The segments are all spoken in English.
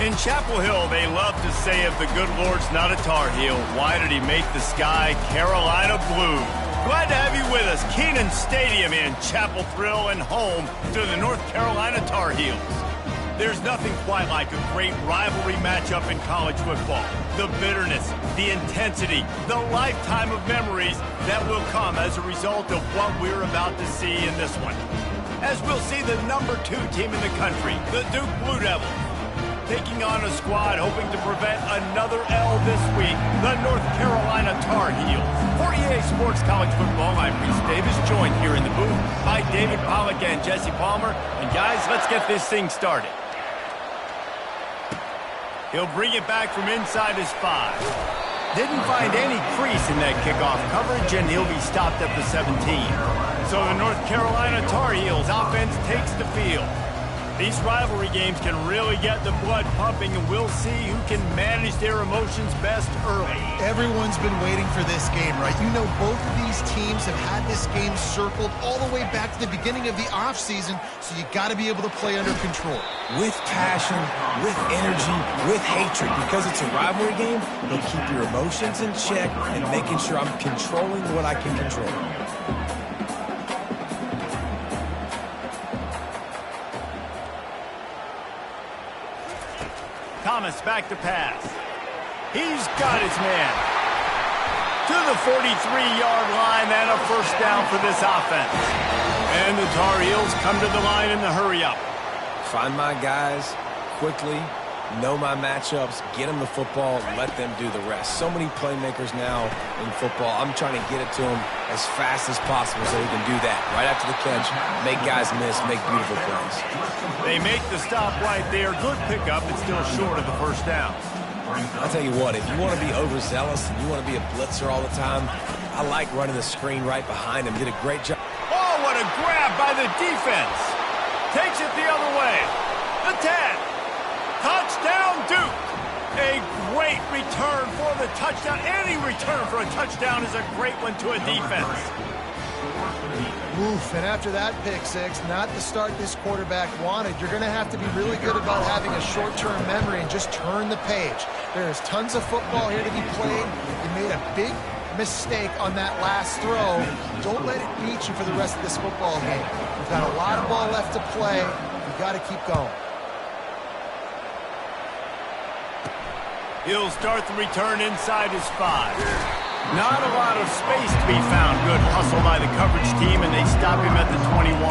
In Chapel Hill, they love to say if the good Lord's not a Tar Heel, why did he make the sky Carolina blue? Glad to have you with us. Kenan Stadium in Chapel Thrill and home to the North Carolina Tar Heels. There's nothing quite like a great rivalry matchup in college football. The bitterness, the intensity, the lifetime of memories that will come as a result of what we're about to see in this one. As we'll see the #2 team in the country, the Duke Blue Devils, taking on a squad hoping to prevent another L this week, the North Carolina Tar Heels. For EA Sports College Football, I'm Reese Davis, joined here in the booth by David Pollack and Jesse Palmer. And guys, let's get this thing started. He'll bring it back from inside his 5. Didn't find any crease in that kickoff coverage, and he'll be stopped at the 17. So the North Carolina Tar Heels offense takes the field. These rivalry games can really get the blood pumping, and we'll see who can manage their emotions best early. Everyone's been waiting for this game, right? You know, both of these teams have had this game circled all the way back to the beginning of the offseason, so you got to be able to play under control. With passion, with energy, with hatred. Because it's a rivalry game, they'll keep your emotions in check and making sure I'm controlling what I can control. Thomas back to pass. He's got his man. To the 43-yard line and a first down for this offense. And the Tar Heels come to the line in the hurry-up. Find my guys quickly, know my matchups, get them the football, let them do the rest. So many playmakers now in football. I'm trying to get it to them as fast as possible so he can do that. Right after the catch, make guys miss, make beautiful plays. They make the stop right there. Good pickup. It's still short of the first down. I'll tell you what, if you want to be overzealous and you want to be a blitzer all the time, I like running the screen right behind him. Did a great job. Oh, what a grab by the defense. Takes it the other way. The 10. Touchdown, Duke. A great return for the touchdown. Any return for a touchdown is a great one to a defense. Oof, and after that pick six, not the start this quarterback wanted. You're going to have to be really good about having a short-term memory and just turn the page. There's tons of football here to be played. You made a big mistake on that last throw. Don't let it beat you for the rest of this football game. You've got a lot of ball left to play. You've got to keep going. He'll start the return inside his 5. Not a lot of space to be found. Good hustle by the coverage team, and they stop him at the 21.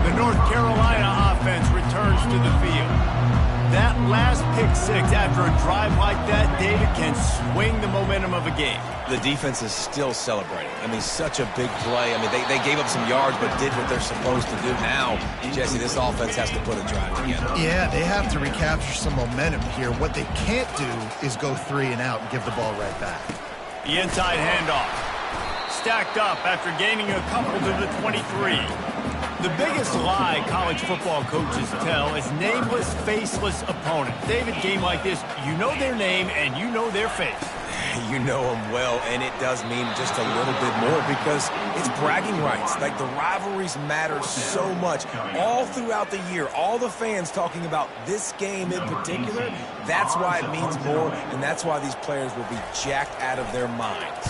The North Carolina offense returns to the field. That last pick six after a drive like that, David, can swing the momentum of a game. The defense is still celebrating. I mean, such a big play. I mean, they gave up some yards but did what they're supposed to do. Now, Jesse, this offense has to put a drive together. Yeah, they have to recapture some momentum here. What they can't do is go 3 and out and give the ball right back. The inside handoff. Stacked up after gaining a couple to the 23. The biggest lie college football coaches tell is nameless, faceless opponents. David, game like this, you know their name and you know their face. You know them well, and it does mean just a little bit more because it's bragging rights. Like, the rivalries matter so much all throughout the year. All the fans talking about this game in particular, that's why it means more, and that's why these players will be jacked out of their minds.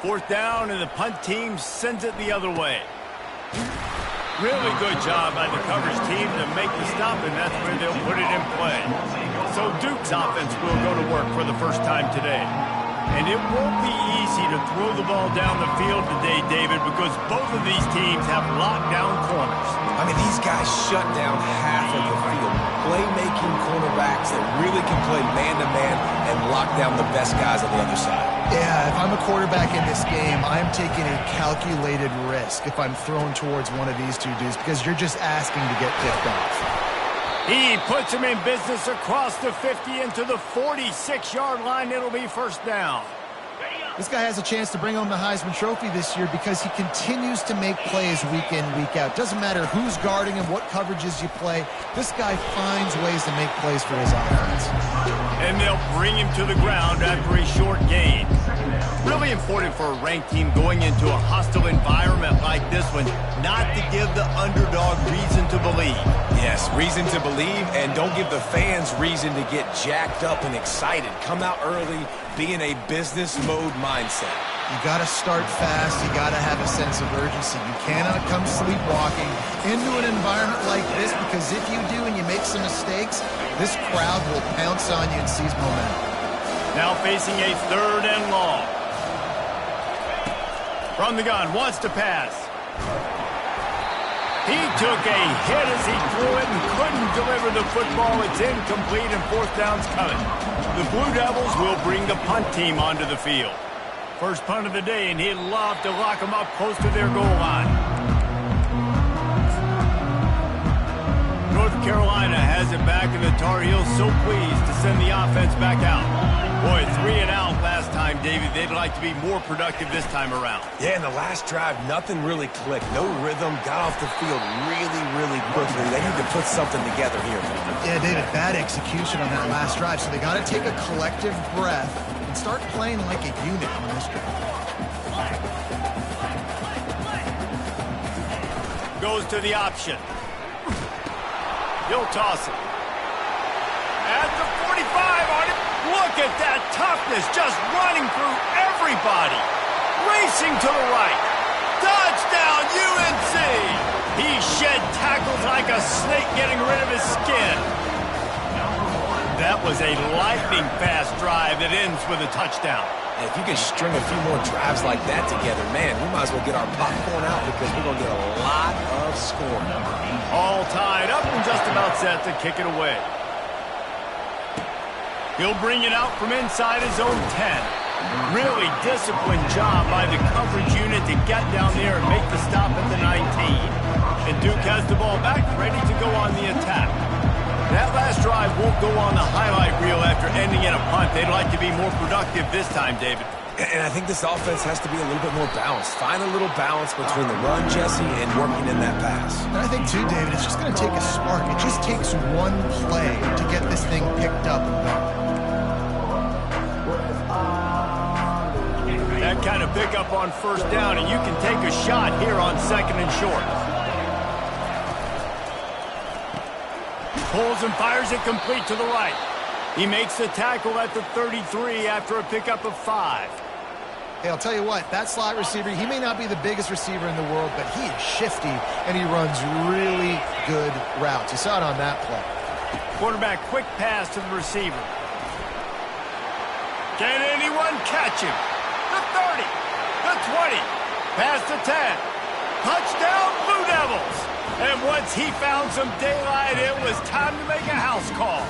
4th down, and the punt team sends it the other way. Really good job by the coverage team to make the stop, and that's where they'll put it in play. So Duke's offense will go to work for the first time today. And it won't be easy to throw the ball down the field today, David, because both of these teams have lockdown corners. I mean, these guys shut down half of the field. Playmaking cornerbacks that really can play man-to-man and lock down the best guys on the other side. Yeah, if I'm a quarterback in this game, I'm taking a calculated risk if I'm thrown towards one of these two dudes because you're just asking to get picked off. He puts him in business across the 50 into the 46-yard line. It'll be first down. This guy has a chance to bring home the Heisman Trophy this year because he continues to make plays week in, week out. Doesn't matter who's guarding him, what coverages you play. This guy finds ways to make plays for his offense. And they'll bring him to the ground after a short gain. Really important for a ranked team going into a hostile environment like this one not to give the underdog reason to believe. Yes, reason to believe, and don't give the fans reason to get jacked up and excited. Come out early, be in a business mode mindset. You got to start fast. You got to have a sense of urgency. You cannot come sleepwalking into an environment like this, because if you do and you make some mistakes, this crowd will pounce on you and seize momentum. Now facing a 3rd and long. From the gun, wants to pass. He took a hit as he threw it and couldn't deliver the football. It's incomplete and 4th down's coming. The Blue Devils will bring the punt team onto the field. First punt of the day, and he'd love to lock them up close to their goal line. North Carolina has it back, and the Tar Heels so pleased to send the offense back out. Boy, 3 and out last time, David. They'd like to be more productive this time around. Yeah, in the last drive, nothing really clicked. No rhythm, got off the field really quickly. They need to put something together here. Yeah, David, bad execution on that last drive, so they got to take a collective breath and start playing like a unit on this drive. Goes to the option. He'll toss it. At the 45 on it. Look at that toughness, just running through everybody. Racing to the right. Touchdown, UNC! He shed tackles like a snake getting rid of his skin. That was a lightning-fast drive that ends with a touchdown. If you can string a few more drives like that together, man, we might as well get our popcorn out, because we're going to get a lot of scoring. All tied up and just about set to kick it away. He'll bring it out from inside his own 10. Really disciplined job by the coverage unit to get down there and make the stop at the 19. And Duke has the ball back, ready to go on the attack. That last drive won't go on the highlight reel after ending in a punt. They'd like to be more productive this time, David. And I think this offense has to be a little bit more balanced. Find a little balance between the run, Jesse, and working in that pass. And I think, too, David, it's just going to take a spark. It just takes one play to get this thing picked up and going. That kind of pickup on 1st down, and you can take a shot here on 2nd and short. Pulls and fires it complete to the right. He makes the tackle at the 33 after a pickup of 5. Hey, I'll tell you what, that slot receiver, he may not be the biggest receiver in the world, but he is shifty, and he runs really good routes. You saw it on that play. Quarterback, quick pass to the receiver. Can anyone catch him? The 30, the 20, past the 10. Touchdown, Blue Devils. And once he found some daylight, it was time to make a house call.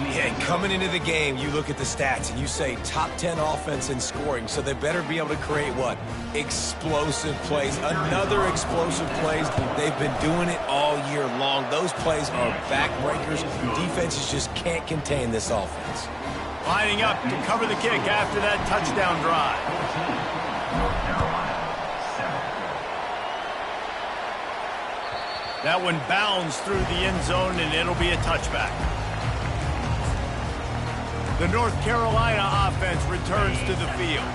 Yeah, and coming into the game, you look at the stats and you say top 10 offense in scoring, so they better be able to create what? Explosive plays. Another explosive plays. They've been doing it all year long. Those plays are backbreakers. Defenses just can't contain this offense. Lining up to cover the kick after that touchdown drive. That one bounds through the end zone, and it'll be a touchback. The North Carolina offense returns to the field.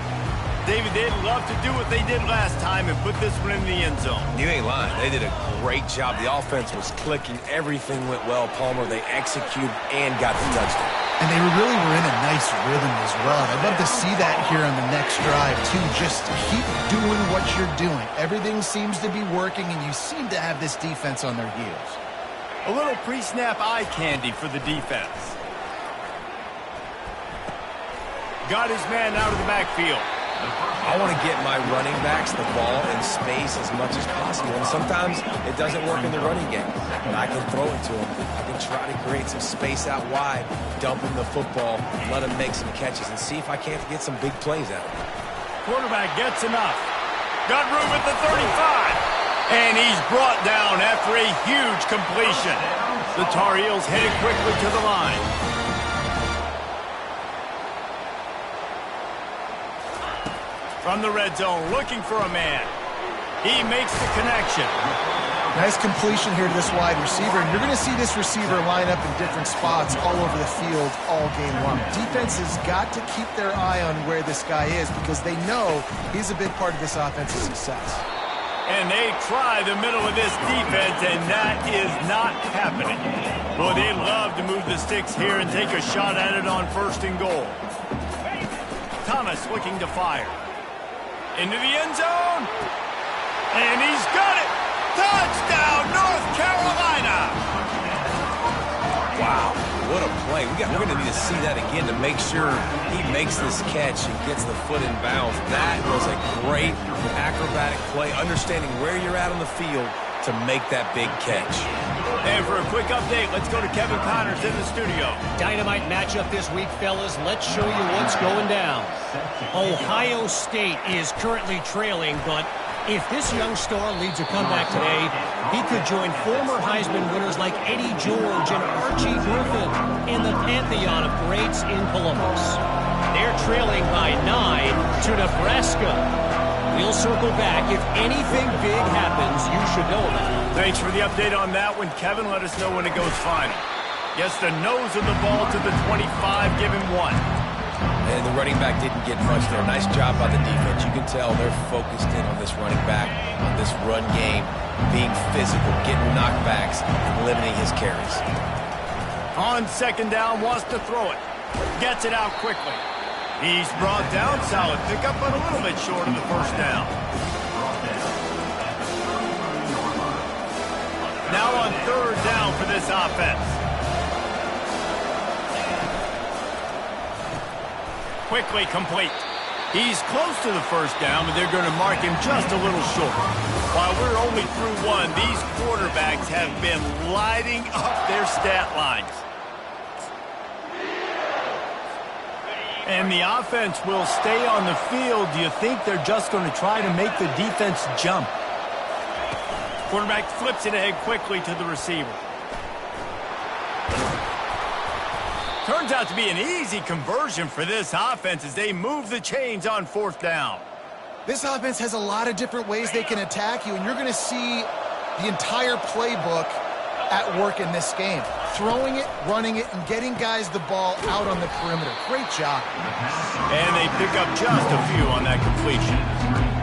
David, they'd love to do what they did last time and put this one in the end zone. You ain't lying. They did a great job. The offense was clicking. Everything went well, Palmer. They executed and got the touchdown. And they really were in a nice rhythm as well. I'd love to see that here on the next drive, too. Just keep doing what you're doing. Everything seems to be working, and you seem to have this defense on their heels. A little pre-snap eye candy for the defense. Got his man out of the backfield. I want to get my running backs the ball in space as much as possible. And sometimes it doesn't work in the running game. But I can throw it to them. I can try to create some space out wide, dump him the football, let him make some catches, and see if I can't get some big plays out of him. Quarterback gets enough. Got room at the 35. And he's brought down after a huge completion. The Tar Heels headed quickly to the line. From the red zone, looking for a man. He makes the connection. Nice completion here to this wide receiver, and you're going to see this receiver line up in different spots all over the field all game long. Defense has got to keep their eye on where this guy is because they know he's a big part of this offensive success. And they try the middle of this defense, and that is not happening. Boy, they love to move the sticks here and take a shot at it on 1st and goal. Thomas looking to fire. Into the end zone. And he's got it. Touchdown, North Carolina! Wow, what a play. We're going to need to see that again to make sure he makes this catch and gets the foot in bounds. That was a great acrobatic play, understanding where you're at on the field to make that big catch. And for a quick update, let's go to Kevin Connors in the studio. Dynamite matchup this week, fellas. Let's show you what's going down. Ohio State is currently trailing, but if this young star leads a comeback today, he could join former Heisman winners like Eddie George and Archie Griffin in the pantheon of greats in Columbus. They're trailing by 9 to Nebraska. We'll circle back. If anything big happens, you should know about it. Thanks for the update on that one, Kevin. Let us know when it goes final. Yes, the nose of the ball to the 25, give him 1. And the running back didn't get much there. Nice job by the defense. You can tell they're focused in on this running back, on this run game, being physical, getting knockbacks, and limiting his carries. On 2nd down, wants to throw it. Gets it out quickly. He's brought down. Solid pickup, but a little bit short of the 1st down. Now on 3rd down for this offense. Quickly complete. He's close to the 1st down, but they're going to mark him just a little short. While we're only through 1, these quarterbacks have been lighting up their stat lines. And the offense will stay on the field. Do you think they're just going to try to make the defense jump? Quarterback flips it ahead quickly to the receiver. Turns out to be an easy conversion for this offense as they move the chains on 4th down. This offense has a lot of different ways they can attack you, and you're going to see the entire playbook at work in this game. Throwing it, running it, and getting guys the ball out on the perimeter. Great job. And they pick up just a few on that completion.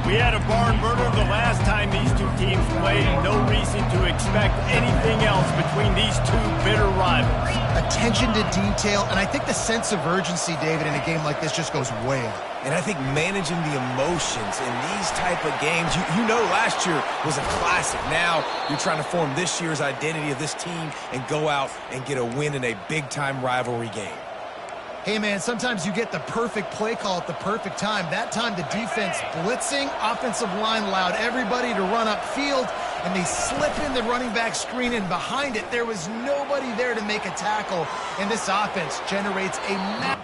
We had a barn burner the last time these two teams played. No reason to expect anything else between these two bitter rivals. Attention to detail, and I think the sense of urgency, David, in a game like this just goes way up. And I think managing the emotions in these type of games, you know last year was a classic. Now you're trying to form this year's identity of this team and go out and get a win in a big-time rivalry game. Hey, man, sometimes you get the perfect play call at the perfect time. That time the defense blitzing, offensive line allowed everybody to run upfield, and they slip in the running back screen, and behind it there was nobody there to make a tackle, and this offense generates a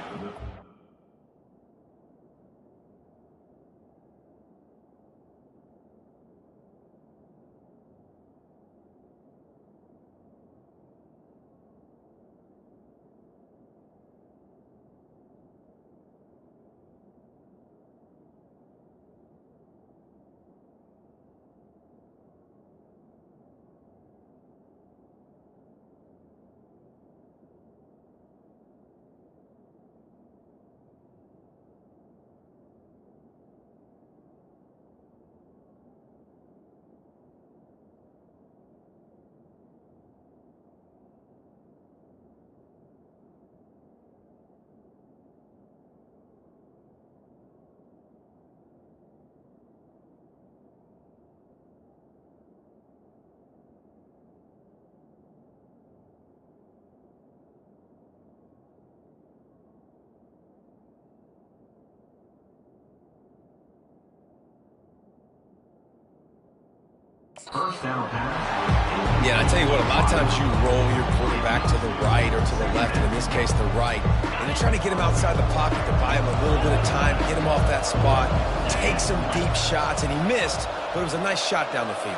First down pass. Yeah, I tell you what, a lot of times you roll your quarterback to the right or to the left, and in this case, the right. And you're trying to get him outside the pocket to buy him a little bit of time, get him off that spot, take some deep shots, and he missed, but it was a nice shot down the field.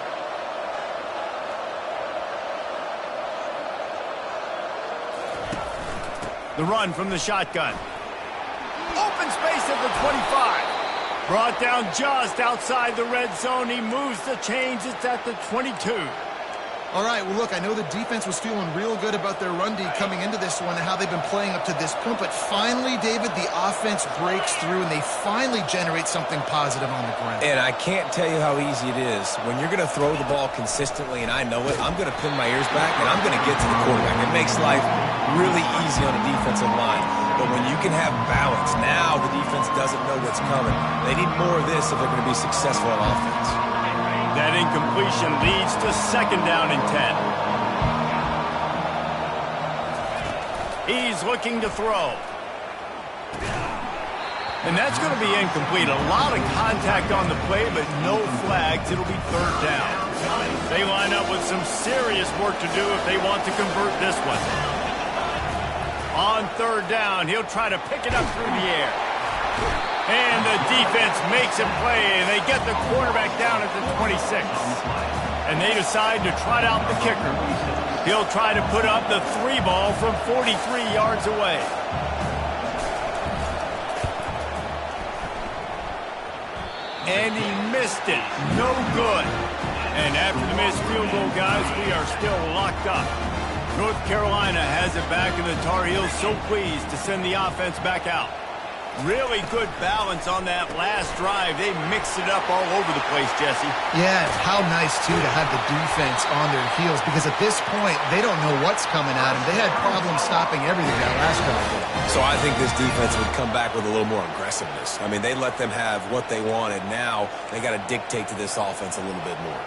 The run from the shotgun. Open space at the 25. Brought down just outside the red zone. He moves the chains. It's at the 22. All right, well, look, I know the defense was feeling real good about their run D coming into this one and how they've been playing up to this point, but finally, David, the offense breaks through and they finally generate something positive on the ground. And I can't tell you how easy it is. When you're going to throw the ball consistently, and I know it, I'm going to pin my ears back and I'm going to get to the quarterback. It makes life really easy on a defensive line. But when you can have balance, now the defense doesn't know what's coming. They need more of this if they're going to be successful on offense. That incompletion leads to 2nd down and 10. He's looking to throw. And that's going to be incomplete. A lot of contact on the play, but no flags. It'll be 3rd down. They line up with some serious work to do if they want to convert this one. On 3rd down, he'll try to pick it up through the air. And the defense makes a play, and they get the quarterback down at the 26. And they decide to trot out the kicker. He'll try to put up the 3 ball from 43 yards away. And he missed it. No good. And after the missed field goal, guys, we are still locked up. North Carolina has it back, and the Tar Heels so pleased to send the offense back out. Really good balance on that last drive. They mixed it up all over the place, Jesse. Yeah, how nice, too, to have the defense on their heels, because at this point, they don't know what's coming at them. They had problems stopping everything that last drive. So I think this defense would come back with a little more aggressiveness. I mean, they let them have what they wanted. Now they got to dictate to this offense a little bit more.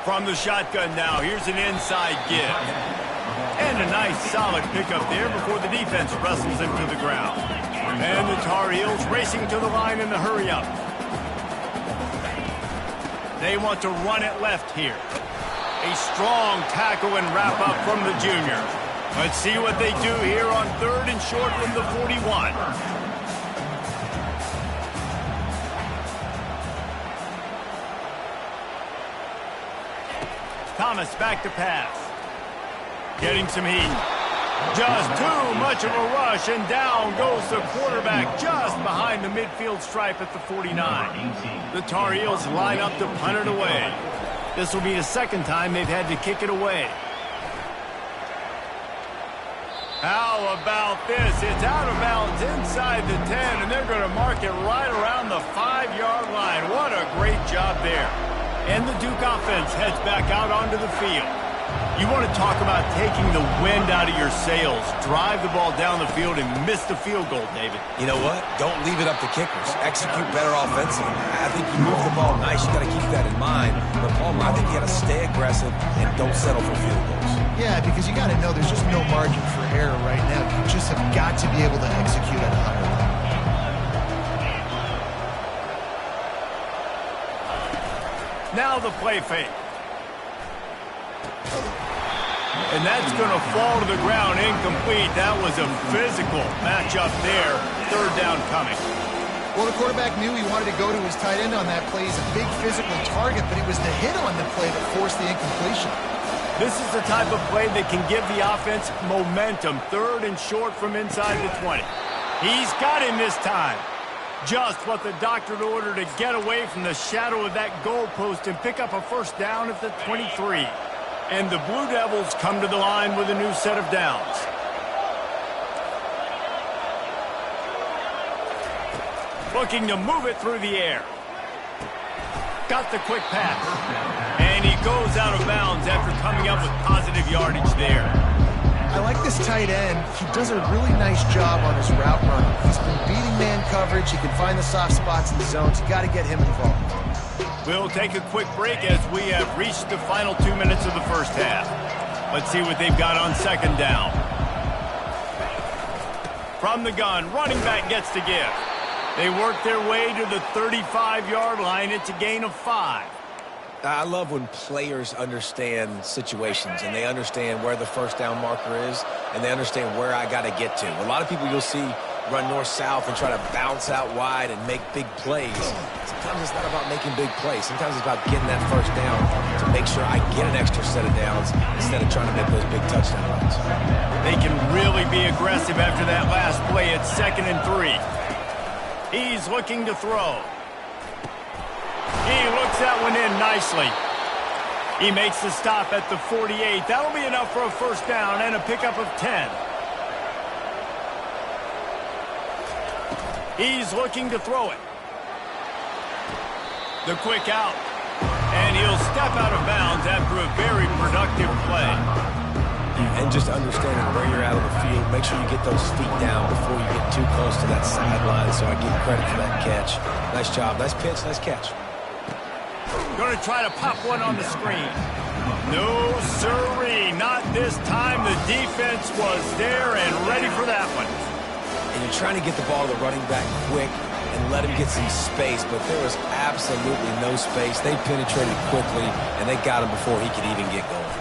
From the shotgun now, here's an inside give. And a nice solid pickup there before the defense wrestles him to the ground. And the Tar Heels racing to the line in the hurry-up. They want to run it left here. A strong tackle and wrap-up from the junior. Let's see what they do here on 3rd and short from the 41. Thomas back to pass. Getting some heat. Just too much of a rush, and down goes the quarterback just behind the midfield stripe at the 49. The Tar Heels line up to punt it away. This will be the 2nd time they've had to kick it away. How about this? It's out of bounds inside the 10, and they're going to mark it right around the 5-yard line. What a great job there. And the Duke offense heads back out onto the field. You want to talk about taking the wind out of your sails. Drive the ball down the field and miss the field goal, David. You know what? Don't leave it up to kickers. Execute better offensively. I think you move the ball nice. You got to keep that in mind. But, Palmer, I think you got to stay aggressive and don't settle for field goals. Yeah, because you got to know there's just no margin for error right now. You just have got to be able to execute at a higher level. Now the play fake. And that's going to fall to the ground incomplete. That was a physical matchup there. 3rd down coming. Well, the quarterback knew he wanted to go to his tight end on that play. He's a big physical target, but it was the hit on the play that forced the incompletion. This is the type of play that can give the offense momentum. 3rd and short from inside the 20. He's got him this time. Just what the doctor ordered to get away from the shadow of that goalpost and pick up a 1st down at the 23. And the Blue Devils come to the line with a new set of downs. Looking to move it through the air. Got the quick pass. And he goes out of bounds after coming up with positive yardage there. I like this tight end. He does a really nice job on his route running. He's been beating man coverage. He can find the soft spots in the zones. You got to get him involved. We'll take a quick break as we have reached the final 2 minutes of the 1st half. Let's see what they've got on 2nd down. From the gun, running back gets to give. They work their way to the 35-yard line. It's a gain of 5. I love when players understand situations and they understand where the 1st down marker is and they understand where I got to get to. A lot of people you'll see run north-south and try to bounce out wide and make big plays. Sometimes it's not about making big plays. Sometimes it's about getting that 1st down to make sure I get an extra set of downs instead of trying to make those big touchdown runs. They can really be aggressive after that last play. It's 2nd and 3. He's looking to throw. He looks that one in nicely. He makes the stop at the 48. That'll be enough for a first down and a pickup of 10. He's looking to throw it. The quick out. And he'll step out of bounds after a very productive play. And just understanding where you're at on the field, make sure you get those feet down before you get too close to that sideline, so I give you credit for that catch. Nice job. Nice pitch. Nice catch. Going to try to pop one on the screen. No, sirree. Not this time. The defense was there and ready for that one. And you're trying to get the ball to the running back quick and let him get some space, but there was absolutely no space. They penetrated quickly, and they got him before he could even get going.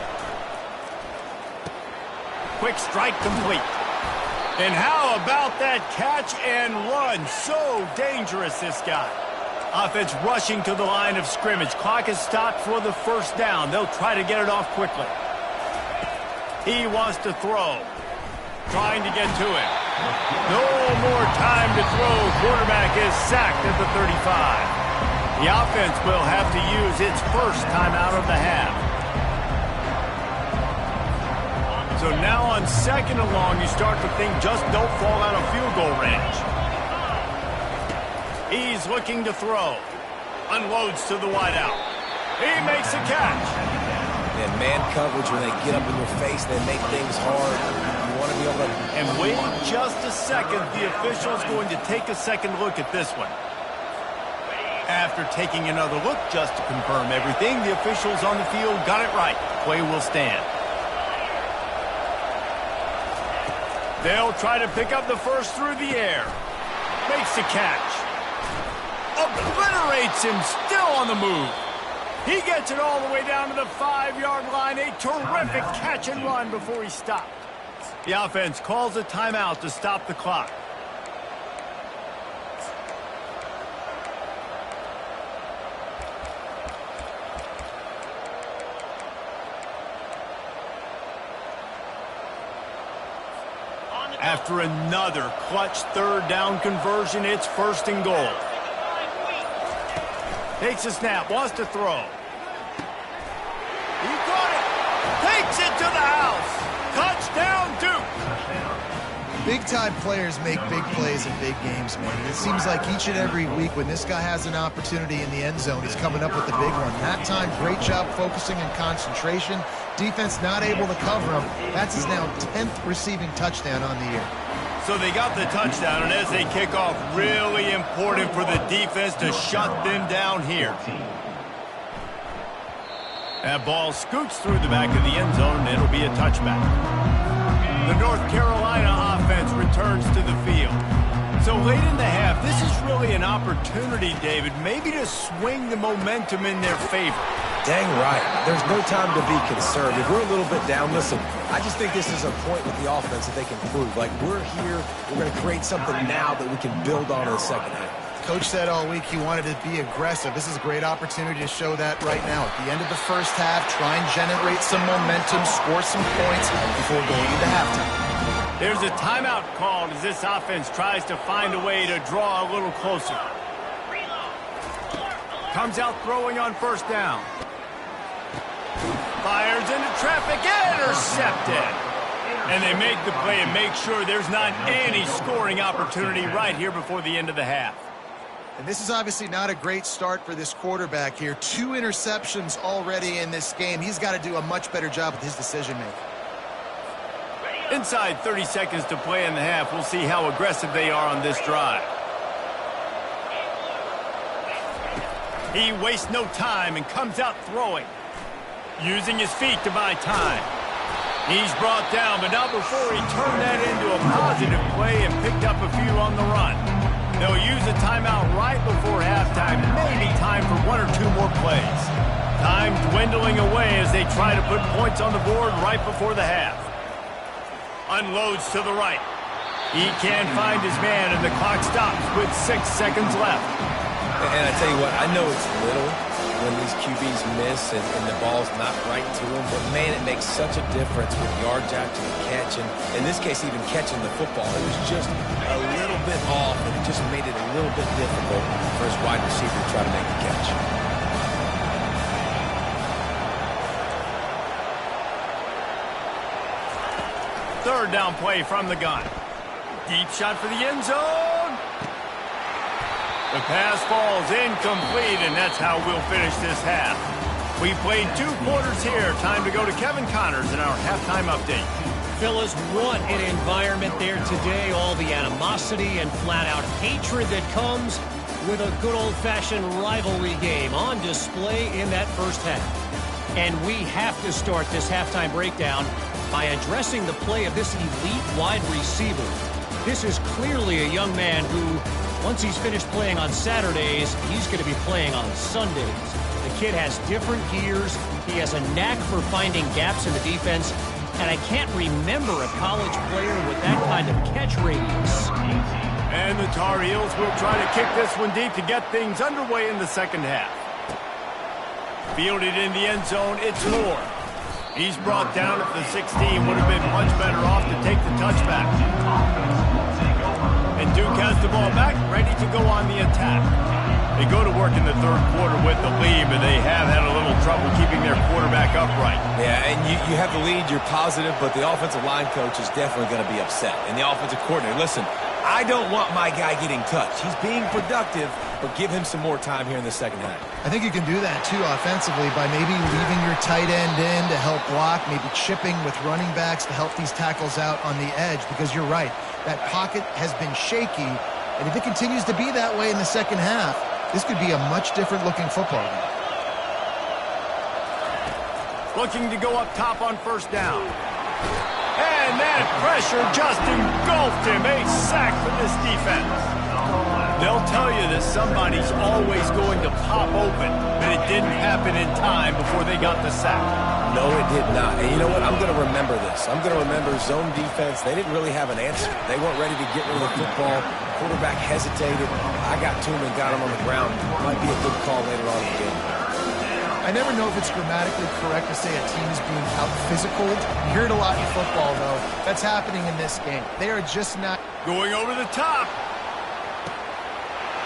Quick strike complete. And how about that catch and run? So dangerous, this guy. Offense rushing to the line of scrimmage. Clock is stopped for the first down. They'll try to get it off quickly. He wants to throw. Trying to get to it. No more time to throw. Quarterback is sacked at the 35. The offense will have to use its first timeout of the half. So now on second and long, you start to think just don't fall out of field goal range. He's looking to throw. Unloads to the wideout. He makes a catch. And man coverage, when they get up in your face, they make things hard. You want to be able to... And wait just a second. The official's going to take a second look at this one. After taking another look just to confirm everything, the officials on the field got it right. Play will stand. They'll try to pick up the first through the air. Makes the catch. Obliterates him, still on the move. He gets it all the way down to the 5-yard line. A terrific catch and run before he stopped. The offense calls a timeout to stop the clock. After another clutch third down conversion, it's first and goal. Takes a snap, wants to throw. He got it. Takes it to the house. Touchdown, Duke. Big-time players make big plays in big games, man. It seems like each and every week when this guy has an opportunity in the end zone, he's coming up with the big one. That time, great job focusing and concentration. Defense not able to cover him. That's his now 10th receiving touchdown on the year. So they got the touchdown, and as they kick off, really important for the defense to shut them down here. That ball scoots through the back of the end zone, and it'll be a touchback. The North Carolina offense returns to the field. So late in the half, this is really an opportunity, David, maybe to swing the momentum in their favor. Dang right. There's no time to be concerned. If we're a little bit down, listen, I just think this is a point with the offense that they can prove. Like, we're here, we're going to create something now that we can build on in the second half. Coach said all week he wanted to be aggressive. This is a great opportunity to show that right now. At the end of the first half, try and generate some momentum, score some points before going into halftime. There's a timeout called as this offense tries to find a way to draw a little closer. Comes out throwing on first down. Fires into traffic, intercepted. And they make the play and make sure there's not any scoring opportunity right here before the end of the half. And this is obviously not a great start for this quarterback here. 2 interceptions already in this game. He's got to do a much better job with his decision-making. Inside 30 seconds to play in the half. We'll see how aggressive they are on this drive. He wastes no time and comes out throwing. Using his feet to buy time. He's brought down, but not before he turned that into a positive play and picked up a few on the run. They'll use a timeout right before halftime. Maybe time for 1 or 2 more plays. Time dwindling away as they try to put points on the board right before the half. Unloads to the right. He can't find his man, and the clock stops with 6 seconds left. And I tell you what, I know it's little when these QBs miss and the ball's not right to them, but man, it makes such a difference with yards after the catch, and in this case, even catching the football. It was just a little bit off, and it just made it a little bit difficult for his wide receiver to try to make the catch. third down play from the gun. Deep shot for the end zone. The pass falls incomplete, and that's how we'll finish this half. We played 2 quarters here. Time to go to Kevin Connors in our halftime update. Fellas, what an environment there today. All the animosity and flat-out hatred that comes with a good old-fashioned rivalry game on display in that first half. And we have to start this halftime breakdown by addressing the play of this elite wide receiver. This is clearly a young man who, once he's finished playing on Saturdays, he's going to be playing on Sundays. The kid has different gears. He has a knack for finding gaps in the defense. And I can't remember a college player with that kind of catch radius. And the Tar Heels will try to kick this one deep to get things underway in the second half. Fielded in the end zone, it's Moore. He's brought down at the 16. Would have been much better off to take the touchback. And Duke has the ball back, ready to go on the attack. They go to work in the third quarter with the lead, but they have had a little trouble keeping their quarterback upright. Yeah, and you have the lead, you're positive, but the offensive line coach is definitely going to be upset. And the offensive coordinator, listen, I don't want my guy getting touched. He's being productive, but give him some more time here in the second half. I think you can do that, too, offensively, by maybe leaving your tight end in to help block, maybe chipping with running backs to help these tackles out on the edge, because you're right. That pocket has been shaky, and if it continues to be that way in the second half, this could be a much different looking football game. Looking to go up top on first down. And that pressure just engulfed him. A sack for this defense. They'll tell you that somebody's always going to pop open, but it didn't happen in time before they got the sack. No, it did not. And you know what? I'm going to remember this. I'm going to remember zone defense. They didn't really have an answer. They weren't ready to get rid of the football. Quarterback hesitated. I got to him and got him on the ground. Might be a good call later on in the game. I never know if it's grammatically correct to say a team is being out-physicaled. You hear it a lot in football, though. That's happening in this game. They are just not... Going over the top.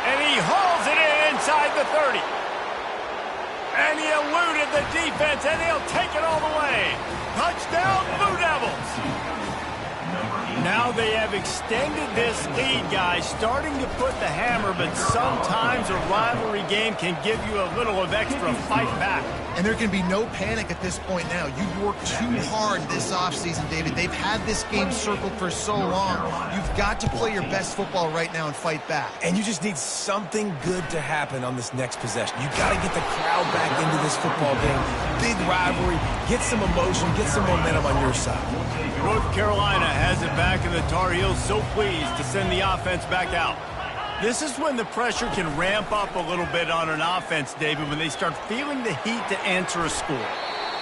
And he hauls it in inside the 30. And he eluded the defense, and he'll take it all the way. Touchdown, Blue Devils. Now they have extended this lead, guys, starting to put the hammer, but sometimes a rivalry game can give you a little of extra fight back. And there can be no panic at this point now. You've worked too hard this offseason, David. They've had this game circled for so long. You've got to play your best football right now and fight back. And you just need something good to happen on this next possession. You've got to get the crowd back into this football game. Big rivalry. Get some emotion. Get some momentum on your side. North Carolina has it back, and the Tar Heels so pleased to send the offense back out. This is when the pressure can ramp up a little bit on an offense, David, when they start feeling the heat to answer a score.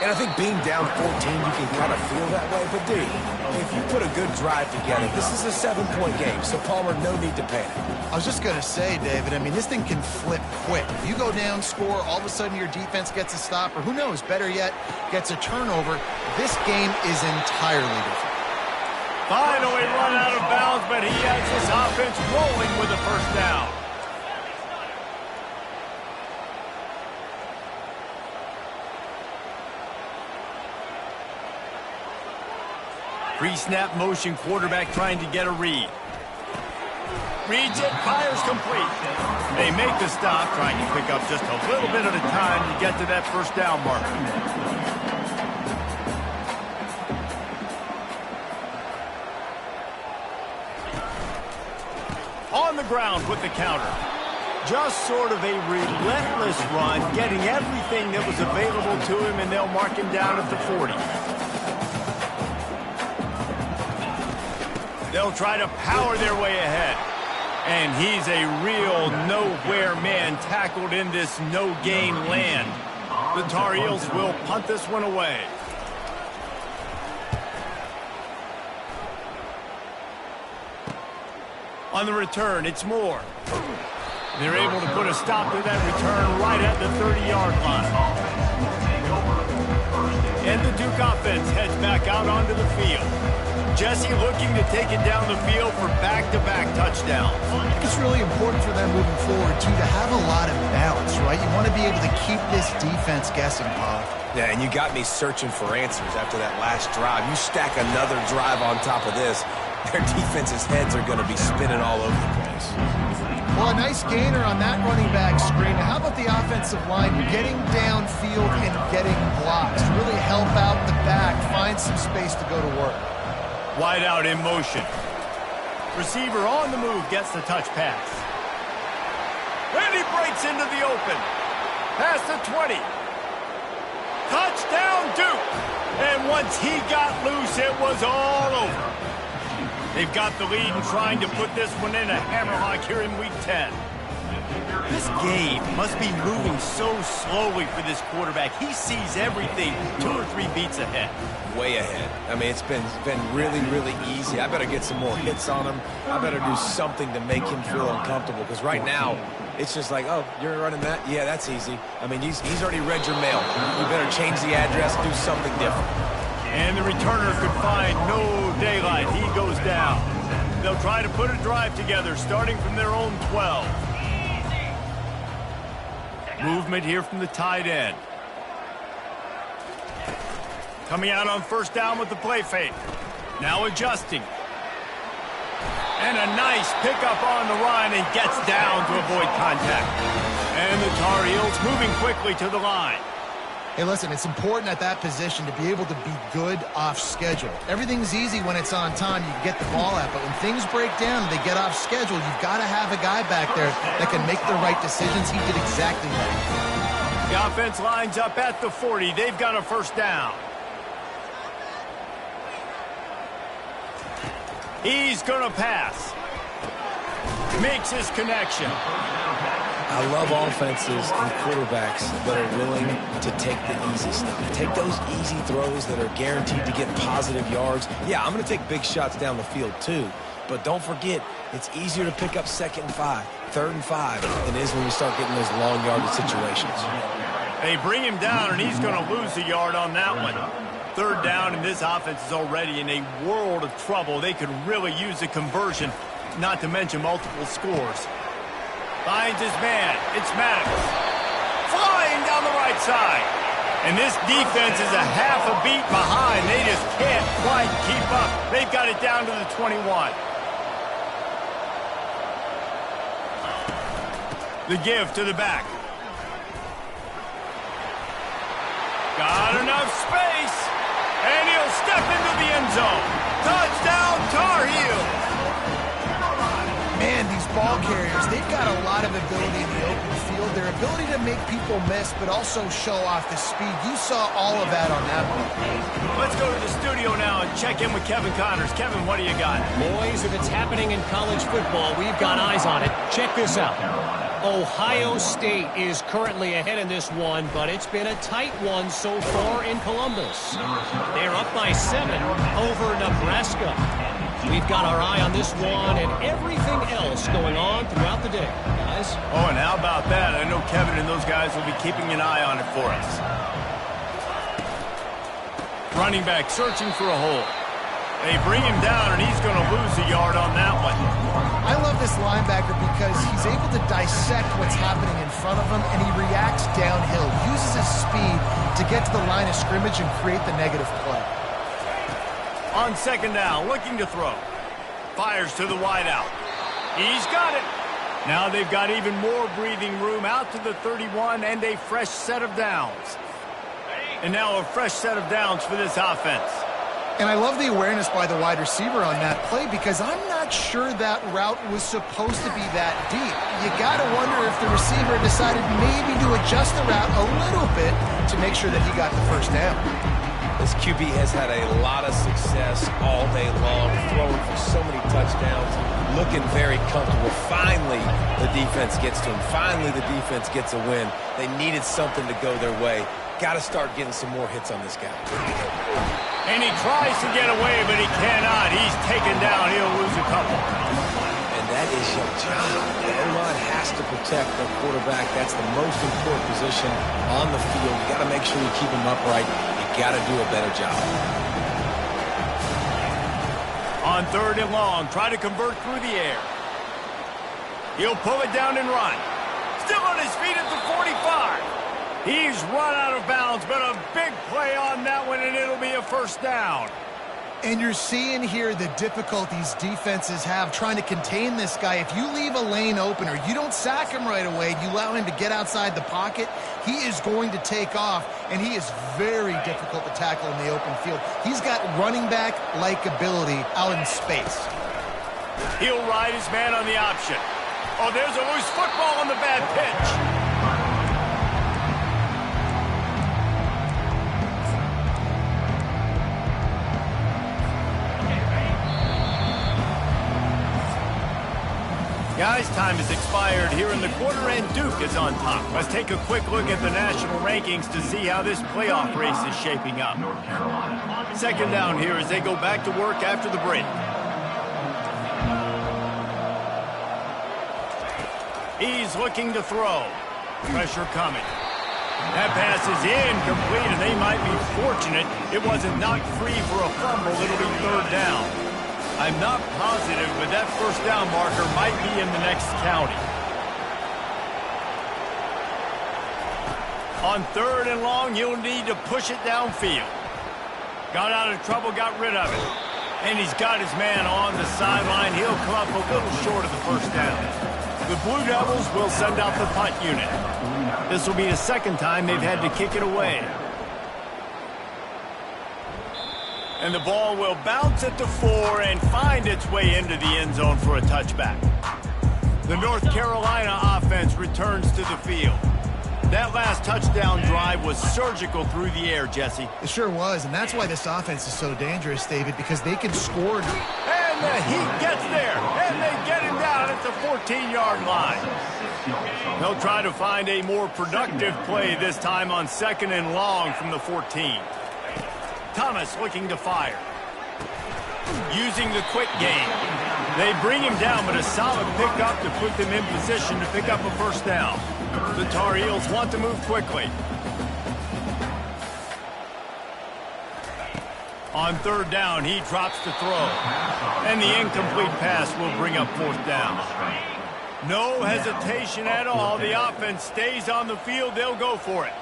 And I think being down 14, you can kind of feel that way. But, dude, if you put a good drive together, this is a 7-point game, so, Palmer, no need to panic. I was just going to say, David, I mean, this thing can flip quick. You go down, score, all of a sudden your defense gets a stop, or who knows, better yet, gets a turnover. This game is entirely different. Finally run out of bounds, but he has this offense rolling with a first down. Pre-snap motion, quarterback trying to get a read. Reads it, fires complete. They make the stop, trying to pick up just a little bit at a time to get to that first down marker. On the ground with the counter. Just sort of a relentless run, getting everything that was available to him, and they'll mark him down at the 40. They'll try to power their way ahead. And he's a real nowhere man tackled in this no-gain land. The Tar Heels will punt this one away. On the return, it's Moore. They're able to put a stop to that return right at the 30-yard line. And the Duke offense heads back out onto the field. Jesse looking to take it down the field for back-to-back touchdowns. It's really important for them moving forward, too, to have a lot of balance, right? You want to be able to keep this defense guessing, Paul. Yeah, and you got me searching for answers after that last drive. You stack another drive on top of this, their defense's heads are going to be spinning all over the place. Well, a nice gainer on that running back screen. Now, how about the offensive line getting downfield and getting blocks to really help out the back, find some space to go to work? Wide out in motion. Receiver on the move gets the touch pass. And he breaks into the open. Past the 20. Touchdown, Duke. And once he got loose, it was all over. They've got the lead and trying to put this one in a hammerlock here in Week 10. This game must be moving so slowly for this quarterback. He sees everything 2 or 3 beats ahead. Way ahead. I mean, it's been really, really easy. I better get some more hits on him. I better do something to make him feel uncomfortable, because right now, it's just like, oh, you're running that? Yeah, that's easy. I mean, he's already read your mail. You better change the address, do something different. And the returner could find no daylight. He goes down. They'll try to put a drive together, starting from their own 12. Movement here from the tight end. Coming out on first down with the play fake. Now adjusting. And a nice pickup on the run and gets down to avoid contact. And the Tar Heels moving quickly to the line. Hey, listen, it's important at that position to be able to be good off schedule. Everything's easy when it's on time. You can get the ball out, but when things break down and they get off schedule, you've got to have a guy back there that can make the right decisions. He did exactly that. The offense lines up at the 40. They've got a first down. He's going to pass. Makes his connection. I love offenses and quarterbacks that are willing to take the easy stuff. Take those easy throws that are guaranteed to get positive yards. Yeah, I'm going to take big shots down the field too. But don't forget, it's easier to pick up 2nd and 5, 3rd and 5 than it is when you start getting those long yardage situations. They bring him down, and he's going to lose a yard on that one. 3rd down, and this offense is already in a world of trouble. They could really use a conversion, not to mention multiple scores. Finds his man. It's Maddox. Flying down the right side. And this defense is a half a beat behind. They just can't quite keep up. They've got it down to the 21. The give to the back. Got enough space. And he'll step into the end zone. Touchdown, Tar Heels. Man, these ball carriers, they've got a lot of ability in the open field. Their ability to make people miss, but also show off the speed. You saw all of that on that one. Let's go to the studio now and check in with Kevin Connors. Kevin, what do you got? Boys, if it's happening in college football, we've got eyes on it. Check this out. Ohio State is currently ahead in this one, but it's been a tight one so far in Columbus. They're up by 7 over Nebraska. We've got our eye on this one and everything else going on throughout the day, guys. Oh, and how about that? I know Kevin and those guys will be keeping an eye on it for us. Running back searching for a hole. They bring him down, and he's going to lose a yard on that one. I love this linebacker because he's able to dissect what's happening in front of him, and he reacts downhill, uses his speed to get to the line of scrimmage and create the negative play. On 2nd down, looking to throw. Fires to the wideout. He's got it. Now they've got even more breathing room out to the 31 and a fresh set of downs. And now a fresh set of downs for this offense. And I love the awareness by the wide receiver on that play because I'm not sure that route was supposed to be that deep. You got to wonder if the receiver decided maybe to adjust the route a little bit to make sure that he got the first down. This QB has had a lot of success all day long, throwing for so many touchdowns, looking very comfortable. Finally, the defense gets to him. Finally, the defense gets a win. They needed something to go their way. Got to start getting some more hits on this guy. And he tries to get away, but he cannot. He's taken down. He'll lose a couple. And that is your job. The O-line has to protect their quarterback. That's the most important position on the field. You got to make sure you keep him upright. Got to do a better job. On 3rd and long, try to convert through the air. He'll pull it down and run. Still on his feet at the 45. He's run out of bounds, but a big play on that one, and it'll be a first down. And you're seeing here the difficulties defenses have trying to contain this guy. If you leave a lane open or you don't sack him right away, you allow him to get outside the pocket, he is going to take off, and he is very difficult to tackle in the open field. He's got running back-like ability out in space. He'll ride his man on the option. Oh, there's a loose football on the bad pitch. Guys, time has expired here in the quarter, and Duke is on top. Let's take a quick look at the national rankings to see how this playoff race is shaping up. Second down here as they go back to work after the break. He's looking to throw. Pressure coming. That pass is incomplete, and they might be fortunate it wasn't knocked free for a fumble. It'll be third down. I'm not positive, but that first down marker might be in the next county. On third and long, he'll need to push it downfield. Got out of trouble, got rid of it. And he's got his man on the sideline. He'll come up a little short of the first down. The Blue Devils will send out the punt unit. This will be the second time they've had to kick it away. And the ball will bounce at the 4 and find its way into the end zone for a touchback. The North Carolina offense returns to the field. That last touchdown drive was surgical through the air, Jesse. It sure was, and that's why this offense is so dangerous, David, because they can score. And the Heat gets there, and they get him down at the 14-yard line. They'll try to find a more productive play this time on second and long from the 14. Thomas looking to fire. Using the quick game. They bring him down, but a solid pickup to put them in position to pick up a first down. The Tar Heels want to move quickly. On third down, he drops to throw. And the incomplete pass will bring up fourth down. No hesitation at all. The offense stays on the field. They'll go for it.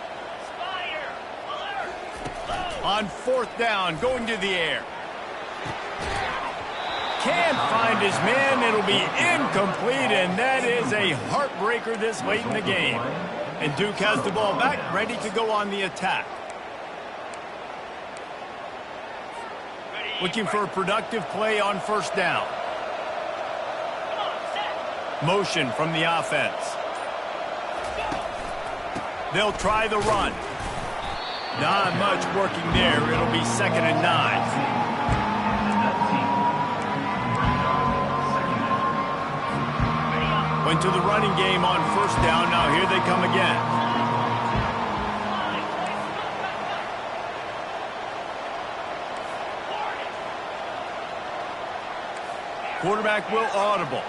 On fourth down, going to the air. Can't find his man. It'll be incomplete, and that is a heartbreaker this late in the game. And Duke has the ball back, ready to go on the attack. Looking for a productive play on first down. Motion from the offense. They'll try the run. Not much working there. It'll be second and 9. Went to the running game on first down. Now here they come again. Quarterback will audible.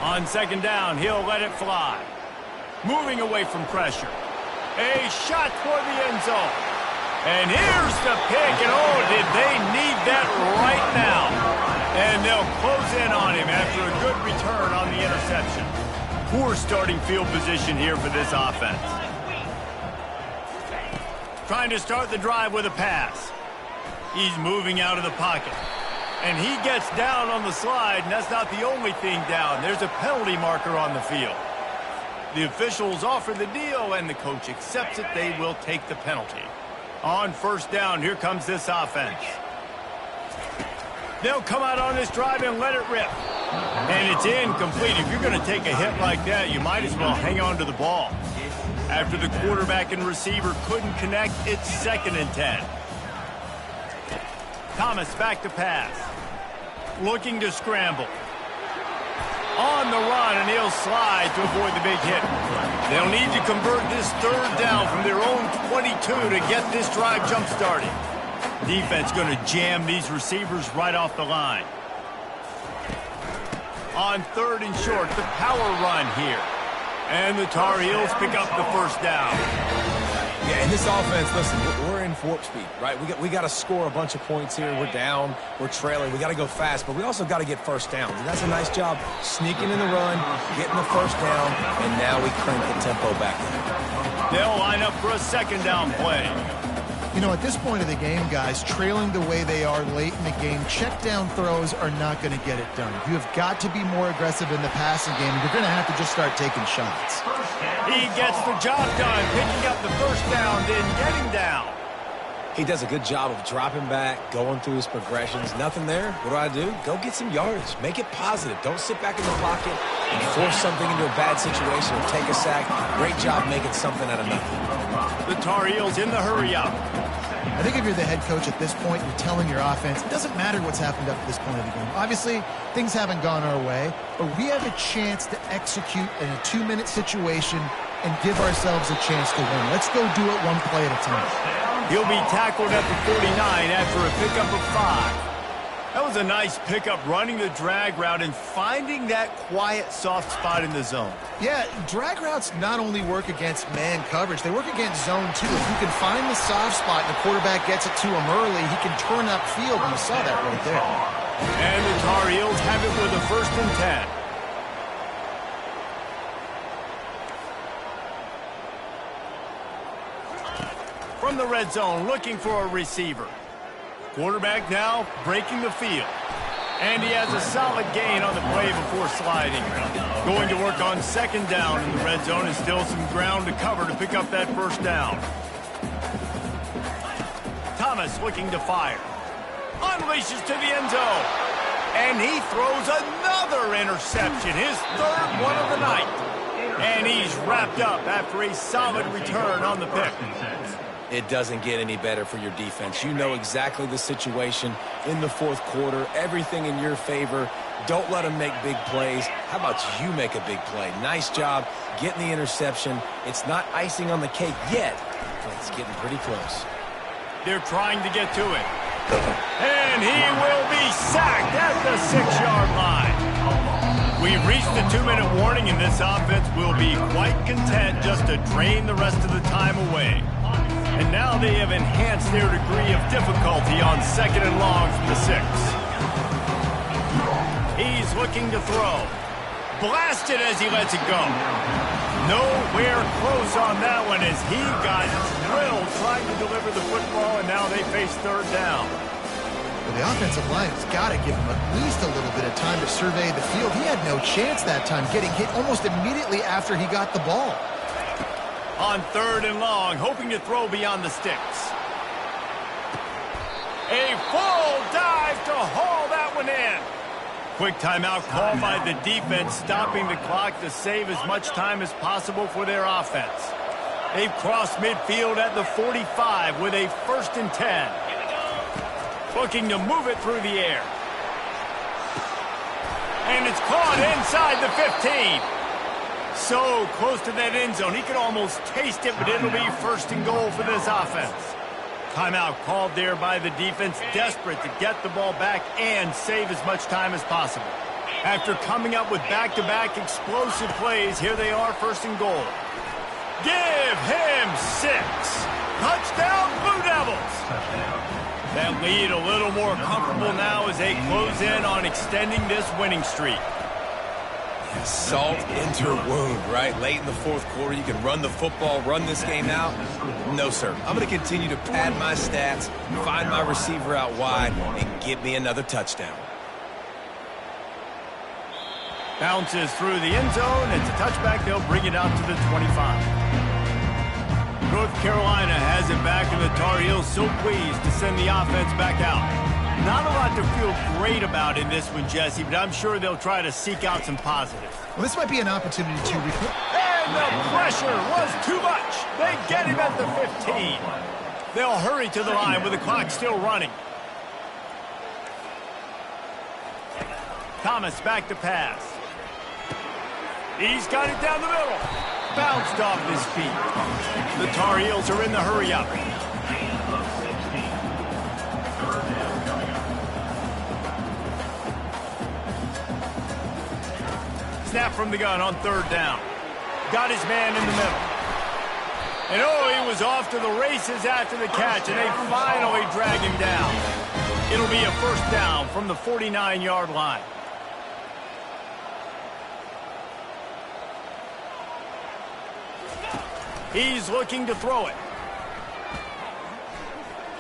On second down, he'll let it fly. Moving away from pressure. A shot toward the end zone. And here's the pick. And oh, did they need that right now. And they'll close in on him after a good return on the interception. Poor starting field position here for this offense. Trying to start the drive with a pass. He's moving out of the pocket. And he gets down on the slide, and that's not the only thing down. There's a penalty marker on the field. The officials offer the deal, and the coach accepts it. They will take the penalty. On first down, here comes this offense. They'll come out on this drive and let it rip. And it's incomplete. If you're going to take a hit like that, you might as well hang on to the ball. After the quarterback and receiver couldn't connect, it's second and 10. Thomas back to pass. Looking to scramble. On the run, and he'll slide to avoid the big hit. They'll need to convert this third down from their own 22 to get this drive jump-started. Defense going to jam these receivers right off the line. On third and short, the power run here. And the Tar Heels pick up the first down. Yeah, and this offense, listen, we're in off warp speed, right? We got to score a bunch of points here. We're down, we're trailing. We got to go fast, but we also got to get first downs. And that's a nice job sneaking in the run, getting the first down, and now we crank the tempo back in. They'll line up for a second down play. You know, at this point of the game, guys, trailing the way they are late in the game, check down throws are not going to get it done. You have got to be more aggressive in the passing game, and you're going to have to just start taking shots. He gets the job done, picking up the first down, then getting down. He does a good job of dropping back, going through his progressions. Nothing there. What do? Go get some yardage. Make it positive. Don't sit back in the pocket and force something into a bad situation or take a sack. Great job making something out of nothing. The Tar Heels in the hurry-up. I think if you're the head coach at this point, you're telling your offense, it doesn't matter what's happened up to this point of the game. Obviously, things haven't gone our way, but we have a chance to execute in a 2-minute situation and give ourselves a chance to win. Let's go do it one play at a time. He'll be tackled at the 49 after a pickup of 5. That was a nice pickup, running the drag route and finding that quiet, soft spot in the zone. Yeah, drag routes not only work against man coverage, they work against zone too. If you can find the soft spot and the quarterback gets it to him early, he can turn upfield, and you saw that right there. And the Tar Heels have it with a 1st and 10. From the red zone, looking for a receiver. Quarterback now breaking the field. And he has a solid gain on the play before sliding. Going to work on 2nd down in the red zone, and still some ground to cover to pick up that 1st down. Thomas looking to fire. Unleashes to the end zone. And he throws another interception, his 3rd one of the night. And he's wrapped up after a solid return on the pick. It doesn't get any better for your defense. You know exactly the situation in the 4th quarter. Everything in your favor. Don't let them make big plays. How about you make a big play? Nice job getting the interception. It's not icing on the cake yet, but it's getting pretty close. They're trying to get to it. And he will be sacked at the 6-yard line. We've reached the 2-minute warning, and this offense will be quite content just to drain the rest of the time away. And now they have enhanced their degree of difficulty on 2nd and long from the 6. He's looking to throw. Blasted as he lets it go. Nowhere close on that one as he got drilled trying to deliver the football, and now they face 3rd down. Well, the offensive line has got to give him at least a little bit of time to survey the field. He had no chance that time, getting hit almost immediately after he got the ball. On 3rd and long, hoping to throw beyond the sticks. A full dive to haul that one in. Quick timeout called by the defense, stopping the clock to save as much time as possible for their offense. They've crossed midfield at the 45 with a 1st and 10. Looking to move it through the air. And it's caught inside the 15. So close to that end zone. He could almost taste it, but it'll be 1st and goal for this offense. Timeout called there by the defense, desperate to get the ball back and save as much time as possible. After coming up with back-to-back explosive plays, here they are, 1st and goal. Give him 6. Touchdown, Blue Devils. That lead a little more comfortable now as they close in on extending this winning streak. Salt into a wound, right? Late in the 4th quarter, you can run the football, run this game out. No, sir. I'm going to continue to pad my stats, find my receiver out wide, and get me another touchdown. Bounces through the end zone. It's a touchback. They'll bring it out to the 25. North Carolina has it back, and the Tar Heels so pleased to send the offense back out. Not a lot to feel great about in this one, Jesse, but I'm sure they'll try to seek out some positives. Well, this might be an opportunity to... And the pressure was too much. They get him at the 15. They'll hurry to the line with the clock still running. Thomas back to pass. He's got it down the middle. Bounced off his feet. The Tar Heels are in the hurry-up. Snap from the gun on 3rd down. Got his man in the middle. And oh, he was off to the races after the catch, and they finally drag him down. It'll be a first down from the 49-yard line. He's looking to throw it.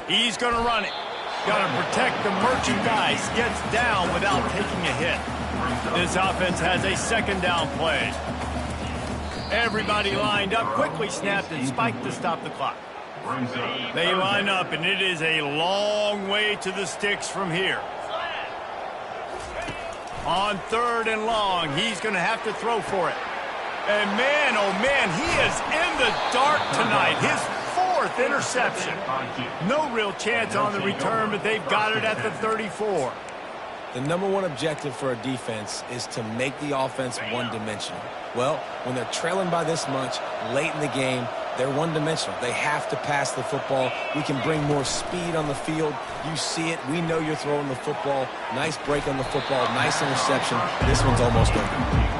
He's going to run it. Got to protect the merchandise. Gets down without taking a hit. This offense has a second down play. Everybody lined up, quickly snapped and spiked to stop the clock. They line up, and it is a long way to the sticks from here. On 3rd and long, he's going to have to throw for it. And man, oh man, he is in the dark tonight. His 4th interception. No real chance on the return, but they've got it at the 34. The number one objective for a defense is to make the offense one-dimensional. Well, when they're trailing by this much late in the game, they're one-dimensional. They have to pass the football. We can bring more speed on the field. You see it. We know you're throwing the football. Nice break on the football. Nice interception. This one's almost over.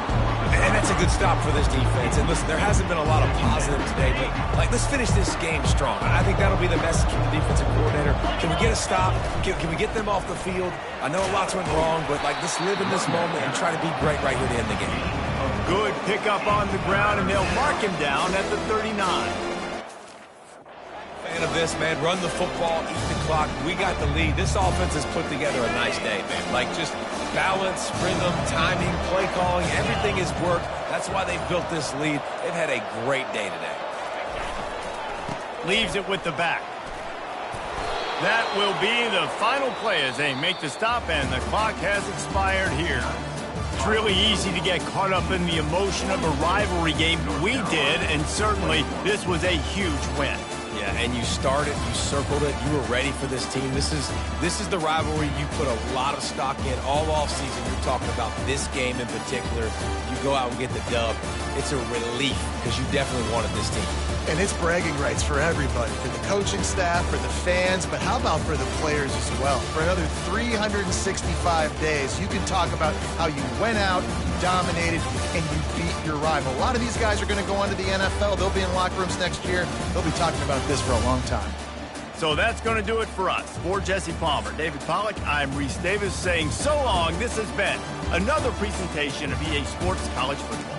And that's a good stop for this defense. And listen, there hasn't been a lot of positive today, but let's finish this game strong. I think that'll be the message from the defensive coordinator. Can we get a stop? Can we get them off the field? I know lots went wrong, but let's live in this moment and try to be great right here to end the game. Good pickup on the ground, and they'll mark him down at the 39. Fan of this, man. Run the football, eat the clock. We got the lead. This offense has put together a nice day, man. Just balance, rhythm, timing, play calling, everything has worked. That's why they've built this lead. They've had a great day today. Leaves it with the back. That will be the final play as they make the stop, and the clock has expired here. It's really easy to get caught up in the emotion of a rivalry game. We did, and certainly this was a huge win. Yeah, and you started, you circled it, you were ready for this team. This is the rivalry you put a lot of stock in all offseason. You're talking about this game in particular. You go out and get the dub. It's a relief because you definitely wanted this team. And it's bragging rights for everybody, for the coaching staff, for the fans, but how about for the players as well? For another 365 days, you can talk about how you went out, you dominated, and you beat your rival. A lot of these guys are going to go on to the NFL. They'll be in locker rooms next year. They'll be talking about this for a long time. So that's going to do it for us. For Jesse Palmer, David Pollack, I'm Reese Davis saying so long. This has been another presentation of EA Sports College Football.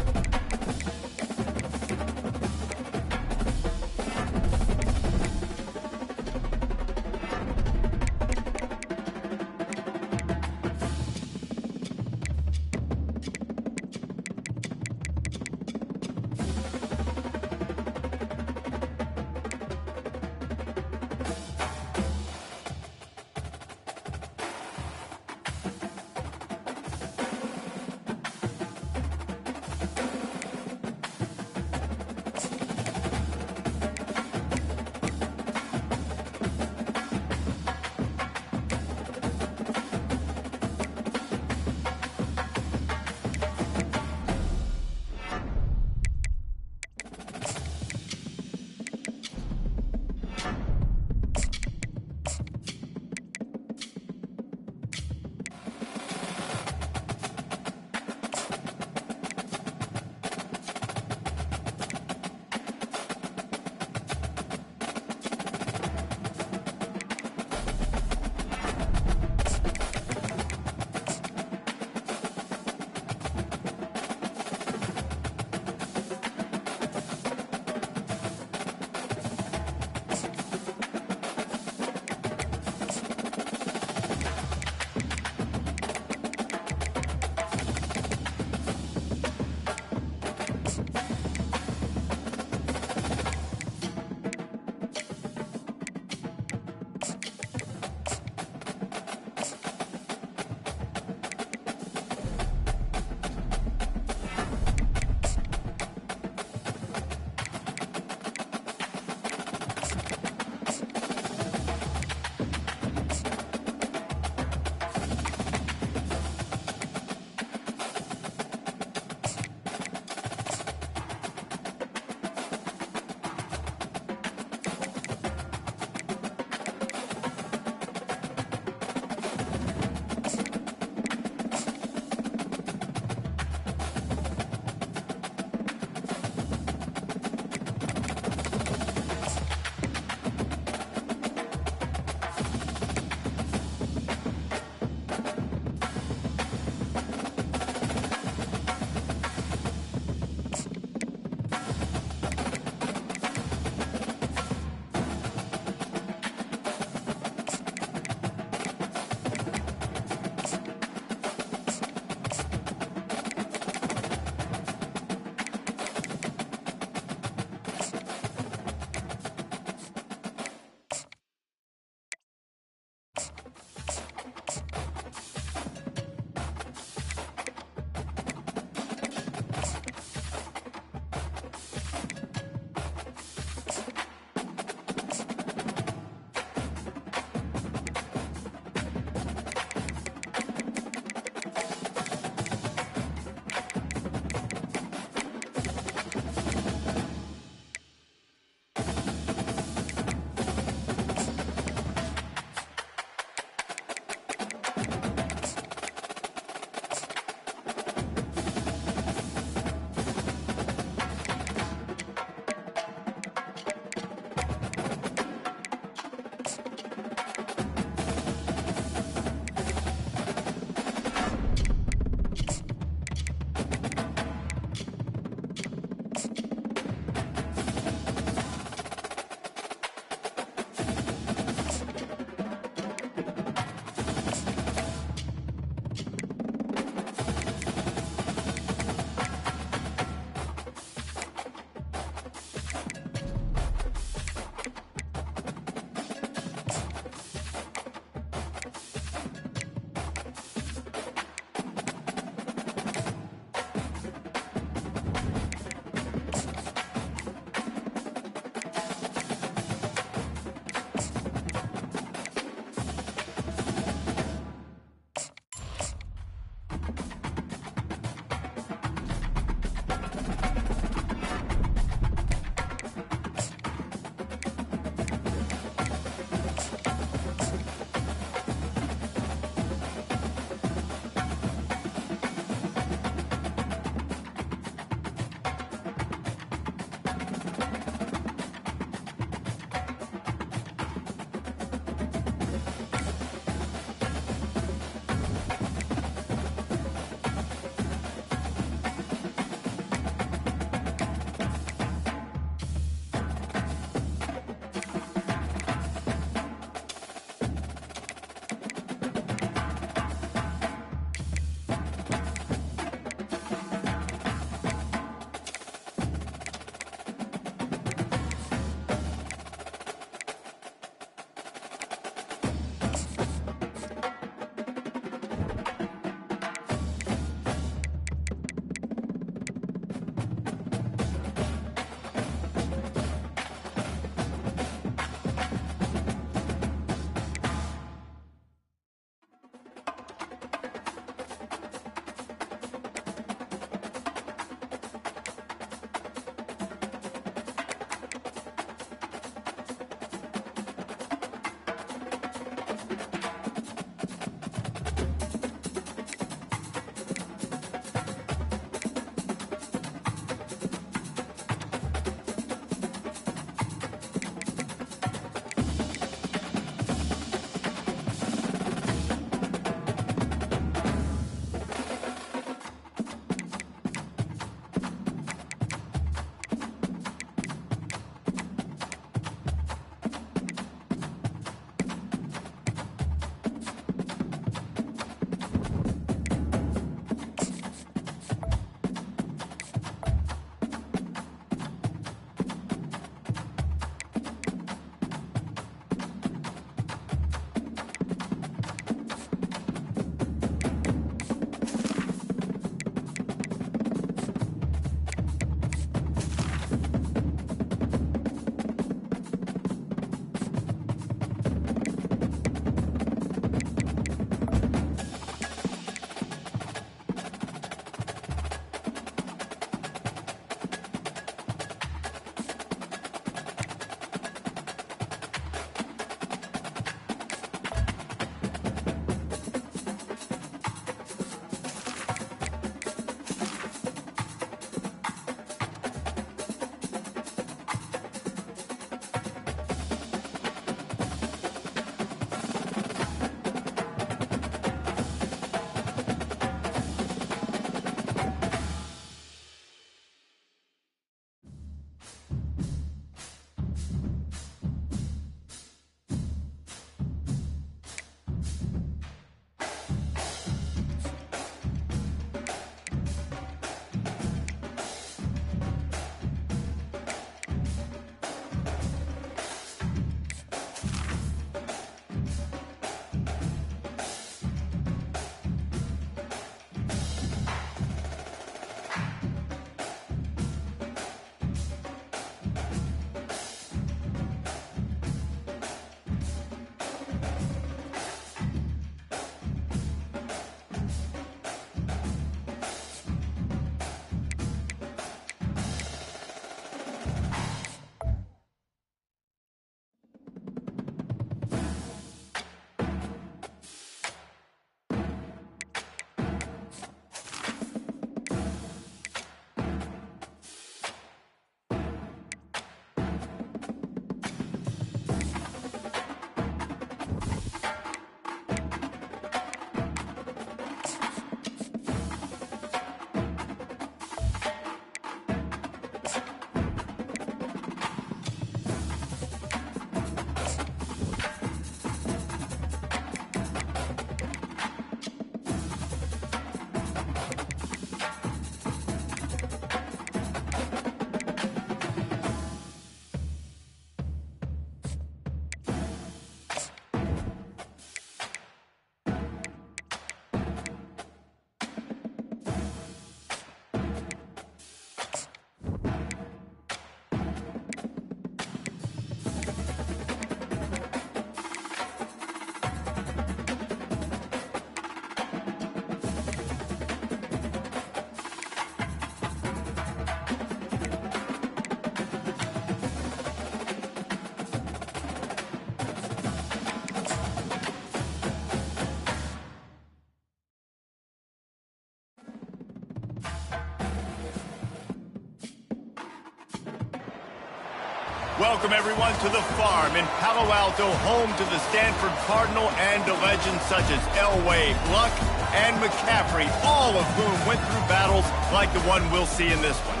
Welcome, everyone, to the farm in Palo Alto, home to the Stanford Cardinal and to legends such as Elway, Luck, and McCaffrey, all of whom went through battles like the one we'll see in this one.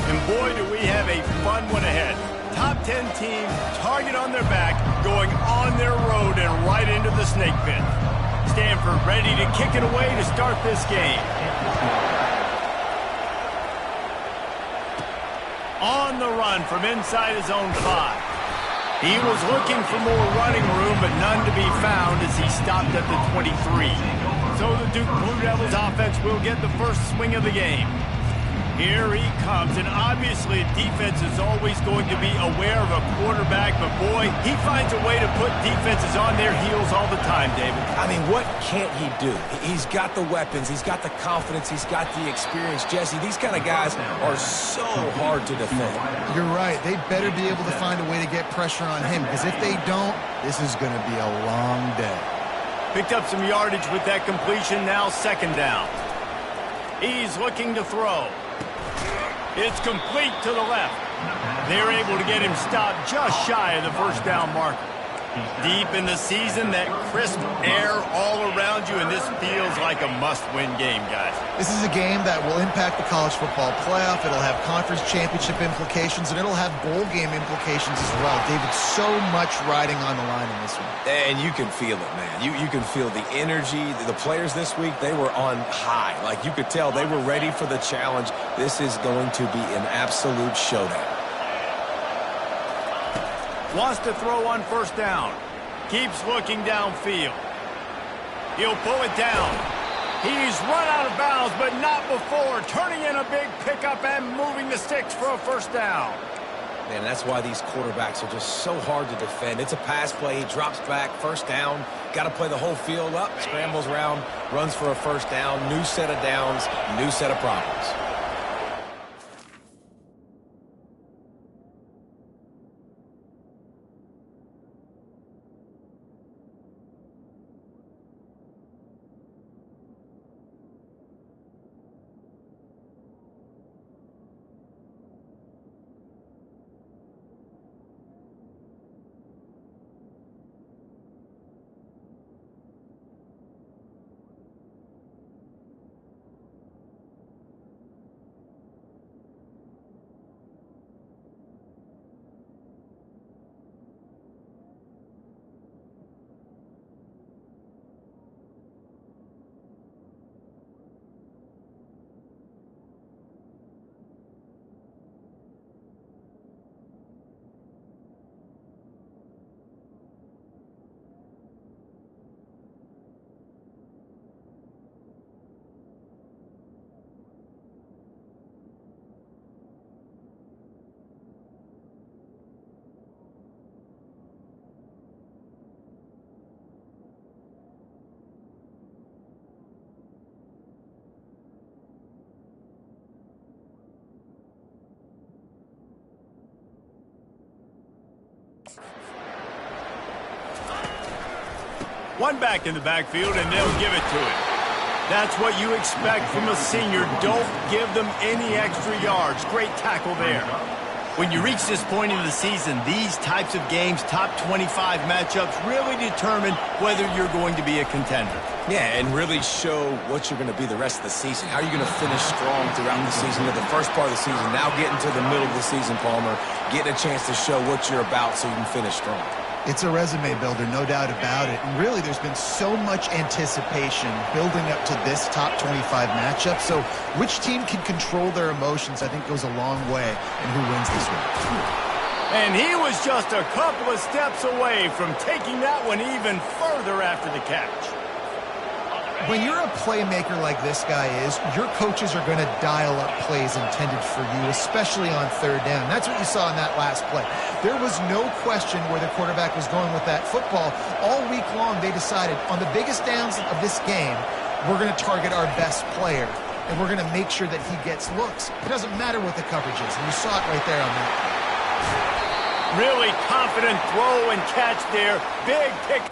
And boy, do we have a fun one ahead. Top 10 team, target on their back, going on their road and right into the snake pit. Stanford ready to kick it away to start this game. On the run from inside his own 5. He was looking for more running room, but none to be found as he stopped at the 23. So the Duke Blue Devils offense will get the first swing of the game. Here he comes, and obviously defense is always going to be aware of a quarterback, but boy, he finds a way to put defenses on their heels all the time, David. I mean, what can't he do? He's got the weapons, he's got the confidence, he's got the experience. Jesse, these kind of guys are so hard to defend. You're right. They better be able to find a way to get pressure on him, because if they don't, this is going to be a long day. Picked up some yardage with that completion, now second down. He's looking to throw. It's complete to the left. They're able to get him stopped just shy of the first down marker. Deep in the season, that crisp air all around you, and this feels like a must-win game, guys. This is a game that will impact the college football playoff. It'll have conference championship implications, and it'll have bowl game implications as well. David, so much riding on the line in this one. And you can feel it, man. You can feel the energy. The players this week, they were on high. Like, you could tell they were ready for the challenge. This is going to be an absolute showdown. Wants to throw on first down. Keeps looking downfield. He'll pull it down. He's run out of bounds, but not before. Turning in a big pickup and moving the sticks for a first down. Man, that's why these quarterbacks are just so hard to defend. It's a pass play. He drops back. First down. Got to play the whole field up. Scrambles around. Runs for a first down. New set of downs. New set of problems. One back in the backfield, and they'll give it to him. That's what you expect from a senior. Don't give them any extra yards. Great tackle there. When you reach this point in the season, these types of games, top 25 matchups, really determine whether you're going to be a contender. Yeah, and really show what you're going to be the rest of the season. How are you going to finish strong throughout the season, to the first part of the season, now getting to the middle of the season, Palmer, getting a chance to show what you're about so you can finish strong. It's a resume builder, no doubt about it. And really, there's been so much anticipation building up to this top 25 matchup. So which team can control their emotions, I think, goes a long way in who wins this one. And he was just a couple of steps away from taking that one even further after the catch. When you're a playmaker like this guy is, your coaches are going to dial up plays intended for you, especially on third down. That's what you saw in that last play. There was no question where the quarterback was going with that football. All week long, they decided on the biggest downs of this game, we're going to target our best player, and we're going to make sure that he gets looks. It doesn't matter what the coverage is, and you saw it right there on that. Really confident throw and catch there. Big pick.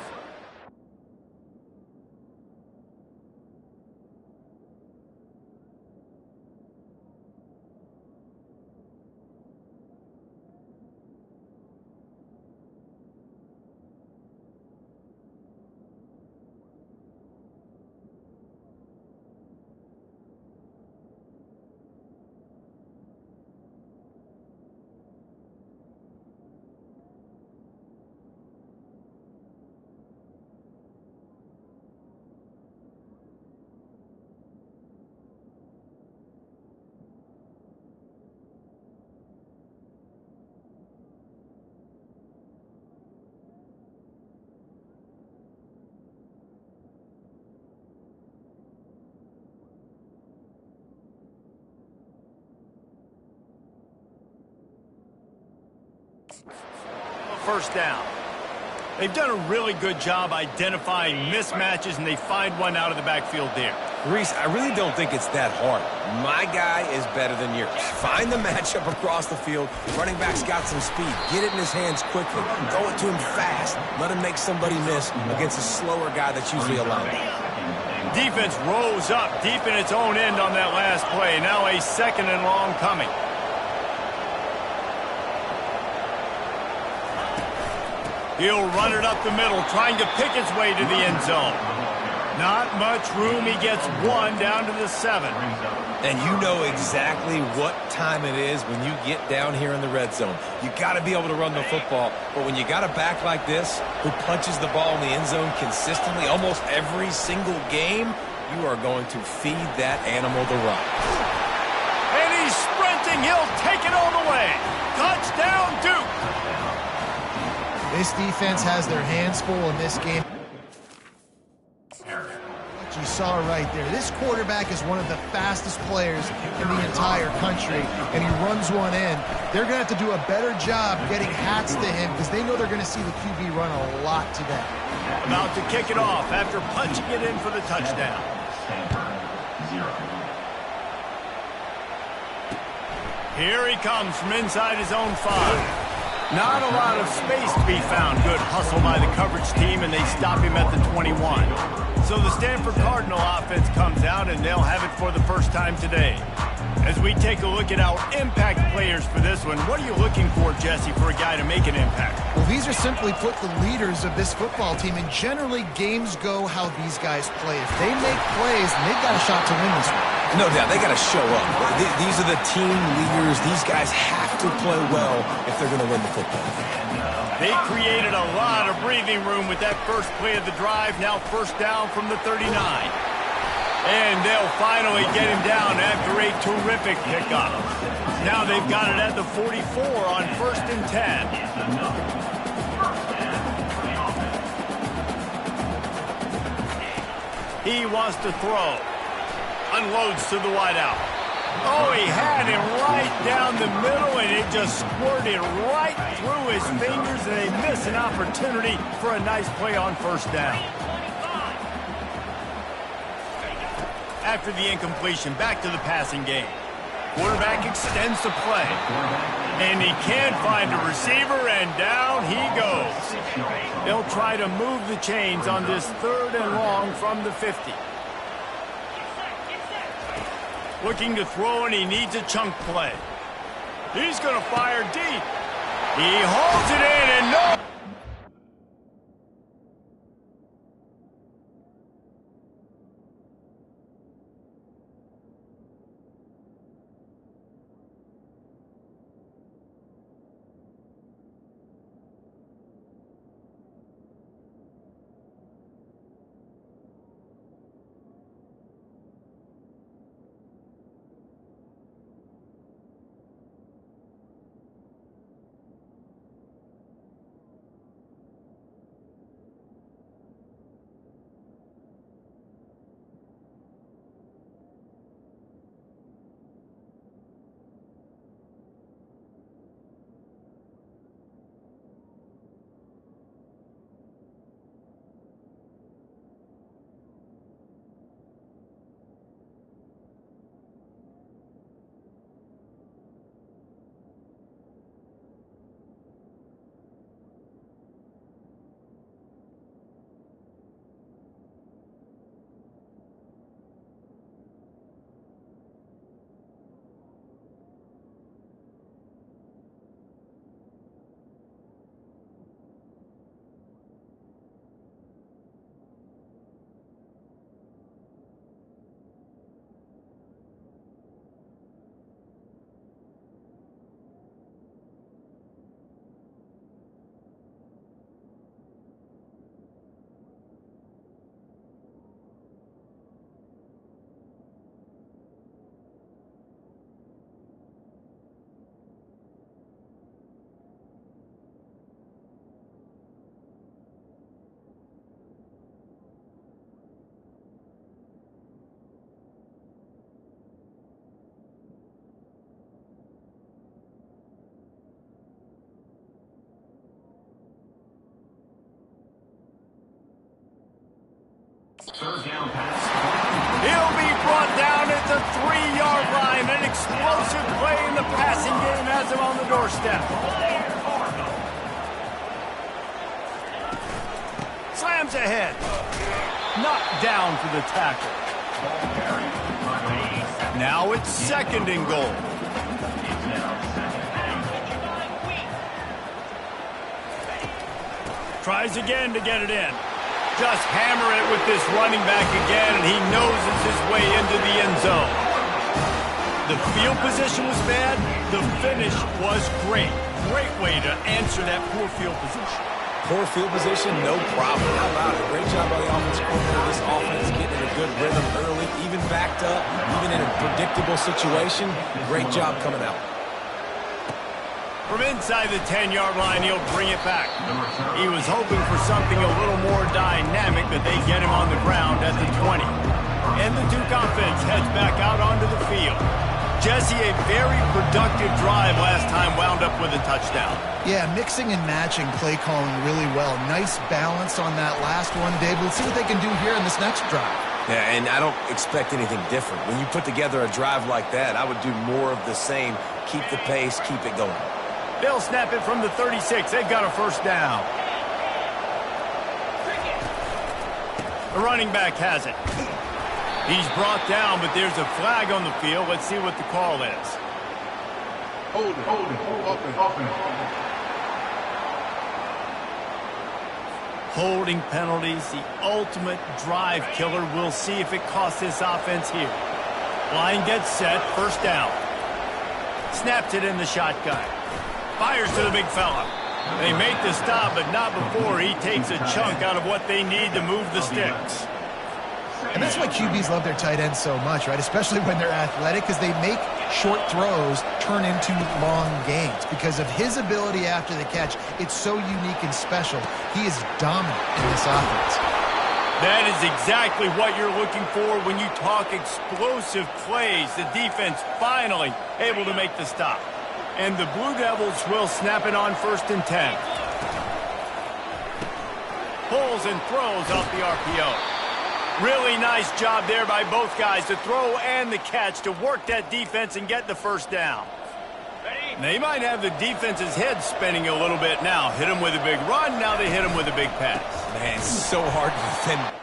First down. They've done a really good job identifying mismatches, and they find one out of the backfield there. Reese, I really don't think it's that hard. My guy is better than yours. Find the matchup across the field. Running back's got some speed. Get it in his hands quickly. Throw it to him fast. Let him make somebody miss against a slower guy that's usually a linebacker. Defense rose up deep in its own end on that last play. Now a 2nd and long coming. He'll run it up the middle, trying to pick his way to the end zone. Not much room. He gets 1 down to the 7. And you know exactly what time it is when you get down here in the red zone. You got to be able to run the football. But when you got a back like this who punches the ball in the end zone consistently almost every single game, you are going to feed that animal the rock. And he's sprinting. He'll take it all the way. Touchdown, Duke. This defense has their hands full in this game. You saw right there. This quarterback is one of the fastest players in the entire country, and he runs one in. They're going to have to do a better job getting hats to him because they know they're going to see the QB run a lot today. About to kick it off after punching it in for the touchdown. Here he comes from inside his own 5. Not a lot of space to be found. Good hustle by the coverage team, and they stop him at the 21. So the Stanford Cardinal offense comes out, and they'll have it for the first time today. As we take a look at our impact players for this one, what are you looking for, Jesse, for a guy to make an impact? Well, these are simply put the leaders of this football team, and generally games go how these guys play. If they make plays, they've got a shot to win this one. No doubt, they got to show up. These are the team leaders. These guys have to play well if they're going to win the football. They created a lot of breathing room with that first play of the drive. Now 1st down from the 39. And they'll finally get him down after a terrific pickup. Now they've got it at the 44 on 1st and 10. He wants to throw. Unloads to the wideout. Oh, he had him right down the middle, and it just squirted right through his fingers, and they miss an opportunity for a nice play on 1st down. After the incompletion, back to the passing game. Quarterback extends the play. And he can't find a receiver, and down he goes. They'll try to move the chains on this 3rd and long from the 50. Looking to throw, and he needs a chunk play. He's going to fire deep. He holds it in, and no. 3-yard line. An explosive play in the passing game has him on the doorstep. Slams ahead. Knocked down for the tackle. Now it's 2nd and goal. Tries again to get it in. Just hammer it with this running back again, and he noses his way into the end zone. The field position was bad. The finish was great. Great way to answer that poor field position. Poor field position, no problem. How about it? Great job by the offensive coordinator. This offense getting in a good rhythm early, even backed up, even in a predictable situation. Great job coming out. From inside the 10-yard line, he'll bring it back. He was hoping for something a little more dynamic, but they get him on the ground at the 20. And the Duke offense heads back out onto the field. Jesse, a very productive drive last time, wound up with a touchdown. Yeah, mixing and matching play calling really well. Nice balance on that last one, Dave. Let's see what they can do here in this next drive. Yeah, and I don't expect anything different. When you put together a drive like that, I would do more of the same. Keep the pace, keep it going. They'll snap it from the 36. They've got a first down. The running back has it. He's brought down, but there's a flag on the field. Let's see what the call is. Hold it. Holding penalties, the ultimate drive killer. We'll see if it costs this offense here. Line gets set, first down. Snaps it in the shotgun. Fires to the big fella. They make the stop, but not before he takes a chunk out of what they need to move the sticks. And that's why QBs love their tight ends so much, right? Especially when they're athletic, because they make short throws turn into long gains. Because of his ability after the catch, it's so unique and special. He is dominant in this offense. That is exactly what you're looking for when you talk explosive plays. The defense finally able to make the stop. And the Blue Devils will snap it on 1st and 10. Pulls and throws off the RPO. Really nice job there by both guys, the throw and the catch, to work that defense and get the first down. They might have the defense's head spinning a little bit now. Hit them with a big run, now they hit them with a big pass. Man, it's so hard to defend.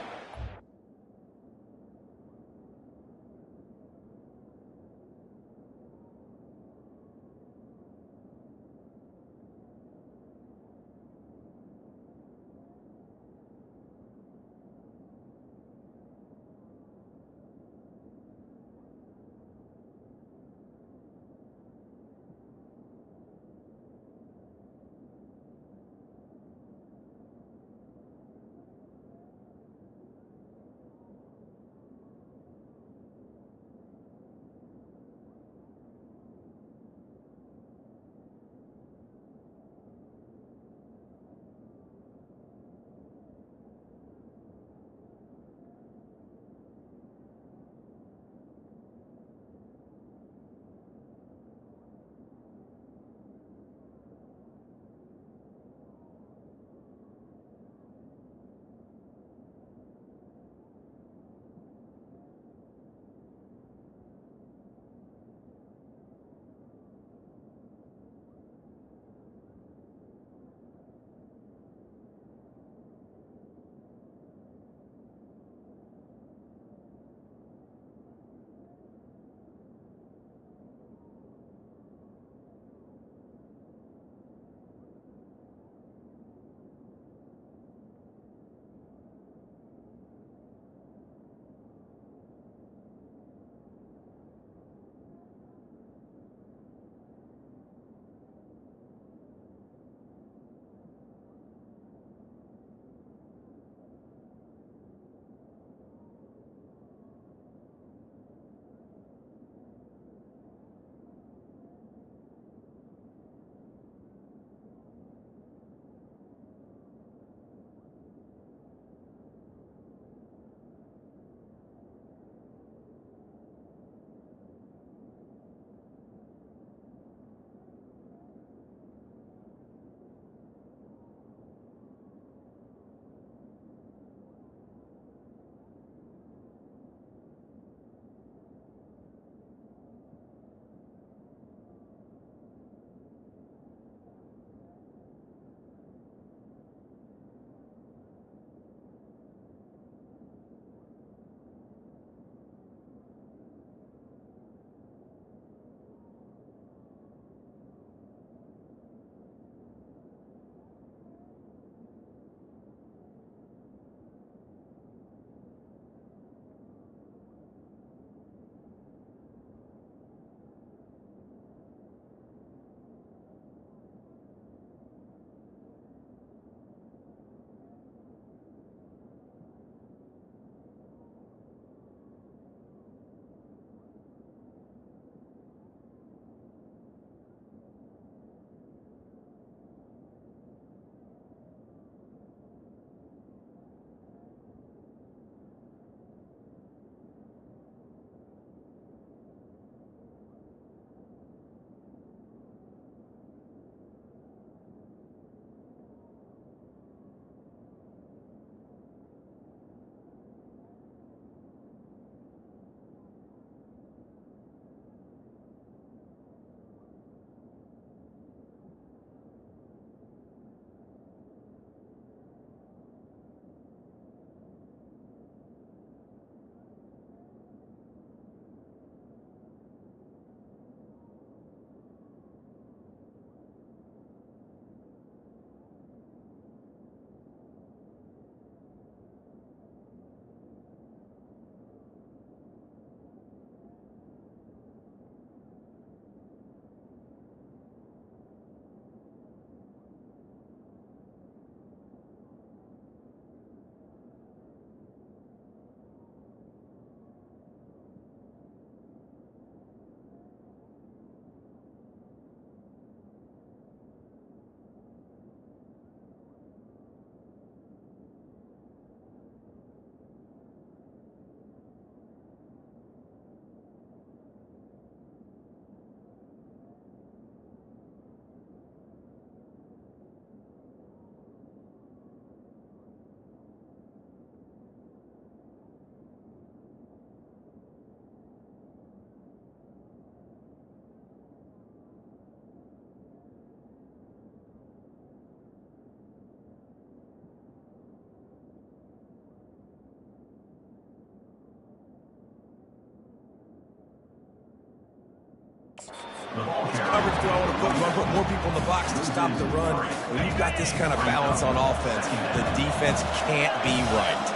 Which coverage do I want to put? Do I put more people in the box to stop the run? When you've got this kind of balance on offense, the defense can't be right.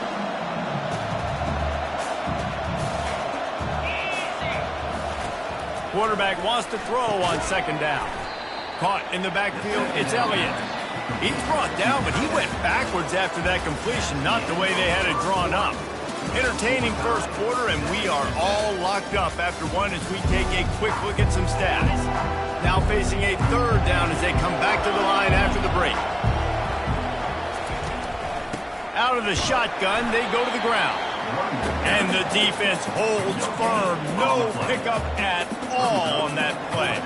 Quarterback wants to throw on second down. Caught in the backfield, it's Elliott. He's brought down, but he went backwards after that completion, not the way they had it drawn up. Entertaining first quarter, and we are all locked up after one as we take a quick look at some stats. Now facing a third down as they come back to the line after the break. Out of the shotgun, they go to the ground. And the defense holds firm. No pickup at all on that play.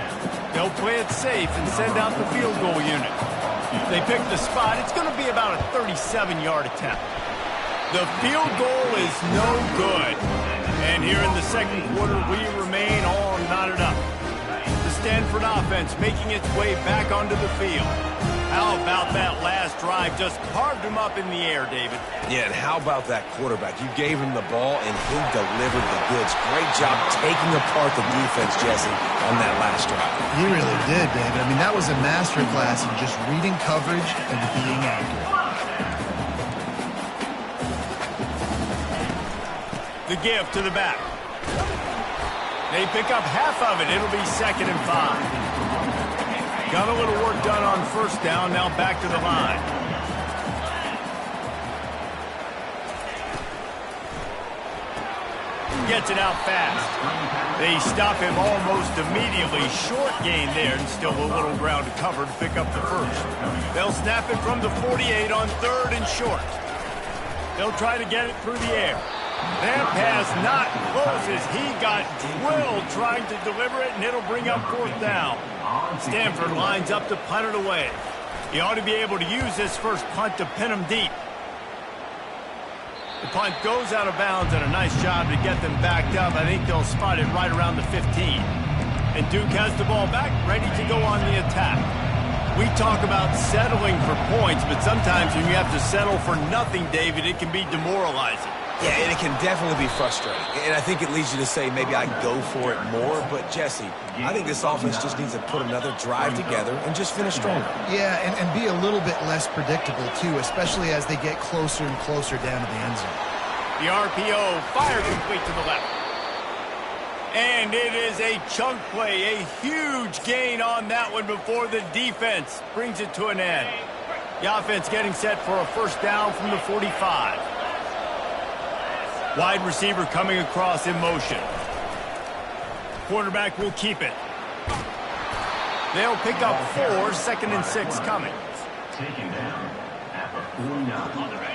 They'll play it safe and send out the field goal unit. They pick the spot. It's going to be about a 37-yard attempt. The field goal is no good. And here in the second quarter, we remain all knotted up. The Stanford offense making its way back onto the field. How about that last drive? Just carved him up in the air, David. Yeah, and how about that quarterback? You gave him the ball, and he delivered the goods. Great job taking apart the defense, Jesse, on that last drive. He really did, David. I mean, that was a masterclass in just reading coverage and being accurate. The give to the back. They pick up half of it. It'll be 2nd and 5. Got a little work done on first down. Now back to the line. Gets it out fast. They stop him almost immediately. Short gain there, and still a little ground to cover to pick up the first. They'll snap it from the 48 on 3rd and short. They'll try to get it through the air. That pass not close as he got drilled trying to deliver it, and it'll bring up 4th down. Stanford lines up to punt it away. He ought to be able to use this first punt to pin him deep. The punt goes out of bounds, and a nice job to get them backed up. I think they'll spot it right around the 15. And Duke has the ball back, ready to go on the attack. We talk about settling for points, but sometimes when you have to settle for nothing, David, it can be demoralizing. Yeah, and it can definitely be frustrating. And I think it leads you to say maybe I go for it more. But, Jesse, I think this offense just needs to put another drive together and just finish stronger. Yeah, and be a little bit less predictable, too, especially as they get closer and closer down to the end zone. The RPO, fire complete to the left. And it is a chunk play, a huge gain on that one before the defense brings it to an end. The offense getting set for a first down from the 45. Wide receiver coming across in motion. Quarterback will keep it. They'll pick up 4, 2nd and 6 coming.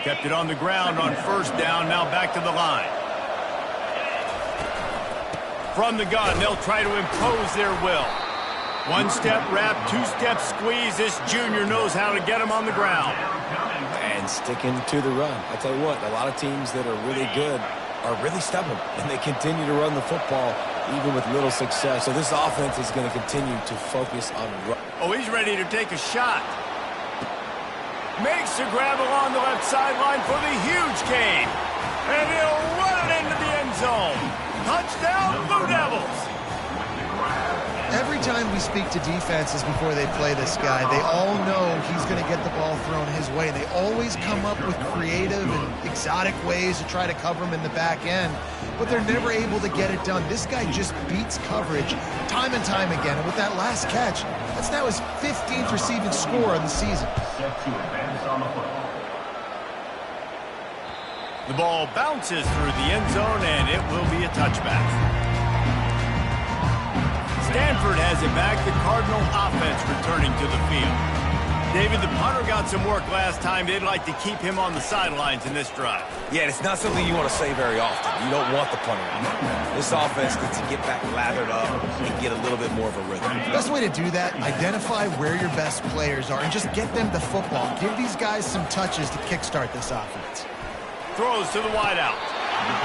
Kept it on the ground on first down, now back to the line. From the gun, they'll try to impose their will. 1-step wrap, 2-step squeeze. This junior knows how to get him on the ground. And sticking to the run. I tell you what, a lot of teams that are really good are really stubborn, and they continue to run the football even with little success. So this offense is going to continue to focus on run. Oh, he's ready to take a shot. Makes the grab along the left sideline for the huge gain. And he'll run it into the end zone. Touchdown, Blue Devils. Every time we speak to defenses before they play this guy, they all know he's going to get the ball thrown his way. They always come up with creative and exotic ways to try to cover him in the back end, but they're never able to get it done. This guy just beats coverage time and time again, and with that last catch, that's now his 15th receiving score of the season. The ball bounces through the end zone, and it will be a touchback. Stanford has it back. The Cardinal offense returning to the field. David, the punter got some work last time. They'd like to keep him on the sidelines in this drive. Yeah, it's not something you want to say very often. You don't want the punter out there. This offense needs to get back lathered up and get a little bit more of a rhythm. The best way to do that, identify where your best players are and just get them the football. Give these guys some touches to kickstart this offense. Throws to the wideout.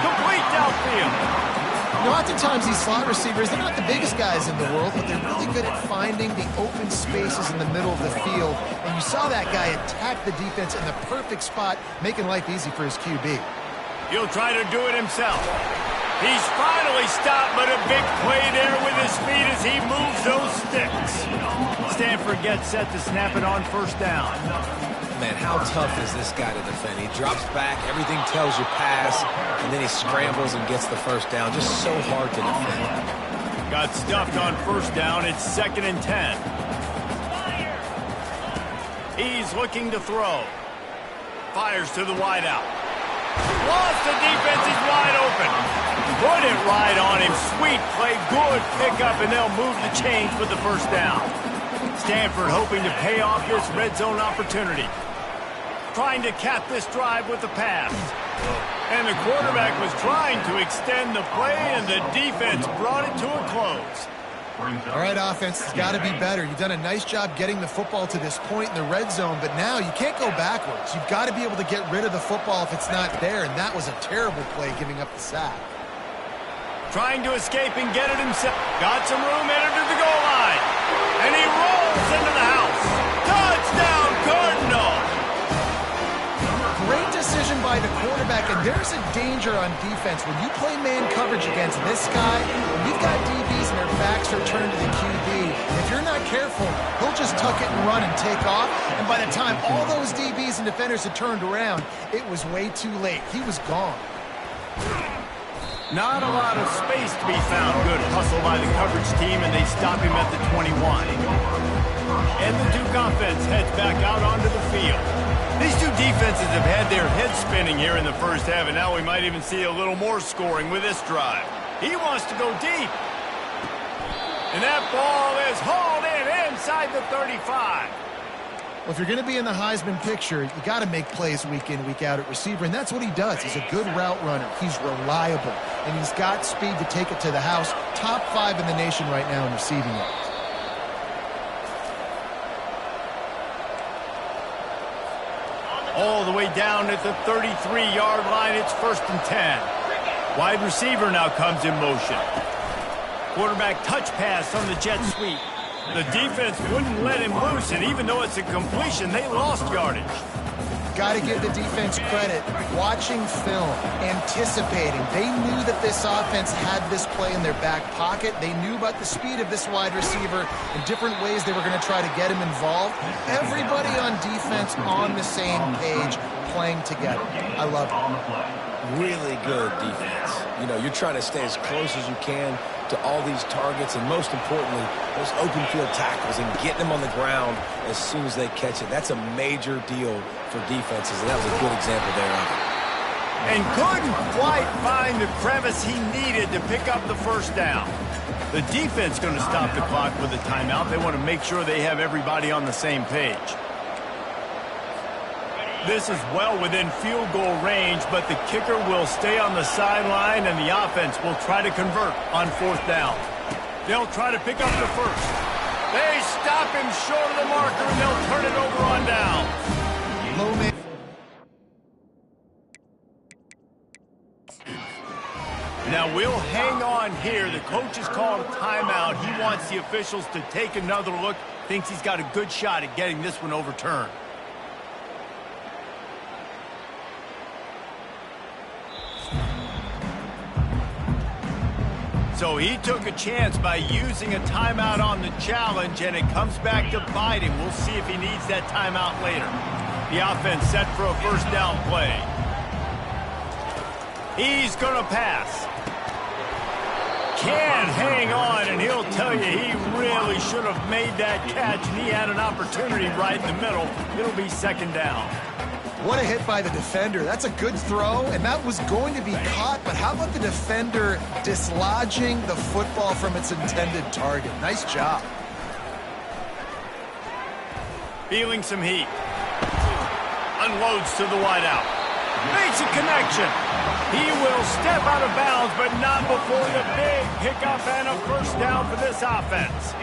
Complete downfield. You know, oftentimes these slot receivers, they're not the biggest guys in the world, but they're really good at finding the open spaces in the middle of the field. And you saw that guy attack the defense in the perfect spot, making life easy for his QB. He'll try to do it himself. He's finally stopped, but a big play there with his feet as he moves those sticks. Stanford gets set to snap it on first down. Man, how tough is this guy to defend? He drops back, everything tells you pass, and then he scrambles and gets the first down. Just so hard to defend. Got stuffed on first down. It's 2nd and 10. He's looking to throw. Fires to the wideout. Lost the defense. He's wide open. Put it right on him. Sweet play. Good pickup, and they'll move the chains with the first down. Stanford hoping to pay off this red zone opportunity. Trying to cap this drive with the pass. And the quarterback was trying to extend the play, and the defense brought it to a close. All right, offense, it's got to be better. You've done a nice job getting the football to this point in the red zone, but now you can't go backwards. You've got to be able to get rid of the football if it's not there, and that was a terrible play giving up the sack. Trying to escape and get it himself. Got some room, entered to the goal line. And he rolls into the house. Touchdown, Cardinal! Great decision by the quarterback, and there's a danger on defense. When you play man coverage against this guy, when you've got DBs and their backs are turned to the QB, if you're not careful, he'll just tuck it and run and take off. And by the time all those DBs and defenders had turned around, it was way too late. He was gone. Not a lot of space to be found. Good hustle by the coverage team, and they stop him at the 21. And the Duke offense heads back out onto the field. These two defenses have had their heads spinning here in the first half, and now we might even see a little more scoring with this drive. He wants to go deep. And that ball is hauled in inside the 35. Well, if you're going to be in the Heisman picture, you got to make plays week in, week out at receiver, and that's what he does. He's a good route runner. He's reliable, and he's got speed to take it to the house. Top 5 in the nation right now in receiving yards. All the way down at the 33-yard line, it's 1st and 10. Wide receiver now comes in motion. Quarterback touch pass on the jet sweep. The defense wouldn't let him loose, and even though it's a completion, they lost yardage. Got to give the defense credit. Watching film, anticipating. They knew that this offense had this play in their back pocket. They knew about the speed of this wide receiver and different ways they were going to try to get him involved. Everybody on defense on the same page, playing together. I love it. Really good defense. You know, you're trying to stay as close as you can to all these targets, and most importantly, those open field tackles and getting them on the ground as soon as they catch it. That's a major deal for defenses, and that was a good example there of it. And couldn't quite find the crevice he needed to pick up the first down. The defense going to stop the clock with a timeout. They want to make sure they have everybody on the same page. This is well within field goal range, but the kicker will stay on the sideline, and the offense will try to convert on 4th down. They'll try to pick up the first. They stop him short of the marker, and they'll turn it over on down. Low man. Now we'll hang on here. The coach has called a timeout. He wants the officials to take another look. Thinks he's got a good shot at getting this one overturned. So he took a chance by using a timeout on the challenge, and it comes back to bite him. We'll see if he needs that timeout later. The offense set for a first down play. He's going to pass. Can't hang on, and he'll tell you he really should have made that catch, and he had an opportunity right in the middle. It'll be 2nd down. What a hit by the defender. That's a good throw, and that was going to be caught, but how about the defender dislodging the football from its intended target? Nice job. Feeling some heat. Unloads to the wideout. Makes a connection. He will step out of bounds, but not before the big pickup and a first down for this offense.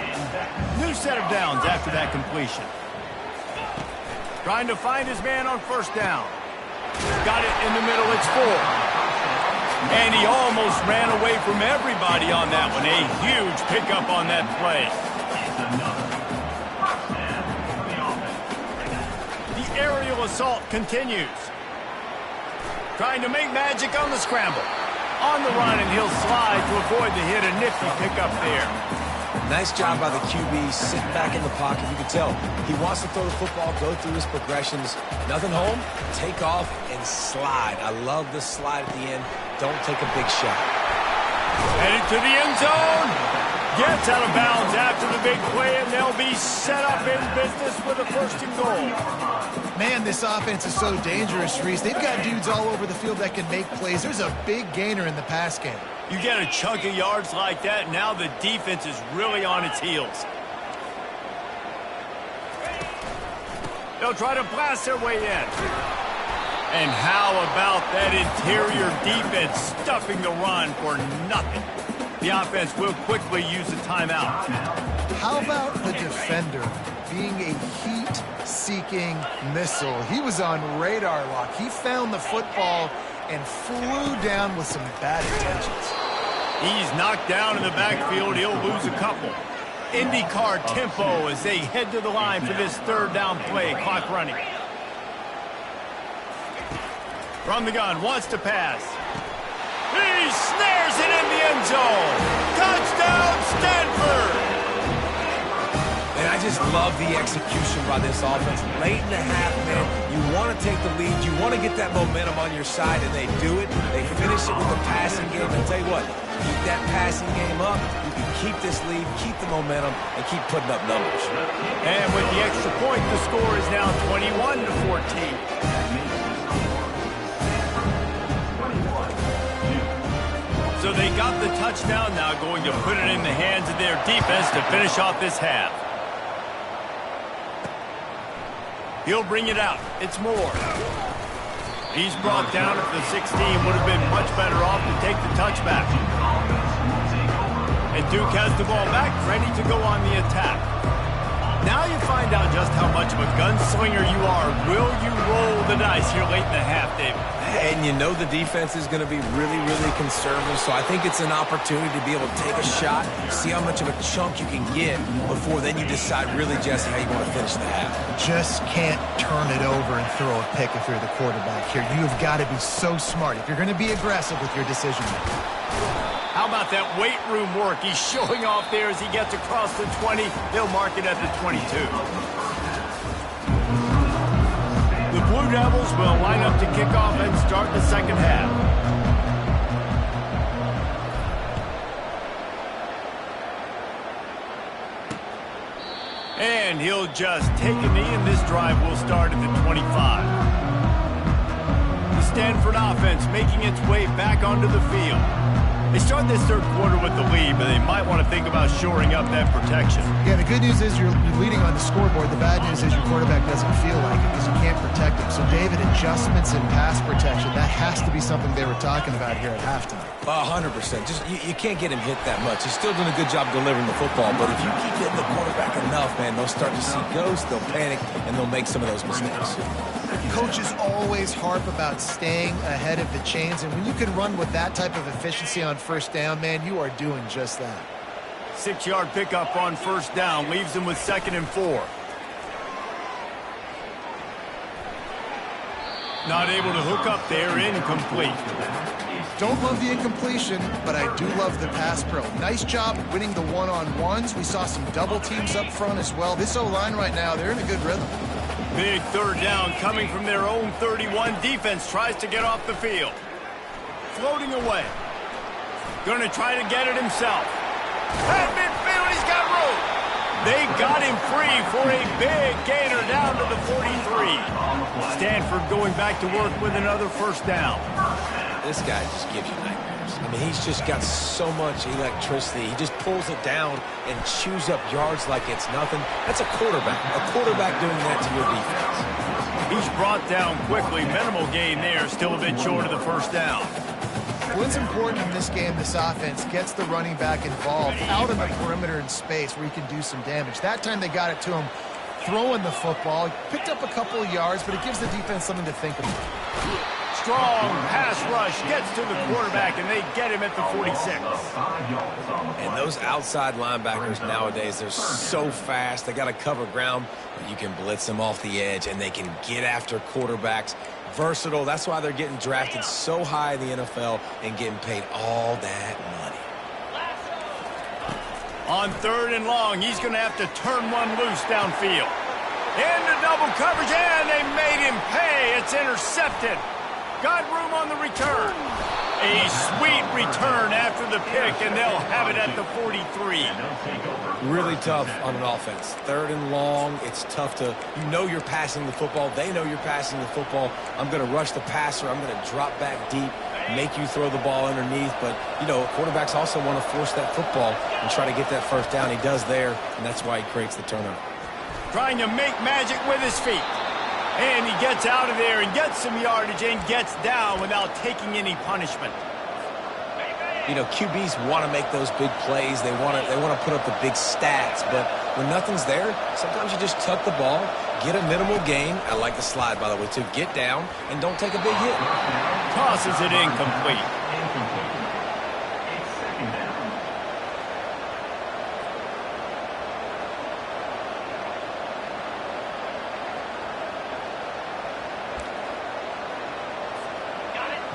New set of downs after that completion. Trying to find his man on first down. Got it in the middle, it's 4. And he almost ran away from everybody on that one. A huge pickup on that play. The aerial assault continues. Trying to make magic on the scramble. On the run, and he'll slide to avoid the hit. A nifty pickup there. Nice job by the QB, sitting back in the pocket. You can tell he wants to throw the football, go through his progressions. Nothing home, take off, and slide. I love the slide at the end. Don't take a big shot. Headed to the end zone. Gets out of bounds after the big play, and they'll be set up in business with a first and goal. Man, this offense is so dangerous, Reese. They've got dudes all over the field that can make plays. There's a big gainer in the pass game. You get a chunk of yards like that, now the defense is really on its heels. They'll try to blast their way in. And how about that interior defense stuffing the run for nothing? The offense will quickly use a timeout. How about the defender being a heat-seeking missile? He was on radar lock. He found the football and flew down with some bad intentions. He's knocked down in the backfield. He'll lose a couple. IndyCar tempo as they head to the line for this third down play. Clock running. From the gun, wants to pass. He snares it in the end zone. Touchdown, Stanford! And I just love the execution by this offense. Late in the half, man, you want to take the lead. You want to get that momentum on your side, and they do it. They finish it with a passing game. And tell you what, keep that passing game up. You can keep this lead, keep the momentum, and keep putting up numbers. And with the extra point, the score is now 21-14. So they got the touchdown, now going to put it in the hands of their defense to finish off this half. He'll bring it out. It's Moore. He's brought down at the 16. Would have been much better off to take the touchback. And Duke has the ball back, ready to go on the attack. Now you find out just how much of a gunslinger you are. Will you roll the dice here late in the half, David? And you know the defense is going to be really, really conservative, so I think it's an opportunity to be able to take a shot, see how much of a chunk you can get before then you decide really just how you want to finish the half. Just can't turn it over and throw a pick if you're the quarterback here. You've got to be so smart if you're going to be aggressive with your decision making. How about that weight room work? He's showing off there as he gets across the 20. They'll mark it at the 22. The Blue Devils will line up to kick off and start the second half. And he'll just take a knee, and this drive will start at the 25. The Stanford offense making its way back onto the field. They start this third quarter with the lead, but they might want to think about shoring up that protection. Yeah, the good news is you're leading on the scoreboard. The bad news is your quarterback doesn't feel like it because you can't protect him. So, David, adjustments in pass protection, that has to be something they were talking about here at halftime. 100%. Just you can't get him hit that much. He's still doing a good job delivering the football, but if you keep hitting the quarterback enough, man, they'll start to see ghosts, they'll panic, and they'll make some of those mistakes. Coaches always harp about staying ahead of the chains, and when you can run with that type of efficiency on first down, man, you are doing just that. 6-yard pickup on first down leaves them with 2nd and 4. Not able to hook up there, incomplete. Don't love the incompletion, but I do love the pass pro. Nice job winning the one-on-ones. We saw some double teams up front as well. This O-line right now, they're in a good rhythm. Big third down coming from their own 31. Defense tries to get off the field. Floating away. Going to try to get it himself. At midfield, he's got room. They got him free for a big gainer down to the 43. Stanford going back to work with another first down. This guy just gives you nightmares. I mean, he's just got so much electricity. He just pulls it down and chews up yards like it's nothing. That's a quarterback. A quarterback doing that to your defense. He's brought down quickly. Minimal gain there. Still a bit short of the first down. What's important in this game, this offense gets the running back involved out in the perimeter in space where he can do some damage. That time they got it to him throwing the football. He picked up a couple of yards, but it gives the defense something to think about. Strong pass rush gets to the quarterback, and they get him at the 46. And those outside linebackers nowadays, they're so fast. They got to cover ground. You can blitz them off the edge, and they can get after quarterbacks. versatile. That's why they're getting drafted so high in the NFL and getting paid all that money. On 3rd and long, he's going to have to turn one loose downfield. Into double coverage, and they made him pay. It's intercepted. Got room on the return. A sweet return after the pick, and they'll have it at the 43. Really tough on an offense. 3rd and long, it's tough to, you're passing the football. They know you're passing the football. I'm going to rush the passer. I'm going to drop back deep, make you throw the ball underneath. But, quarterbacks also want to force that football and try to get that first down. He does there, and that's why he creates the turnover. Trying to make magic with his feet. And he gets out of there and gets some yardage and gets down without taking any punishment. QBs want to make those big plays. They want to put up the big stats. But when nothing's there, sometimes you just tuck the ball, get a minimal gain. I like the slide, by the way, too. Get down and don't take a big hit. Tosses it incomplete.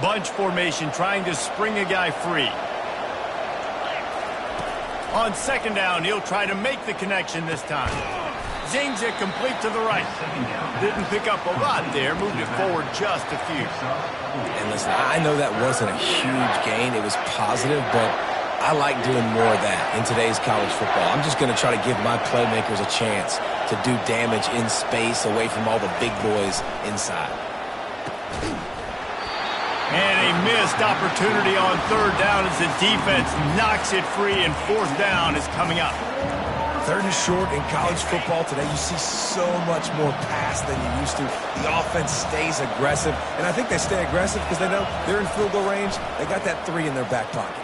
Bunch formation, trying to spring a guy free. On 2nd down, he'll try to make the connection this time. Zings it complete to the right. Didn't pick up a lot there, moved it forward just a few. And listen, I know that wasn't a huge gain. It was positive, but I like doing more of that in today's college football. I'm just going to try to give my playmakers a chance to do damage in space away from all the big boys inside. And a missed opportunity on 3rd down as the defense knocks it free, and 4th down is coming up. 3rd and short in college football today, you see so much more pass than you used to. The offense stays aggressive, and I think they stay aggressive because they know they're in field goal range. They got that 3 in their back pocket.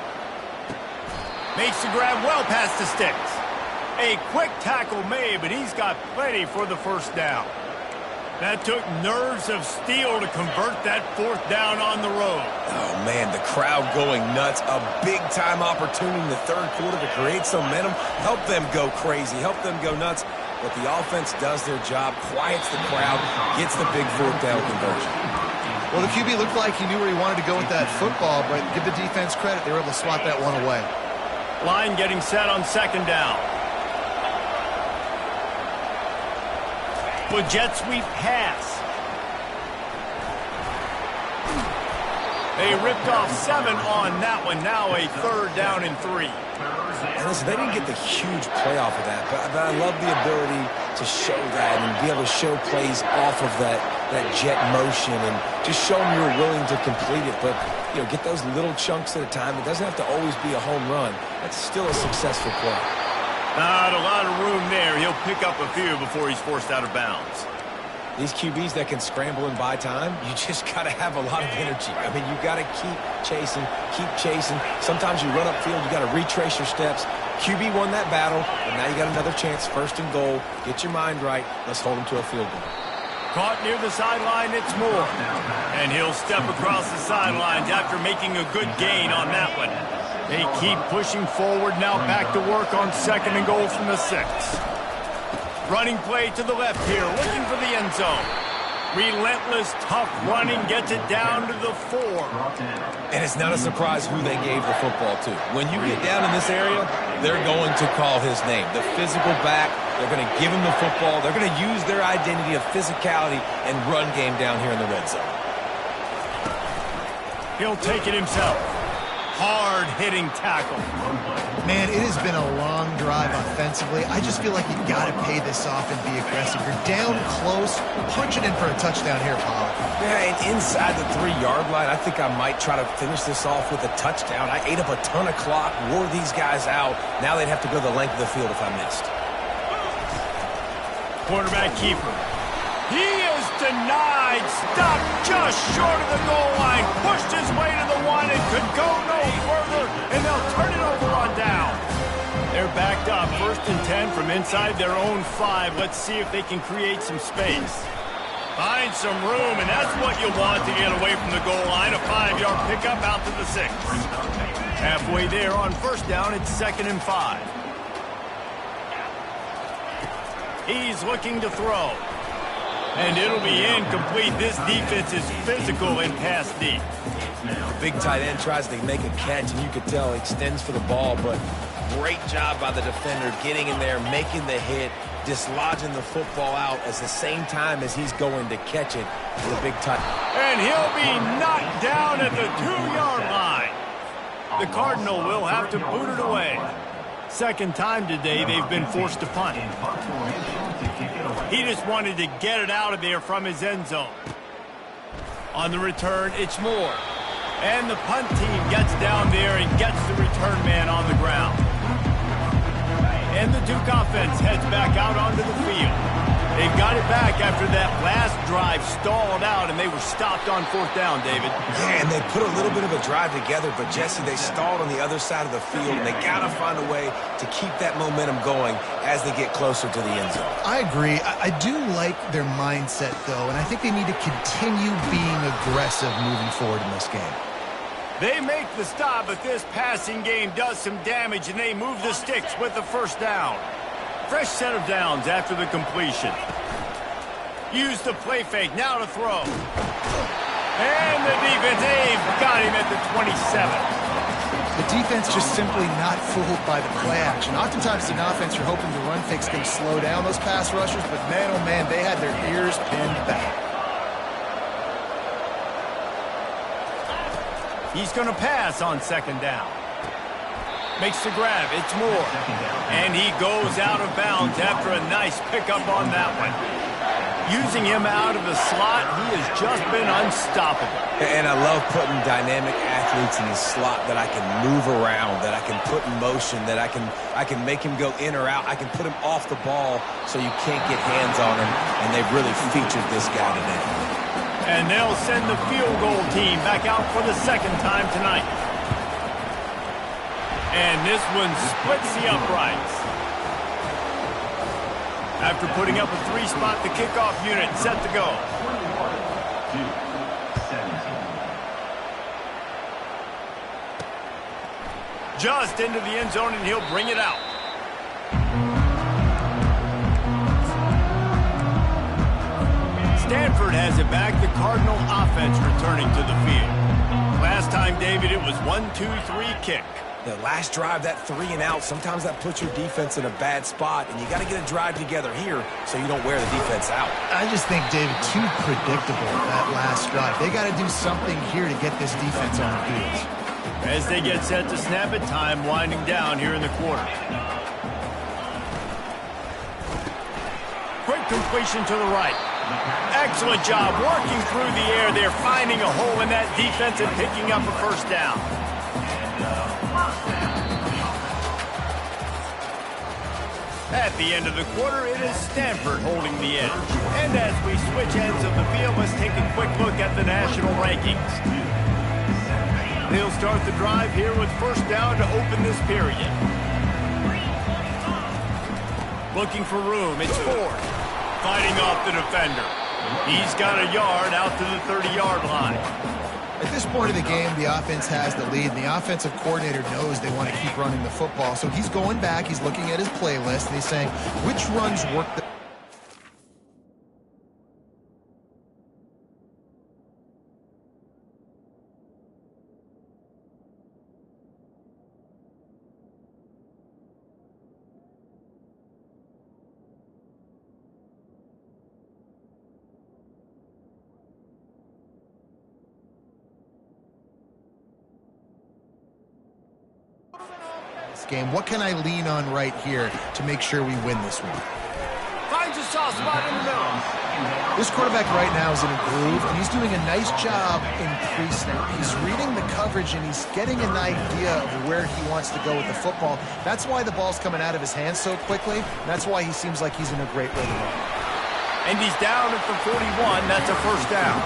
Makes the grab well past the sticks. A quick tackle made, but he's got plenty for the 1st down. That took nerves of steel to convert that 4th down on the road. Oh, man, the crowd going nuts. A big-time opportunity in the 3rd quarter to create some momentum. Help them go crazy. Help them go nuts. But the offense does their job, quiets the crowd, gets the big 4th down conversion. Well, the QB looked like he knew where he wanted to go with that football, but give the defense credit. They were able to swat that one away. Line getting set on 2nd down. With jet sweep pass. They ripped off 7 on that one. Now a 3rd down and 3. And listen, they didn't get the huge play off of that, but I love the ability to show that and be able to show plays off of that jet motion and just show them you're willing to complete it. But, get those little chunks at a time. It doesn't have to always be a home run. That's still a successful play. Not a lot of room there. He'll pick up a few before he's forced out of bounds. These QBs that can scramble and buy time, you just got to have a lot of energy. I mean, you got to keep chasing, keep chasing. Sometimes you run upfield, you got to retrace your steps. QB won that battle, but now you got another chance, 1st and goal. Get your mind right. Let's hold him to a field goal. Caught near the sideline, it's Moore. And he'll step across the sidelines after making a good gain on that one. They keep pushing forward, now back to work on 2nd and goal from the 6. Running play to the left here, looking for the end zone. Relentless, tough running, gets it down to the 4. And it's not a surprise who they gave the football to. When you get down in this area, they're going to call his name. The physical back, they're going to give him the football. They're going to use their identity of physicality and run game down here in the red zone. He'll take it himself. Hard-hitting tackle. Man, it has been a long drive offensively. I just feel like you got to pay this off and be aggressive. You're down close. Punch it in for a touchdown here, Paul. Yeah, and inside the 3-yard line, I think I might try to finish this off with a touchdown. I ate up a ton of clock, wore these guys out. Now they'd have to go the length of the field if I missed. Quarterback keeper. He is denied. Stopped just short of the goal line. Pushed his way to the 1 and could go no further. And they'll turn it over on down. They're backed up. 1st and 10 from inside their own 5. Let's see if they can create some space. Find some room, and that's what you want to get away from the goal line. A 5-yard pickup out to the 6. Halfway there on 1st down, it's 2nd and 5. He's looking to throw. And it'll be incomplete. This defense is physical in pass deep. The big tight end tries to make a catch, and you could tell he extends for the ball, but great job by the defender getting in there, making the hit, dislodging the football out at the same time as he's going to catch it. The big tight. And he'll be knocked down at the 2-yard line. The Cardinal will have to boot it away. Second time today they've been forced to punt. He just wanted to get it out of there from his end zone. On the return, it's Moore. And the punt team gets down there and gets the return man on the ground. And the Duke offense heads back out onto the field. They've got it back after that last drive stalled out, and they were stopped on fourth down, David. Yeah, and they put a little bit of a drive together, but, Jesse, they stalled on the other side of the field, and they got to find a way to keep that momentum going as they get closer to the end zone. I agree. I do like their mindset, though, and I think they need to continue being aggressive moving forward in this game. They make the stop, but this passing game does some damage, and they move the sticks with the first down. Fresh set of downs after the completion. Use the play fake, now to throw. And the defense, they've got him at the 27. The defense just simply not fooled by the play action. Oftentimes in offense, you're hoping the run fake's going to slow down those pass rushers, but man, oh man, they had their ears pinned back. He's going to pass on second down. Makes the grab. It's Moore. And he goes out of bounds after a nice pickup on that one. Using him out of the slot, he has just been unstoppable. And I love putting dynamic athletes in the slot that I can move around, that I can put in motion, that I can make him go in or out. I can put him off the ball so you can't get hands on him, and they've really featured this guy today. And they'll send the field goal team back out for the second time tonight. And this one splits the uprights. After putting up a 3-spot, the kickoff unit set to go. Just into the end zone, and he'll bring it out. Stanford has it back. The Cardinal offense returning to the field. Last time, David, it was 1-2-3 kick. The last drive, that 3-and-out, sometimes that puts your defense in a bad spot, and you got to get a drive together here so you don't wear the defense out. I just think, David, too predictable that last drive. They got to do something here to get this defense on the heels. As they get set to snap it, time winding down here in the quarter. Quick completion to the right. Excellent job working through the air there, finding a hole in that defense and picking up a first down. At the end of the quarter, it is Stanford holding the edge. And as we switch ends of the field, let's take a quick look at the national rankings. They'll start the drive here with first down to open this period. Looking for room, it's Ford. Fighting off the defender. He's got a yard out to the 30-yard line. At this point of the game, the offense has the lead, and the offensive coordinator knows they want to keep running the football. So he's going back, he's looking at his playlist, and he's saying, which runs work the game. What can I lean on right here to make sure we win this one? Finds a soft spot in the middle. This quarterback right now is in a groove, and he's doing a nice job in pre-snap. He's reading the coverage, and he's getting an idea of where he wants to go with the football. That's why the ball's coming out of his hands so quickly. That's why he seems like he's in a great rhythm. And he's down at the 41. That's a first down.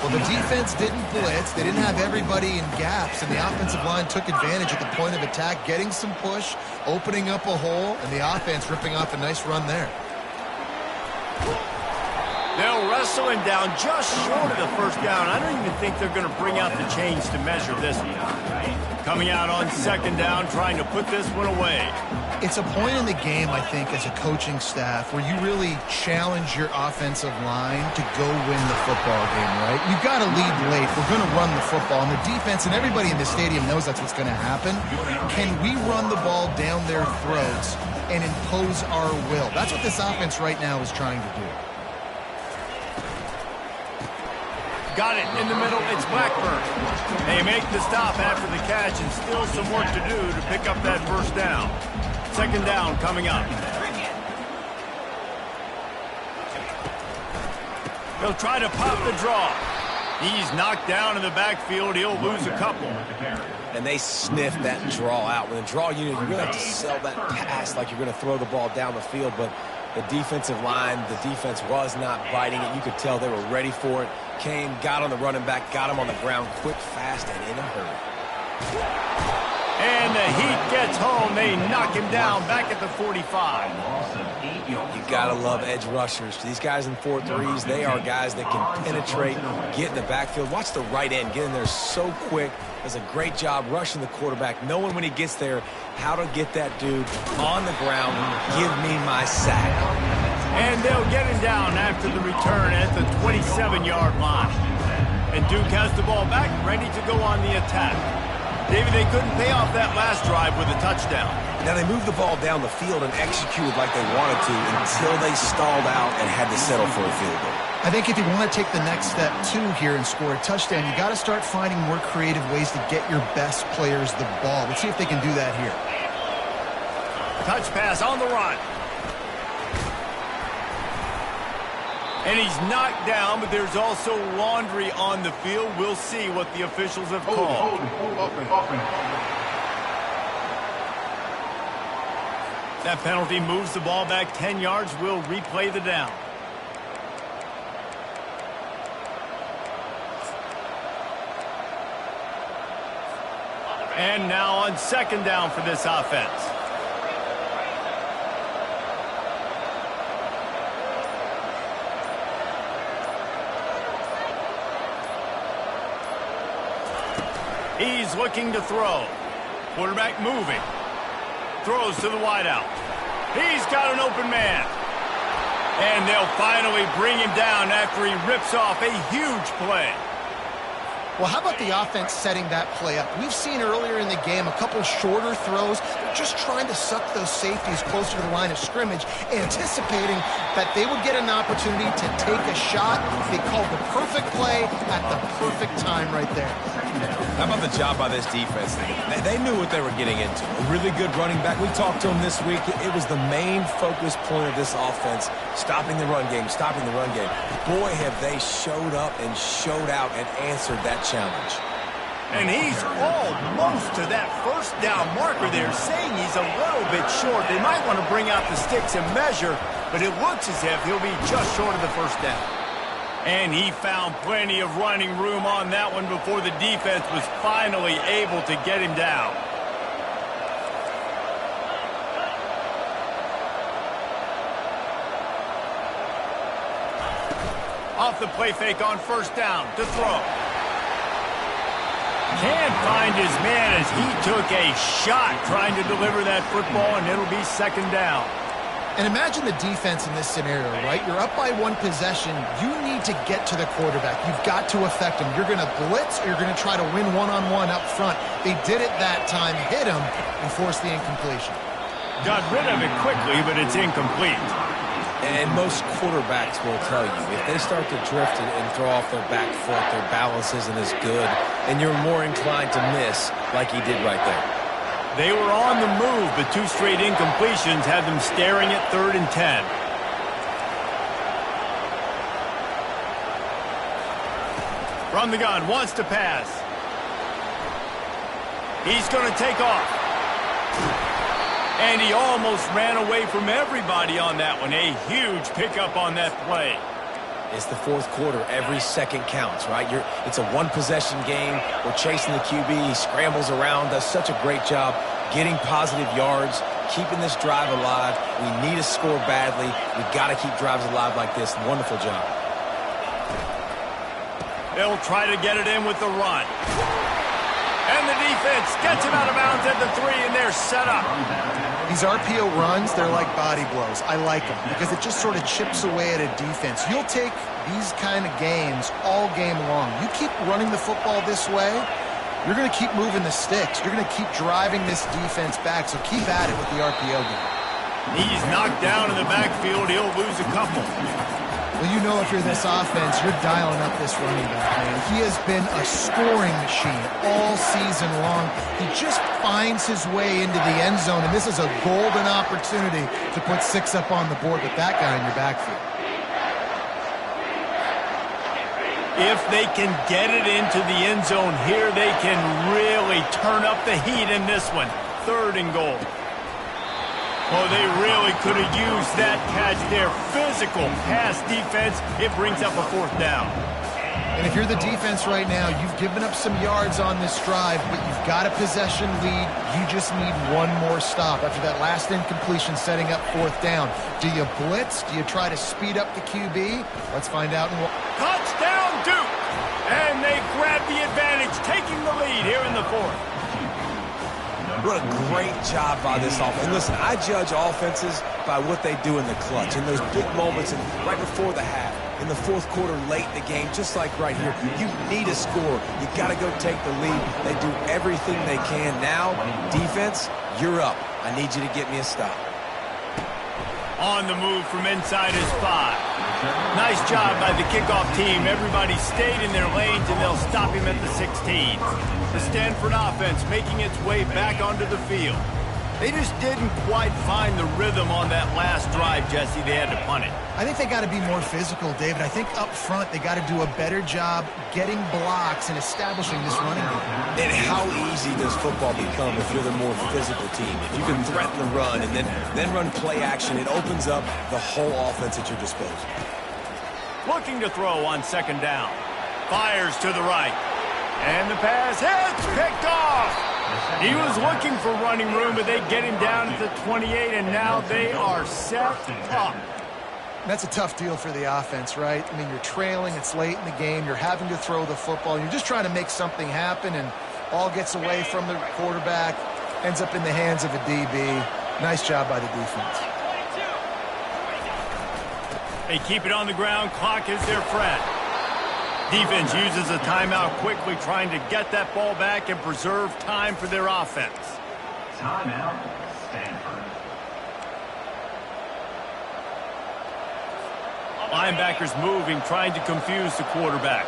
Well, the defense didn't blitz. They didn't have everybody in gaps, and the offensive line took advantage at the point of attack, getting some push, opening up a hole, and the offense ripping off a nice run there. They'll wrestle him down just short of the first down. I don't even think they're going to bring out the chains to measure this one. Coming out on second down, trying to put this one away. It's a point in the game, I think, as a coaching staff where you really challenge your offensive line to go win the football game, right? You've got to lead late. We're going to run the football. And the defense and everybody in the stadium knows that's what's going to happen. Can we run the ball down their throats and impose our will? That's what this offense right now is trying to do. Got it in the middle. It's Blackburn. They make the stop after the catch and still some work to do to pick up that first down. Second down coming up. He'll try to pop the draw. He's knocked down in the backfield. He'll lose a couple. And they sniff that draw out. With a draw unit, you really have to sell that pass like you're going to throw the ball down the field. But the defensive line, the defense was not biting it. You could tell they were ready for it. Came, got on the running back, got him on the ground quick, fast, and in a hurry. And the heat gets home. They knock him down back at the 45. You got to love edge rushers. These guys in 4-3s, they are guys that can penetrate, get in the backfield. Watch the right end get in there so quick. Does a great job rushing the quarterback, knowing when he gets there how to get that dude on the ground. Give me my sack. And they'll get him down after the return at the 27-yard line. And Duke has the ball back, ready to go on the attack. David, they couldn't pay off that last drive with a touchdown. Now, they moved the ball down the field and executed like they wanted to until they stalled out and had to settle for a field goal. I think if you want to take the next step, too, here and score a touchdown, you got to start finding more creative ways to get your best players the ball. Let's see if they can do that here. Touch pass on the run. And he's knocked down, but there's also laundry on the field. We'll see what the officials have called. That penalty moves the ball back 10 yards. We'll replay the down. And now on second down for this offense. He's looking to throw. Quarterback moving. Throws to the wideout. He's got an open man. And they'll finally bring him down after he rips off a huge play. Well, how about the offense setting that play up? We've seen earlier in the game a couple shorter throws. They're just trying to suck those safeties closer to the line of scrimmage, anticipating that they would get an opportunity to take a shot. They called the perfect play at the perfect time right there. How about the job by this defense? They knew what they were getting into. A really good running back. We talked to him this week. It was the main focus point of this offense, stopping the run game, stopping the run game. Boy, have they showed up and showed out and answered that challenge. And he's almost to that first down marker there, saying he's a little bit short. They might want to bring out the sticks and measure, but it looks as if he'll be just short of the first down. And he found plenty of running room on that one before the defense was finally able to get him down. Off the play fake on first down to throw. Can't find his man as he took a shot trying to deliver that football, and it'll be second down. And imagine the defense in this scenario, right? You're up by one possession. You need to get to the quarterback. You've got to affect him. You're going to blitz or you're going to try to win one-on-one up front. They did it that time, hit him, and forced the incompletion. Got rid of it quickly, but it's incomplete. And most quarterbacks will tell you, if they start to drift and throw off their back foot, their balance isn't as good, and you're more inclined to miss like he did right there. They were on the move, but two straight incompletions had them staring at 3rd and 10. From the gun, wants to pass. He's going to take off. And he almost ran away from everybody on that one. A huge pickup on that play. It's the fourth quarter. Every second counts, right? It's a one-possession game. We're chasing the QB. He scrambles around, does such a great job getting positive yards, keeping this drive alive. We need to score badly. We've got to keep drives alive like this. Wonderful job. They'll try to get it in with the run. And the defense gets him out of bounds at the 3, and they're set up. These RPO runs, they're like body blows. I like them because it just sort of chips away at a defense. You'll take these kind of games all game long. You keep running the football this way, you're going to keep moving the sticks. You're going to keep driving this defense back, so keep at it with the RPO game. He's knocked down in the backfield. He'll lose a couple. Well, you know if you're this offense, you're dialing up this running back, man. He has been a scoring machine all season long. He just finds his way into the end zone, and this is a golden opportunity to put 6 up on the board with that guy in your backfield. If they can get it into the end zone here, they can really turn up the heat in this one. 3rd and goal. Oh, they really could have used that catch there. Physical pass defense. It brings up a 4th down. And if you're the defense right now, you've given up some yards on this drive, but you've got a possession lead. You just need one more stop after that last incompletion setting up 4th down. Do you blitz? Do you try to speed up the QB? Let's find out. Touchdown, Duke! And they grab the advantage, taking the lead here in the 4th. What a great job by this offense. And listen, I judge offenses by what they do in the clutch, in those big moments and right before the half, in the 4th quarter, late in the game, just like right here. You need a score. You got to go take the lead. They do everything they can. Now, defense, you're up. I need you to get me a stop. On the move from inside his 5. Nice job by the kickoff team. Everybody stayed in their lanes, and they'll stop him at the 16. The Stanford offense making its way back onto the field. They just didn't quite find the rhythm on that last drive, Jesse. They had to punt it. I think they got to be more physical, David. I think up front they got to do a better job getting blocks and establishing this running game. And how easy does football become if you're the more physical team? If you can threaten the run and then run play action, it opens up the whole offense at your disposal. Looking to throw on 2nd down. Fires to the right. And the pass hits, picked off. He was looking for running room, but they get him down at the 28, and now they are set up. That's a tough deal for the offense, right? I mean, you're trailing, it's late in the game, you're having to throw the football, you're just trying to make something happen, and ball gets away from the quarterback, ends up in the hands of a DB. Nice job by the defense. They keep it on the ground, clock is their friend. Defense uses a timeout quickly, trying to get that ball back and preserve time for their offense. Timeout, Stanford. Linebackers moving, trying to confuse the quarterback.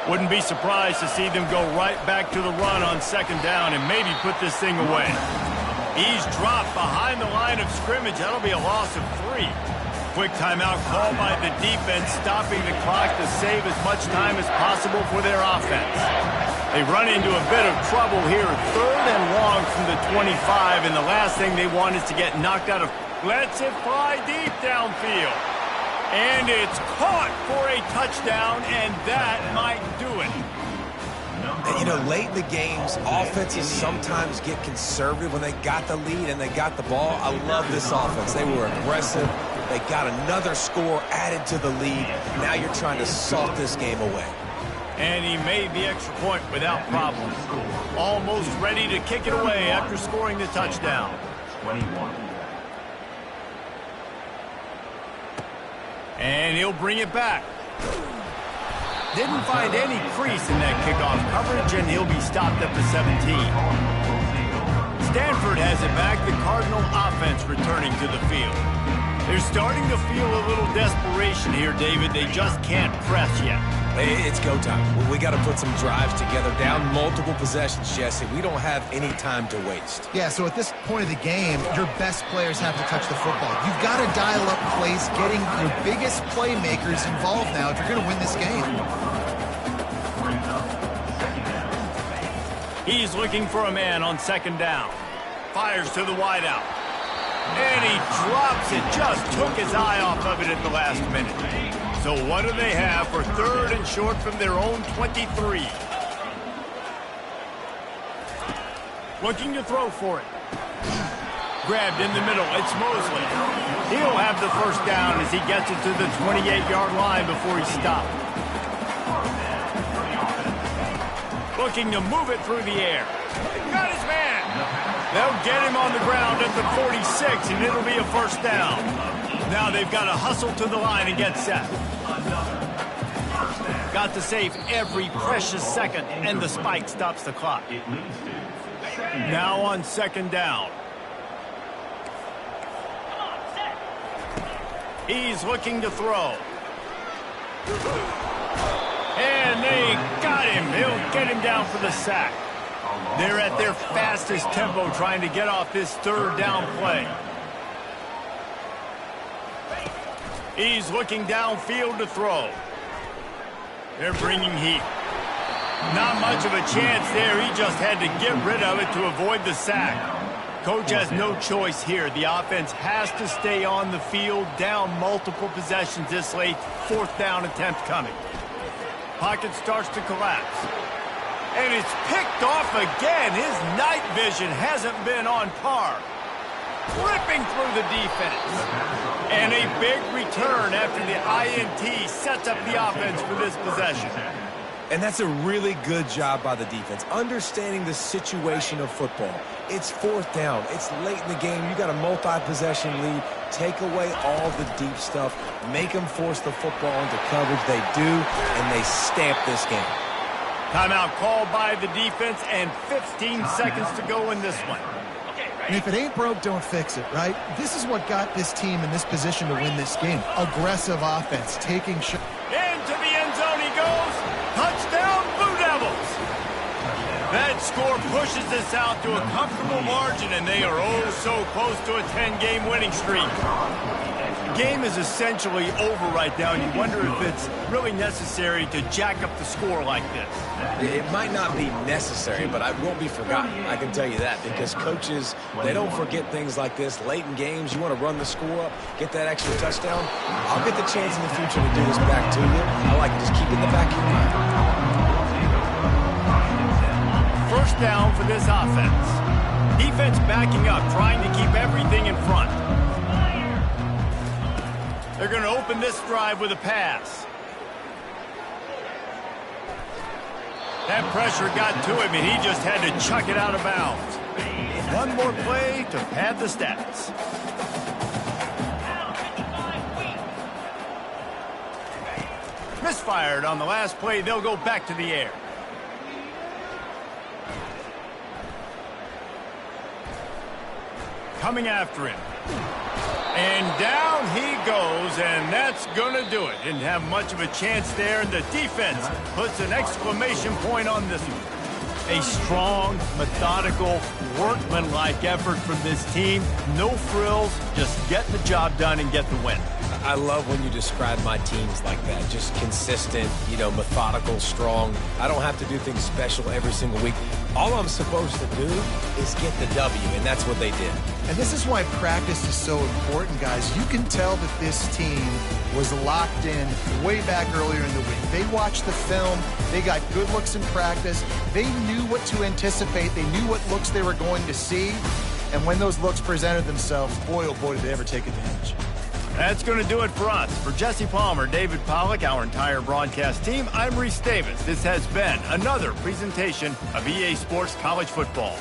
Wouldn't be surprised to see them go right back to the run on 2nd down and maybe put this thing away. He's dropped behind the line of scrimmage. That'll be a loss of 3. Quick timeout called by the defense, stopping the clock to save as much time as possible for their offense. They run into a bit of trouble here, 3rd and long from the 25, and the last thing they want is to get knocked out of. Lets it fly deep downfield. And it's caught for a touchdown, and that might do it. And, you know, late in the games, offenses sometimes get conservative when they got the lead and they got the ball. I love this offense. They were aggressive. They got another score added to the lead. Now you're trying to salt this game away. And he made the extra point without problem. Almost ready to kick it away after scoring the touchdown. 21. And he'll bring it back. Didn't find any crease in that kickoff coverage, and he'll be stopped at the 17. Stanford has it back. The Cardinal offense returning to the field. They're starting to feel a little desperation here, David. They just can't press yet. It's go time. We got to put some drives together, down multiple possessions, Jesse. We don't have any time to waste. Yeah, so at this point of the game, your best players have to touch the football. You've got to dial up plays, getting your biggest playmakers involved now if you're going to win this game. He's looking for a man on 2nd down. Fires to the wideout. And he drops it. Just took his eye off of it at the last minute. So what do they have for 3rd and short from their own 23? Looking to throw for it. Grabbed in the middle. It's Mosley. He'll have the 1st down as he gets it to the 28-yard line before he's stopped. Looking to move it through the air. Got his man. They'll get him on the ground at the 46, and it'll be a first down. Now they've got to hustle to the line and get set. Got to save every precious second, and the spike stops the clock. Now on second down. He's looking to throw. And they got him. He'll get him down for the sack. They're at their fastest tempo trying to get off this third down play. He's looking downfield to throw. They're bringing heat. Not much of a chance there. He just had to get rid of it to avoid the sack. Coach has no choice here. The offense has to stay on the field, down multiple possessions this late. Fourth down attempt coming. Pocket starts to collapse. And it's picked off again. His night vision hasn't been on par. Ripping through the defense. And a big return after the INT sets up the offense for this possession. And that's a really good job by the defense, understanding the situation of football. It's fourth down. It's late in the game. You got a multi-possession lead. Take away all the deep stuff. Make them force the football into coverage. They do, and they stamp this game. Timeout called by the defense, and 15 seconds to go in this one. And if it ain't broke, don't fix it, right? This is what got this team in this position to win this game. Aggressive offense, taking shots. Into the end zone he goes. Touchdown, Blue Devils. That score pushes this out to a comfortable margin, and they are oh so close to a 10-game winning streak. The game is essentially over right now, and you wonder if it's really necessary to jack up the score like this. It might not be necessary, but it won't be forgotten. I can tell you that, because coaches, they don't forget things like this. Late in games, you want to run the score up, get that extra touchdown. I'll get the chance in the future to do this back to you. I like to just keep it in the back of your mind. First down for this offense. Defense backing up, trying to keep everything in front. They're going to open this drive with a pass. That pressure got to him, and he just had to chuck it out of bounds. One more play to pad the stats. Misfired on the last play. They'll go back to the air. Coming after him. And down he goes, and that's going to do it. Didn't have much of a chance there, and the defense puts an exclamation point on this one. A strong, methodical, workmanlike effort from this team. No frills, just get the job done and get the win. I love when you describe my teams like that. Just consistent, methodical, strong. I don't have to do things special every single week. All I'm supposed to do is get the W, and that's what they did. And this is why practice is so important, guys. You can tell that this team was locked in way back earlier in the week. They watched the film. They got good looks in practice. They knew what to anticipate. They knew what looks they were going to see. And when those looks presented themselves, boy, oh boy, did they ever take advantage. That's going to do it for us. For Jesse Palmer, David Pollack, our entire broadcast team, I'm Reese Davis. This has been another presentation of EA Sports College Football.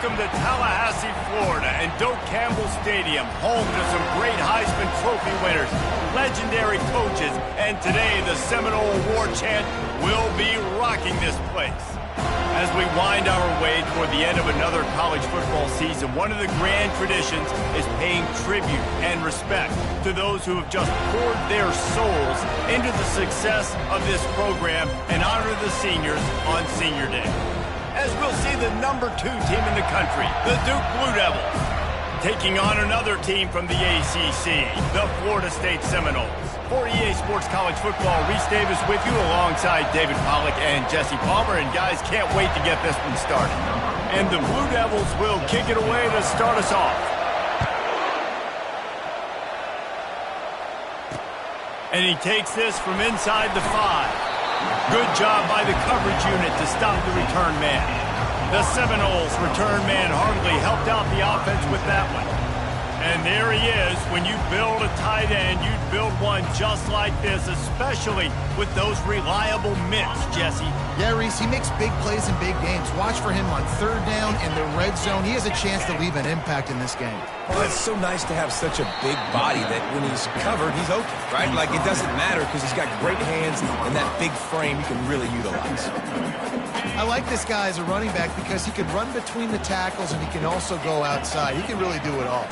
Welcome to Tallahassee, Florida, and Doak Campbell Stadium, home to some great Heisman Trophy winners, legendary coaches, and today the Seminole War Chant will be rocking this place. As we wind our way toward the end of another college football season, one of the grand traditions is paying tribute and respect to those who have just poured their souls into the success of this program and honor the seniors on Senior Day. As we'll see the #2 team in the country, the Duke Blue Devils, taking on another team from the ACC, the Florida State Seminoles. For EA Sports College Football, Reese Davis with you alongside David Pollack and Jesse Palmer. And guys, can't wait to get this one started. And the Blue Devils will kick it away to start us off. And he takes this from inside the 5. Good job by the coverage unit to stop the return man. The Seminoles return man hardly helped out the offense with that one. And there he is. When you build a tight end, you build one just like this, especially with those reliable mitts, Jesse. Yeah, Reese, he makes big plays in big games. Watch for him on 3rd down in the red zone. He has a chance to leave an impact in this game. Well, it's so nice to have such a big body that when he's covered, he's open, right? Like, it doesn't matter because he's got great hands and that big frame he can really utilize. I like this guy as a running back because he can run between the tackles and he can also go outside. He can really do it all.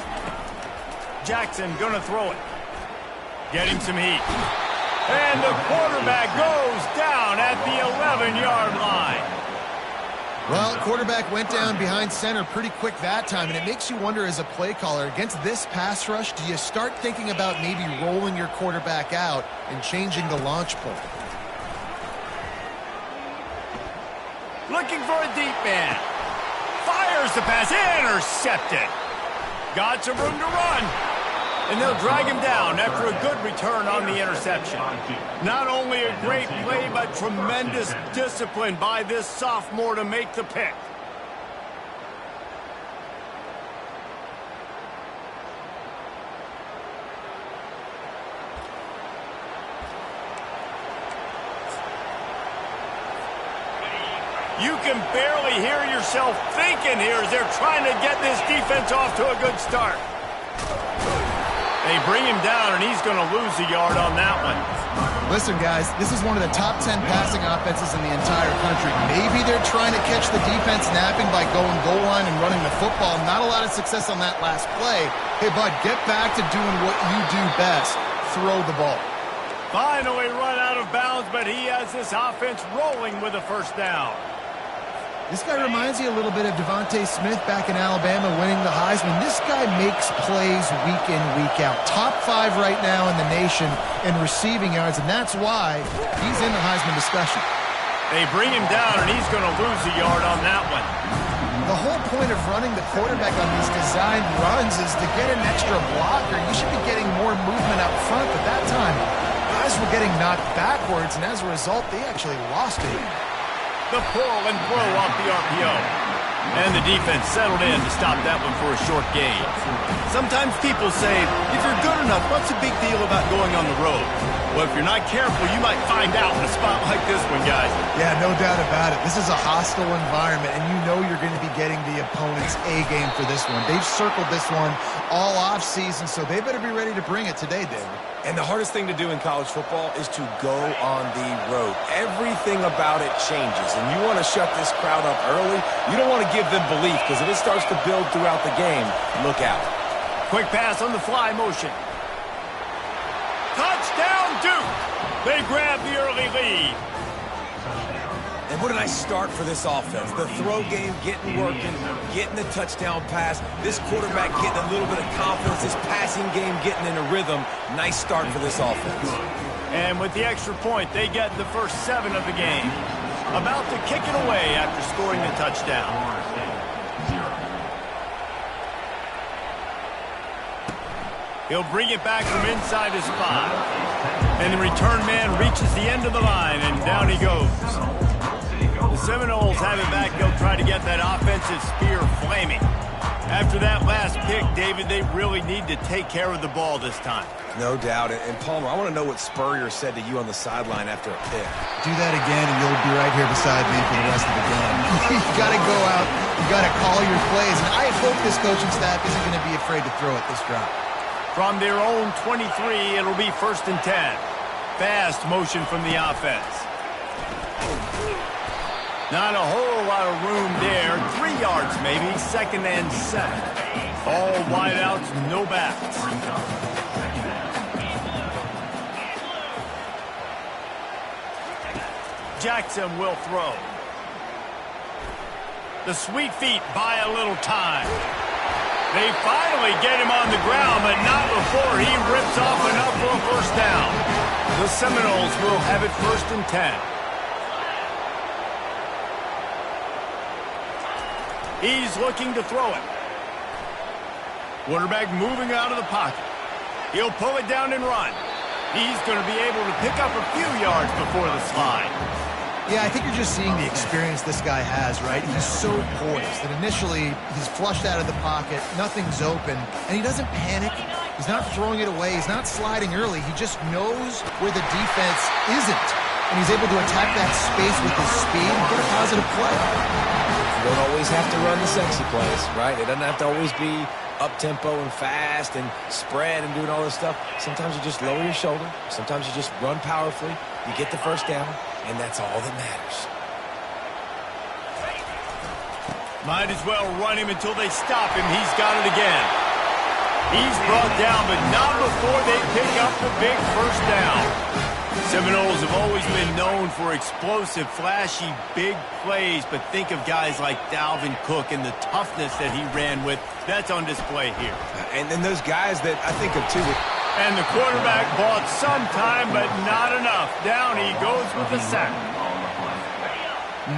Jackson gonna throw it. Getting some heat. And the quarterback goes down at the 11-yard line. Well, quarterback went down behind center pretty quick that time, and it makes you wonder as a play caller, against this pass rush, do you start thinking about maybe rolling your quarterback out and changing the launch point? Looking for a deep man. Fires the pass. Intercepted. Got some room to run. And they'll drag him down after a good return on the interception. Not only a great play, but tremendous discipline by this sophomore to make the pick. You can barely hear yourself thinking here as they're trying to get this defense off to a good start. They bring him down, and he's going to lose a yard on that one. Listen, guys, this is one of the top 10 passing offenses in the entire country. Maybe they're trying to catch the defense napping by going goal line and running the football. Not a lot of success on that last play. Hey, bud, get back to doing what you do best. Throw the ball. Finally run out of bounds, but he has this offense rolling with a first down. This guy reminds you a little bit of Devontae Smith back in Alabama winning the Heisman. This guy makes plays week in, week out. Top 5 right now in the nation in receiving yards, and that's why he's in the Heisman discussion. They bring him down, and he's going to lose a yard on that one. The whole point of running the quarterback on these designed runs is to get an extra blocker. You should be getting more movement up front, but that time, guys were getting knocked backwards, and as a result, they actually lost it. The pull and throw off the RPO. And the defense settled in to stop that one for a short gain. Sometimes people say, if you're good enough, what's the big deal about going on the road? Well, if you're not careful, you might find out in a spot like this one, guys. Yeah, no doubt about it. This is a hostile environment, and you know you're going to be getting the opponent's A game for this one. They've circled this one all offseason, so they better be ready to bring it today, David. And the hardest thing to do in college football is to go on the road. Everything about it changes, and you want to shut this crowd up early. You don't want to give them belief, because if it starts to build throughout the game, look out. Quick pass on the fly motion. Touchdown, Duke! They grab the early lead. And what a nice start for this offense. The throw game getting working, getting the touchdown pass. This quarterback getting a little bit of confidence. This passing game getting in a rhythm. Nice start for this offense. And with the extra point, they get the first 7 of the game. About to kick it away after scoring the touchdown. He'll bring it back from inside his 5. And the return man reaches the end of the line, and down he goes. The Seminoles have it back. They'll try to get that offensive spear flaming. After that last pick, David, they really need to take care of the ball this time. No doubt. And Palmer, I want to know what Spurrier said to you on the sideline after a pick. Do that again, and you'll be right here beside me for the rest of the game. You've got to go out You got to call your plays, and I hope this coaching staff isn't going to be afraid to throw it this drive. From their own 23, it'll be 1st and 10. Fast motion from the offense. Not a whole lot of room there. 3 yards maybe. 2nd and 7. All wideouts, no backs. Jackson will throw. The sweet feet buy a little time. They finally get him on the ground, but not before he rips off enough for a 1st down. The Seminoles will have it 1st and 10. He's looking to throw it. Quarterback moving out of the pocket. He'll pull it down and run. He's going to be able to pick up a few yards before the slide. Yeah, I think you're just seeing the experience this guy has, right? He's so poised that initially he's flushed out of the pocket, nothing's open, and he doesn't panic. He's not throwing it away. He's not sliding early. He just knows where the defense isn't, and he's able to attack that space with his speed and get a positive play. You don't always have to run the sexy plays, right? It doesn't have to always be up-tempo and fast and spread and doing all this stuff. Sometimes you just lower your shoulder. Sometimes you just run powerfully. You get the 1st down, and that's all that matters. Might as well run him until they stop him. He's got it again. He's brought down, but not before they pick up the big 1st down. Seminoles have always been known for explosive, flashy, big plays, but think of guys like Dalvin Cook and the toughness that he ran with. That's on display here. And then those guys that I think of, too. And the quarterback bought some time, but not enough. Down he goes with the sack.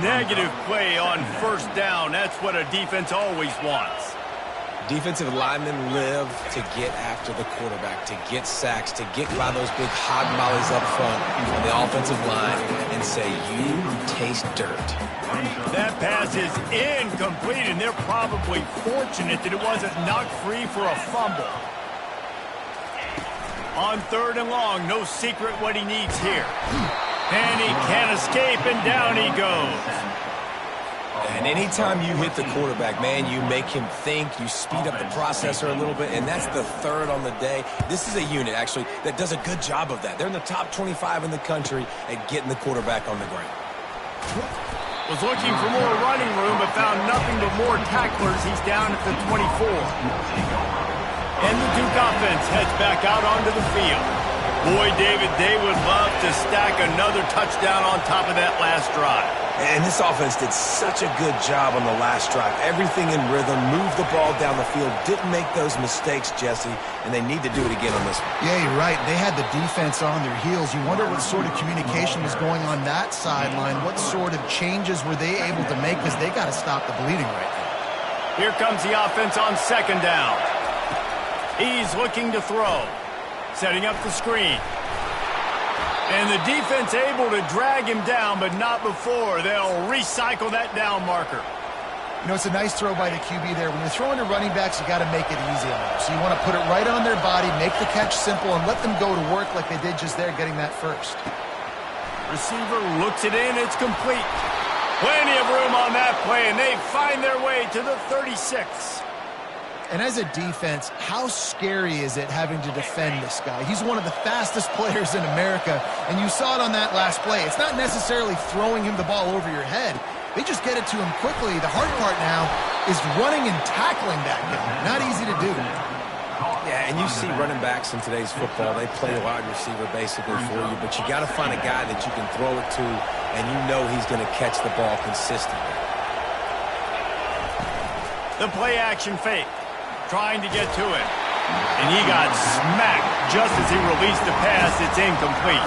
Negative play on 1st down. That's what a defense always wants. Defensive linemen live to get after the quarterback, to get sacks, to get by those big hog mollies up front on the offensive line and say, you taste dirt. That pass is incomplete, and they're probably fortunate that it wasn't knocked free for a fumble. On 3rd and long, no secret what he needs here. And he can't escape, and down he goes. And anytime you hit the quarterback, man, you make him think, you speed up the processor a little bit, and that's the 3rd on the day. This is a unit, actually, that does a good job of that. They're in the top 25 in the country at getting the quarterback on the ground. Was looking for more running room, but found nothing but more tacklers. He's down at the 24. And the Duke offense heads back out onto the field. Boy, David, they would love to stack another touchdown on top of that last drive. And this offense did such a good job on the last drive. Everything in rhythm, moved the ball down the field, didn't make those mistakes, Jesse, and they need to do it again on this one. Yeah, you're right. They had the defense on their heels. You wonder what sort of communication was going on that sideline. What sort of changes were they able to make, because they got to stop the bleeding right now. Here comes the offense on 2nd down. He's looking to throw. Setting up the screen. And the defense able to drag him down, but not before. They'll recycle that down marker. You know, it's a nice throw by the QB there. When you're throwing to running backs, you got to make it easy on them. So you want to put it right on their body, make the catch simple, and let them go to work like they did just there, getting that 1st. Receiver looks it in. It's complete. Plenty of room on that play, and they find their way to the 36. And as a defense, how scary is it having to defend this guy? He's one of the fastest players in America, and you saw it on that last play. It's not necessarily throwing him the ball over your head. They just get it to him quickly. The hard part now is running and tackling that guy. Not easy to do. Yeah, and you see running backs in today's football, they play a wide receiver basically for you, but you got to find a guy that you can throw it to, and you know he's going to catch the ball consistently. The play action fake. Trying to get to it. And he got smacked just as he released the pass. It's incomplete.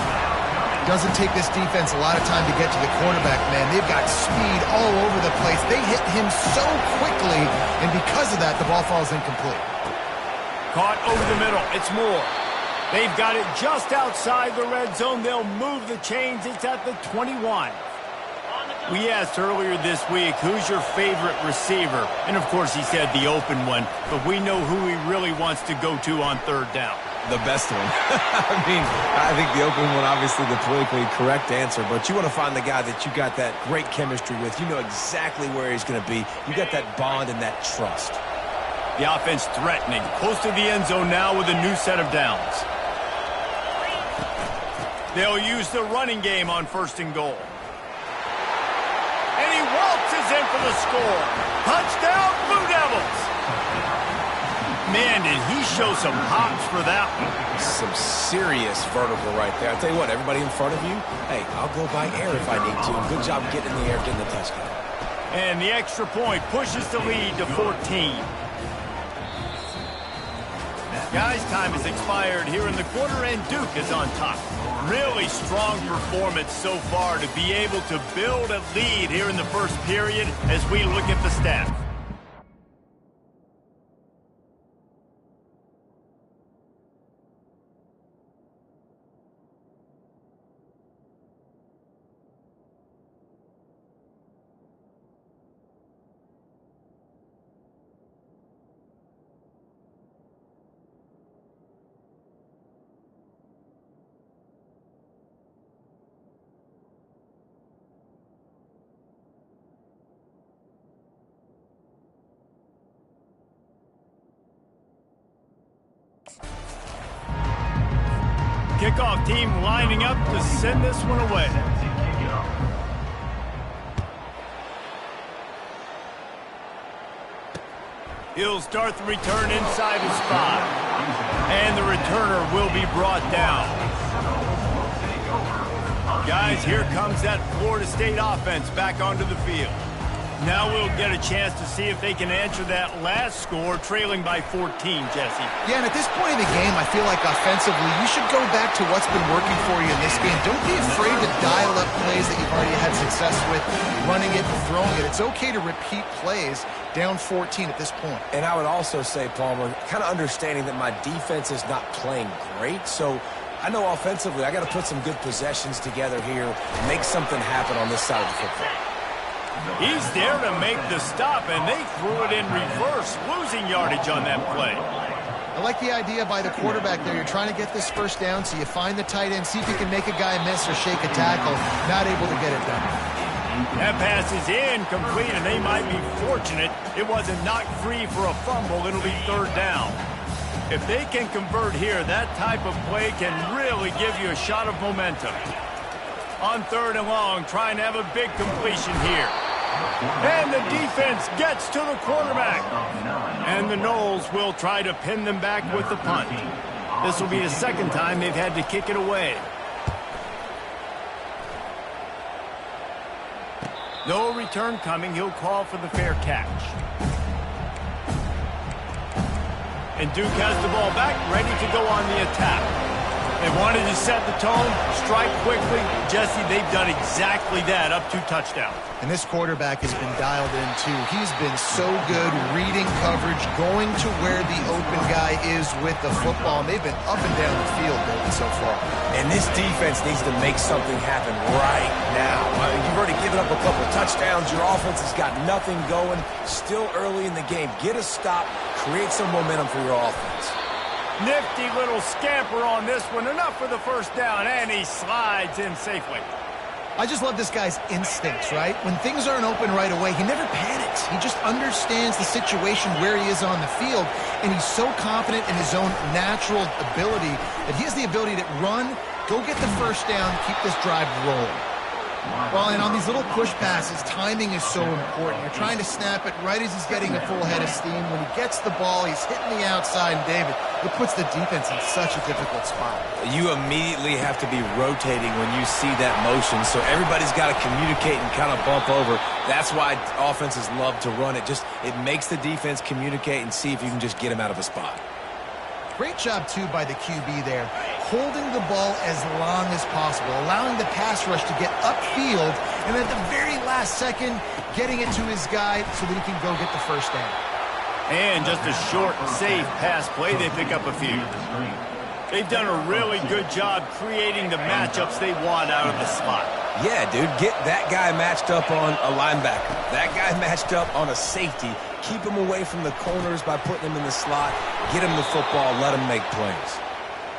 Doesn't take this defense a lot of time to get to the quarterback, man. They've got speed all over the place. They hit him so quickly, and because of that, the ball falls incomplete. Caught over the middle. It's Moore. They've got it just outside the red zone. They'll move the chains. It's at the 21. We asked earlier this week, who's your favorite receiver? And, of course, he said the open one, but we know who he really wants to go to on 3rd down. The best one. I mean, I think the opening one, obviously the politically correct answer, but you want to find the guy that you got that great chemistry with. You know exactly where he's going to be. You got that bond and that trust. The offense threatening, close to the end zone now with a new set of downs. They'll use the running game on 1st and goal. And he waltzes in for the score. Touchdown, Blue Devils! Man, did he show some hops for that one. Some serious vertical right there. I'll tell you what, everybody in front of you, hey, I'll go by air if I need to. Good job getting in the air, getting the touchdown. And the extra point pushes the lead to 14. Guys, time has expired here in the quarter, and Duke is on top. Really strong performance so far to be able to build a lead here in the first period as we look at the stats. Kickoff team lining up to send this one away. He'll start the return inside his spot. And the returner will be brought down. Guys, here comes that Florida State offense back onto the field. Now we'll get a chance to see if they can answer that last score, trailing by 14, Jesse. Yeah, and at this point in the game, I feel like offensively, you should go back to what's been working for you in this game. Don't be afraid to dial up plays that you've already had success with, running it and throwing it. It's okay to repeat plays down 14 at this point. And I would also say, Palmer, kind of understanding that my defense is not playing great, so I know offensively I got to put some good possessions together here, make something happen on this side of the football. He's there to make the stop, and they threw it in reverse, losing yardage on that play. I like the idea by the quarterback there. You're trying to get this first down, so you find the tight end, see if you can make a guy miss or shake a tackle. Not able to get it done. That pass is incomplete, and they might be fortunate it wasn't knocked free for a fumble. It'll be 3rd down. If they can convert here, that type of play can really give you a shot of momentum. On 3rd and long, trying to have a big completion here. And the defense gets to the quarterback. And the Noles will try to pin them back with the punt. This will be the 2nd time they've had to kick it away. No return coming. He'll call for the fair catch. And Duke has the ball back, ready to go on the attack. They wanted to set the tone, strike quickly. Jesse, they've done exactly that, up 2 touchdowns. And this quarterback has been dialed in, too. He's been so good reading coverage, going to where the open guy is with the football. And they've been up and down the field, David, so far. And this defense needs to make something happen right now. You've already given up a couple of touchdowns. Your offense has got nothing going. Still early in the game. Get a stop. Create some momentum for your offense. Nifty little scamper on this one. Enough for the 1st down, and he slides in safely. I just love this guy's instincts, right? When things aren't open right away, he never panics. He just understands the situation where he is on the field, and he's so confident in his own natural ability that he has the ability to run, go get the 1st down, keep this drive rolling. Well, and on these little push passes, timing is so important. You're trying to snap it right as he's getting a full head of steam. When he gets the ball, he's hitting the outside, and David, it puts the defense in such a difficult spot. You immediately have to be rotating when you see that motion, so everybody's got to communicate and kind of bump over. That's why offenses love to run it. It makes the defense communicate and see if you can just get him out of a spot. Great job, too, by the QB there, holding the ball as long as possible, allowing the pass rush to get upfield, and at the very last second, getting it to his guy so that he can go get the 1st down. And just a short, safe pass play, they pick up a few. They've done a really good job creating the matchups they want out of the slot. Yeah, dude, get that guy matched up on a linebacker. That guy matched up on a safety. Keep him away from the corners by putting him in the slot. Get him the football. Let him make plays.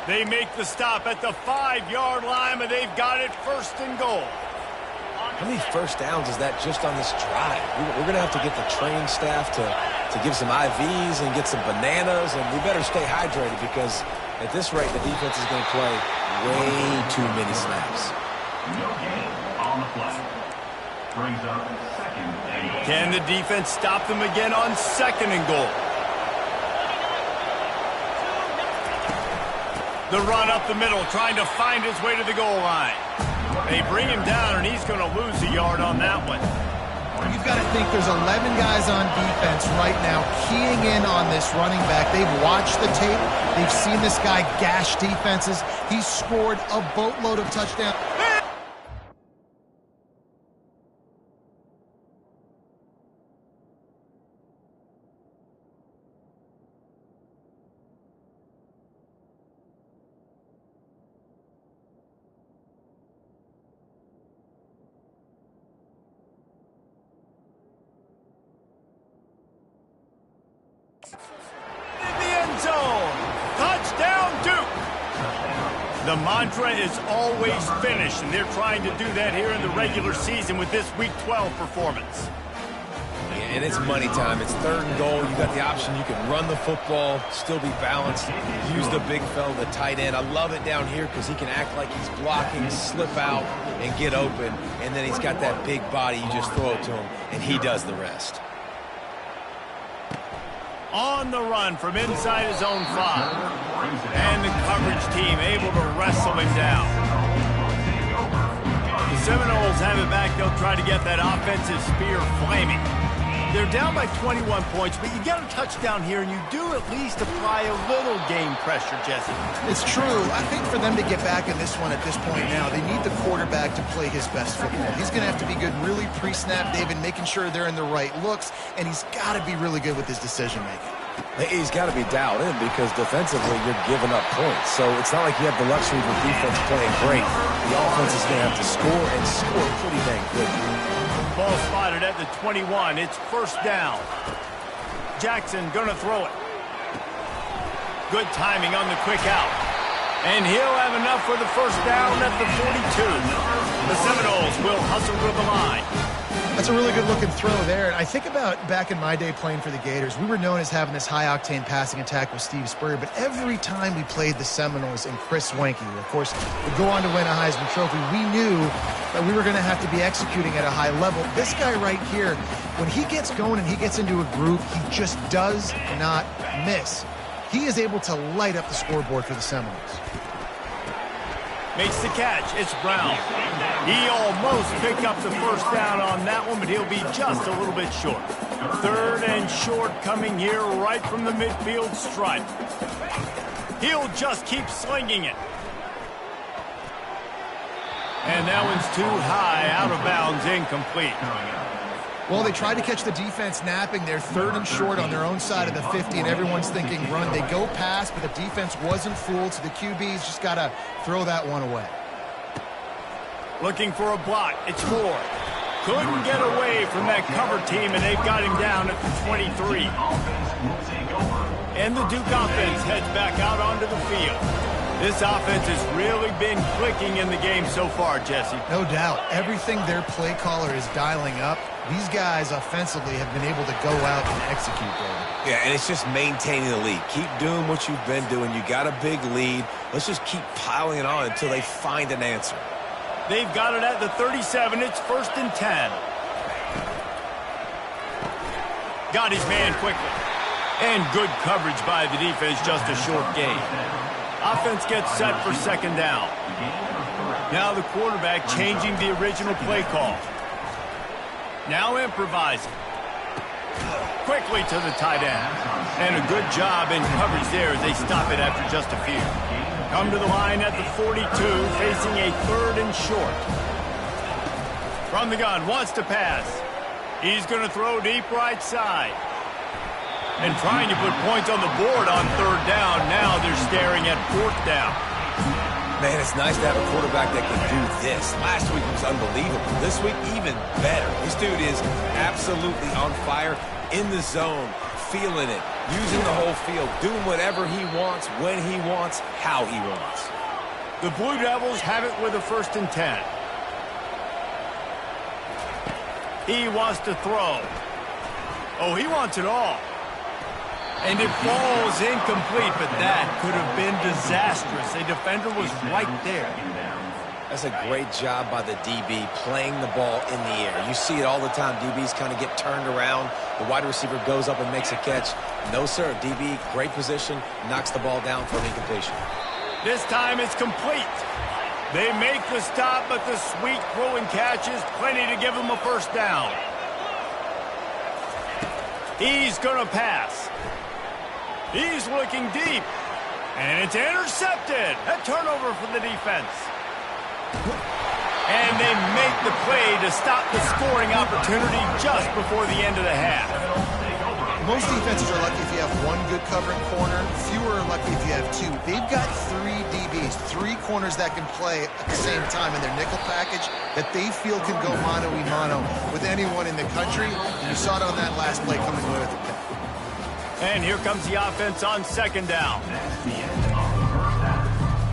They make the stop at the 5-yard line, but they've got it first and goal. How many first downs is that just on this drive? We're going to have to get the training staff to give some IVs and get some bananas, and we better stay hydrated because at this rate, the defense is going to play way too many snaps. No gain on the play. Brings up second and goal. Can the defense stop them again on second and goal? The run up the middle, trying to find his way to the goal line. They bring him down, and he's going to lose a yard on that one. You've got to think there's 11 guys on defense right now keying in on this running back. They've watched the tape. They've seen this guy gash defenses. He's scored a boatload of touchdowns. In the end zone. Touchdown, Duke. The mantra is always finish, and they're trying to do that here in the regular season with this Week 12 performance. Yeah, and it's money time. It's third and goal. You got the option. You can run the football, still be balanced, use the big fella, the tight end. I love it down here because he can act like he's blocking, slip out, and get open. And then he's got that big body. You just throw it to him, and he does the rest. On the run from inside his own 5. And the coverage team able to wrestle him down. The Seminoles have it back. They'll try to get that offensive spear flaming. They're down by 21 points, but you get a touchdown here, and you do at least apply a little game pressure, Jesse. It's true. I think for them to get back in this one at this point now, they need the quarterback to play his best football. He's going to have to be good really pre-snap, David, making sure they're in the right looks, and he's got to be really good with his decision-making. He's got to be dialed in because defensively you're giving up points. So it's not like you have the luxury of the defense playing great. The offense is going to have to score and score pretty dang good. Ball spotted at the 21. It's first down. Jackson going to throw it. Good timing on the quick out. And he'll have enough for the first down at the 42. The Seminoles will hustle to the line. That's a really good-looking throw there. I think about back in my day playing for the Gators, we were known as having this high-octane passing attack with Steve Spurrier, but every time we played the Seminoles and Chris Wenke, of course, would go on to win a Heisman Trophy, we knew that we were going to have to be executing at a high level. This guy right here, when he gets going and he gets into a groove, he just does not miss. He is able to light up the scoreboard for the Seminoles. Makes the catch. It's Brown. He almost picked up the first down on that one, but he'll be just a little bit short. Third and short coming here right from the midfield stripe. He'll just keep slinging it. And that one's too high, out of bounds, incomplete. Well, they tried to catch the defense napping. They're third and short on their own side of the 50, and everyone's thinking run. They go pass, but the defense wasn't fooled, so the QB's just got to throw that one away. Looking for a block. It's Moore. Couldn't get away from that cover team, and they've got him down at the 23. And the Duke offense heads back out onto the field. This offense has really been clicking in the game so far, Jesse. No doubt. Everything their play caller is dialing up, these guys offensively have been able to go out and execute there. Yeah, and it's just maintaining the lead. Keep doing what you've been doing. You got a big lead. Let's just keep piling it on until they find an answer. They've got it at the 37. It's first and 10. Got his man quickly. And good coverage by the defense, just a short gain. Offense gets set for second down. Now the quarterback changing the original play call. Now improvising. Quickly to the tight end. And a good job in coverage there as they stop it after just a few. Come to the line at the 42, facing a third and short. From the gun, wants to pass. He's going to throw deep right side. And trying to put points on the board on third down. Now they're staring at fourth down. Man, it's nice to have a quarterback that can do this. Last week was unbelievable. This week, even better. This dude is absolutely on fire, in the zone, feeling it, using the whole field, doing whatever he wants, when he wants, how he wants. The Blue Devils have it with a 1st and 10. He wants to throw. Oh, he wants it all. And it falls incomplete, but that could have been disastrous. A defender was right there. That's a great job by the DB playing the ball in the air. You see it all the time. DBs kind of get turned around. The wide receiver goes up and makes a catch. No, sir. DB, great position, knocks the ball down for an incompletion. This time it's complete. They make the stop, but the sweet throwing catch is plenty to give them a 1st down. He's going to pass. He's looking deep. And it's intercepted. A turnover for the defense. And they make the play to stop the scoring opportunity just before the end of the half. Most defenses are lucky if you have one good covering corner. Fewer are lucky if you have 2. They've got 3 DBs, 3 corners that can play at the same time in their nickel package that they feel can go mano-a-mano with anyone in the country. And you saw it on that last play coming away with the pick. And here comes the offense on 2nd down.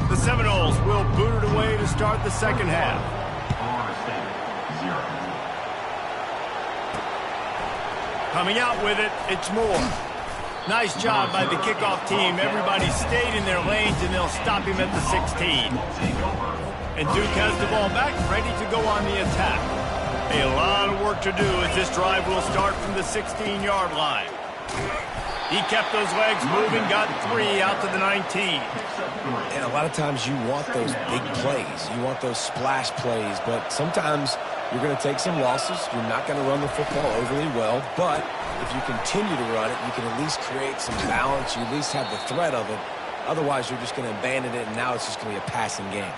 The Seminoles will boot it away to start the 2nd half. Coming out with it, it's Moore. Nice job by the kickoff team. Everybody stayed in their lanes, and they'll stop him at the 16. And Duke has the ball back, ready to go on the attack. A lot of work to do as this drive will start from the 16-yard line. He kept those legs moving, got 3 out to the 19. And a lot of times you want those big plays. You want those splash plays, but sometimes you're going to take some losses. You're not going to run the football overly well, but if you continue to run it, you can at least create some balance. You at least have the threat of it. Otherwise, you're just going to abandon it, and now it's just going to be a passing game.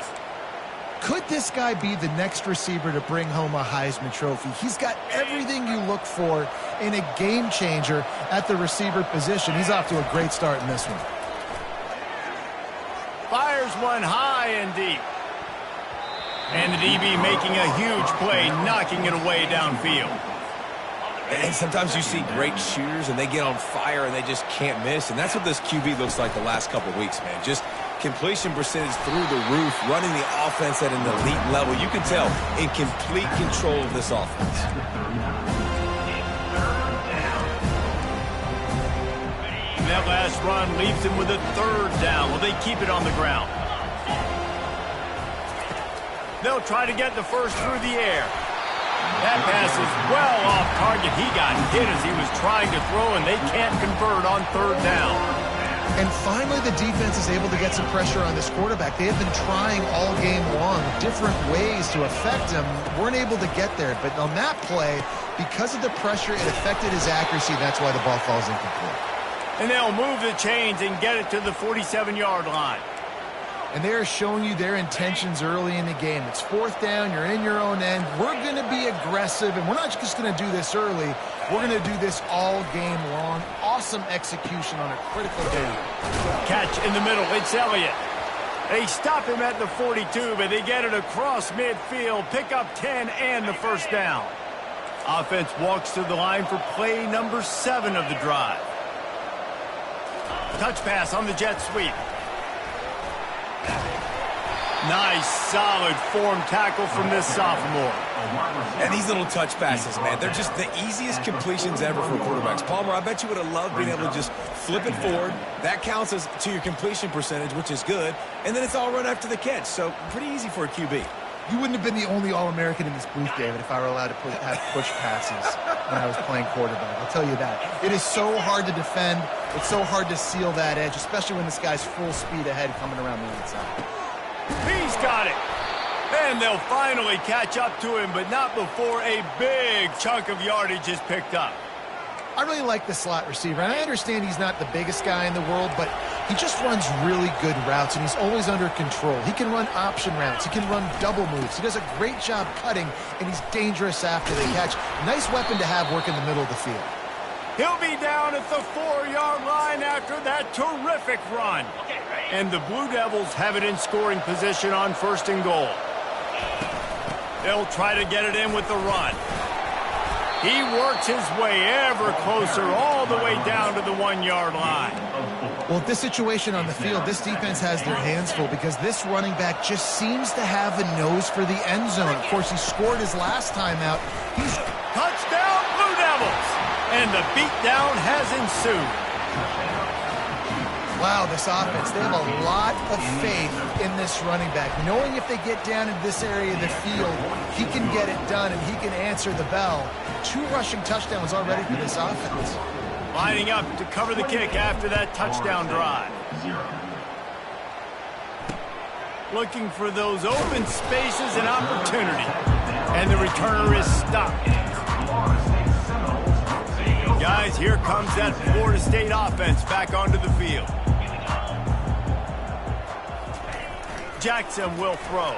Could this guy be the next receiver to bring home a Heisman Trophy? He's got everything you look for in a game changer at the receiver position. He's off to a great start in this one. Fires one high and deep. And the DB making a huge play, knocking it away downfield. And sometimes you see great shooters, and they get on fire, and they just can't miss. And that's what this QB looks like the last couple of weeks, man. Just completion percentage through the roof, running the offense at an elite level. You can tell in complete control of this offense. And that last run leaves him with a 3rd down. Will they keep it on the ground? They'll try to get the 1st through the air. That pass is well off target. He got hit as he was trying to throw, and they can't convert on 3rd down. And finally, the defense is able to get some pressure on this quarterback. They have been trying all game long different ways to affect him. Weren't able to get there. But on that play, because of the pressure, it affected his accuracy. That's why the ball falls incomplete. And they'll move the chains and get it to the 47-yard line. And they are showing you their intentions early in the game. It's 4th down. You're in your own end. We're going to be aggressive, and we're not just going to do this early. We're going to do this all game long. Awesome execution on a critical down. Catch in the middle. It's Elliott. They stop him at the 42, but they get it across midfield. Pick up 10 and the 1st down. Offense walks to the line for play number 7 of the drive. Touch pass on the jet sweep. Nice, solid form tackle from this sophomore. And these little touch passes, man, they're just the easiest completions ever for quarterbacks. Palmer, I bet you would have loved being able to just flip it forward. That counts as to your completion percentage, which is good. And then it's all run after the catch, so pretty easy for a QB. You wouldn't have been the only All-American in this booth, David, if I were allowed to have push passes when I was playing quarterback. I'll tell you that. It is so hard to defend. It's so hard to seal that edge, especially when this guy's full speed ahead coming around the inside. He's got it. And they'll finally catch up to him, but not before a big chunk of yardage is picked up. I really like the slot receiver, and I understand he's not the biggest guy in the world, but he just runs really good routes, and he's always under control. He can run option routes. He can run double moves. He does a great job cutting, and he's dangerous after the catch. Nice weapon to have work in the middle of the field. He'll be down at the 4-yard line after that terrific run. And the Blue Devils have it in scoring position on 1st and goal. They'll try to get it in with the run. He works his way ever closer all the way down to the 1-yard line. Well, this situation on the field, this defense has their hands full because this running back just seems to have a nose for the end zone. Of course, he scored his last time out. He's touchdown, Blue Devils! And the beatdown has ensued. Wow, this offense, they have a lot of faith in this running back. Knowing if they get down in this area of the field, he can get it done and he can answer the bell. 2 rushing touchdowns already for this offense. Lining up to cover the kick after that touchdown drive. Looking for those open spaces and opportunity. And the returner is stopped. Guys, here comes that Florida State offense back onto the field. Jackson will throw.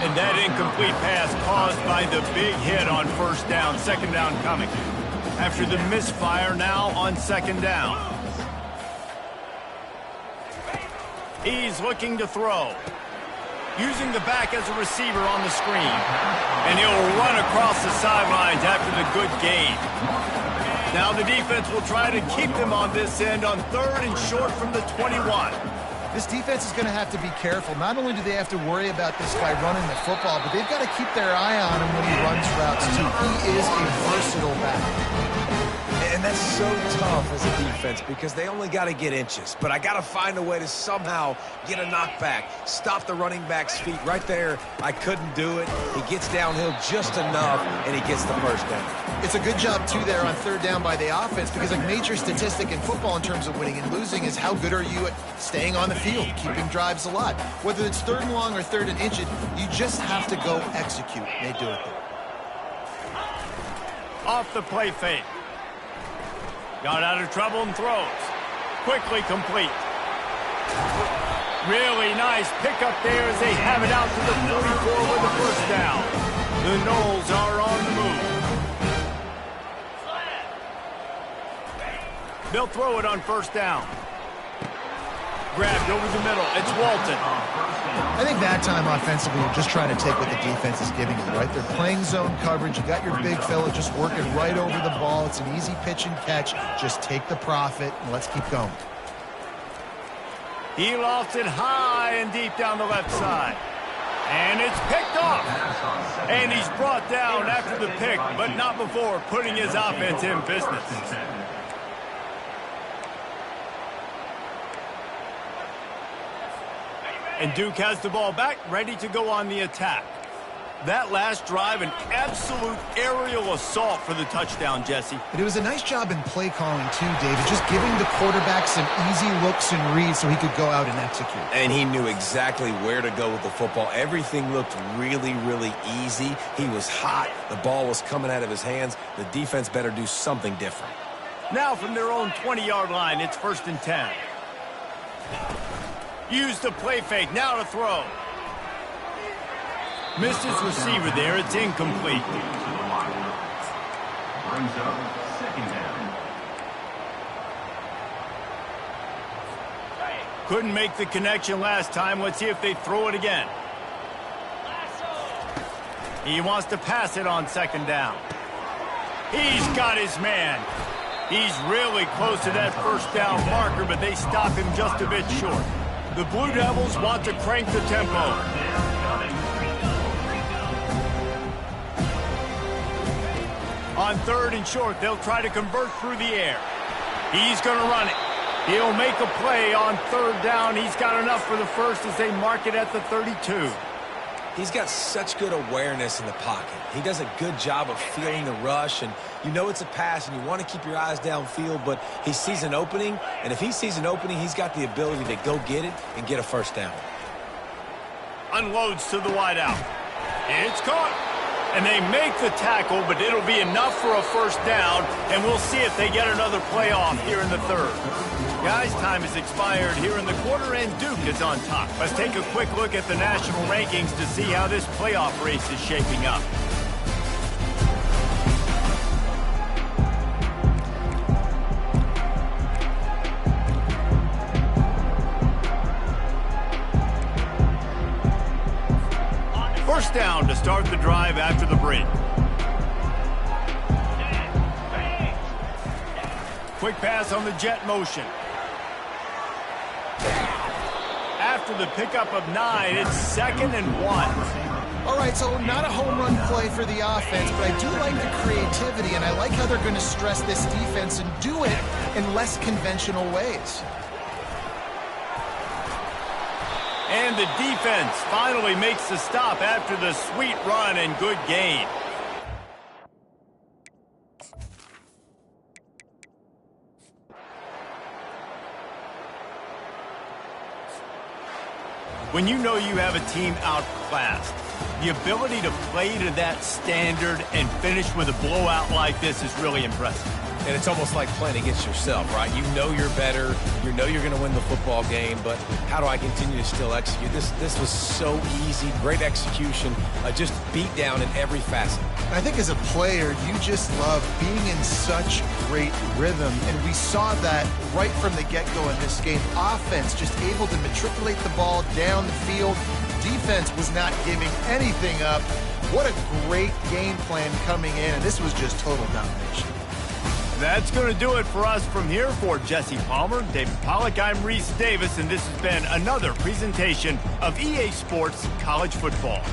And that incomplete pass caused by the big hit on first down. Second down coming. After the misfire, now on second down. He's looking to throw. Using the back as a receiver on the screen. And he'll run across the sidelines after the good gain. Now the defense will try to keep them on this end on 3rd and short from the 21. This defense is going to have to be careful. Not only do they have to worry about this guy running the football, but they've got to keep their eye on him when he runs routes, too. He is a versatile back. And that's so tough as a defense because they only got to get inches. But I got to find a way to somehow get a knockback, stop the running back's feet right there. I couldn't do it. He gets downhill just enough, and he gets the first down. It's a good job, too, there on 3rd down by the offense because a major statistic in football in terms of winning and losing is how good are you at staying on the field, keeping drives alive. Whether it's 3rd and long or 3rd and inches, you just have to go execute. They do it there. Off the play fake. Got out of trouble and throws. Quickly complete. Really nice pickup there as they have it out to the 44 with the first down. The Noles are on the move. They'll throw it on first down. Grabbed over the middle. It's Walton. I think that time offensively, you're just trying to take what the defense is giving you, right? They're playing zone coverage. You got your big fella just working right over the ball. It's an easy pitch and catch. Just take the profit, and let's keep going. He lofts it high and deep down the left side. And it's picked off. And he's brought down after the pick, but not before putting his offense in business. And Duke has the ball back, ready to go on the attack. That last drive, an absolute aerial assault for the touchdown, Jesse. But it was a nice job in play calling, too, David. Just giving the quarterback some easy looks and reads so he could go out and execute. And he knew exactly where to go with the football. Everything looked really, really easy. He was hot. The ball was coming out of his hands. The defense better do something different. Now from their own 20-yard line, it's 1st and 10. Use the play fake, now to throw. Missed his receiver there, it's incomplete. Brings up second down. Couldn't make the connection last time. Let's see if they throw it again. He wants to pass it on 2nd down. He's got his man. He's really close to that first down marker, but they stop him just a bit short. The Blue Devils want to crank the tempo. On 3rd and short, they'll try to convert through the air. He's going to run it. He'll make a play on 3rd down. He's got enough for the first as they mark it at the 32. He's got such good awareness in the pocket. He does a good job of feeling the rush, and you know it's a pass, and you want to keep your eyes downfield, but he sees an opening, and if he sees an opening, he's got the ability to go get it and get a first down. Unloads to the wideout. It's caught. And they make the tackle, but it'll be enough for a first down, and we'll see if they get another playoff here in the 3rd. Guys, time has expired here in the quarter, and Duke is on top. Let's take a quick look at the national rankings to see how this playoff race is shaping up. First down to start the drive after the break. quick pass on the jet motion. After the pickup of 9, it's 2nd and 1. All right, so not a home run play for the offense, but I do like the creativity, and I like how they're going to stress this defense and do it in less conventional ways. And the defense finally makes the stop after the sweet run and good gain. When you know you have a team outclassed, the ability to play to that standard and finish with a blowout like this is really impressive. And it's almost like playing against yourself, right? You know you're better. You know you're going to win the football game, but how do I continue to still execute? This was so easy. Great execution. Just beat down in every facet. I think as a player, you just love being in such great rhythm, and we saw that right from the get-go in this game. Offense just able to matriculate the ball down the field. Defense was not giving anything up. What a great game plan coming in, and this was just total domination. That's going to do it for us from here. For Jesse Palmer, David Pollack, I'm Reese Davis, and this has been another presentation of EA Sports College Football.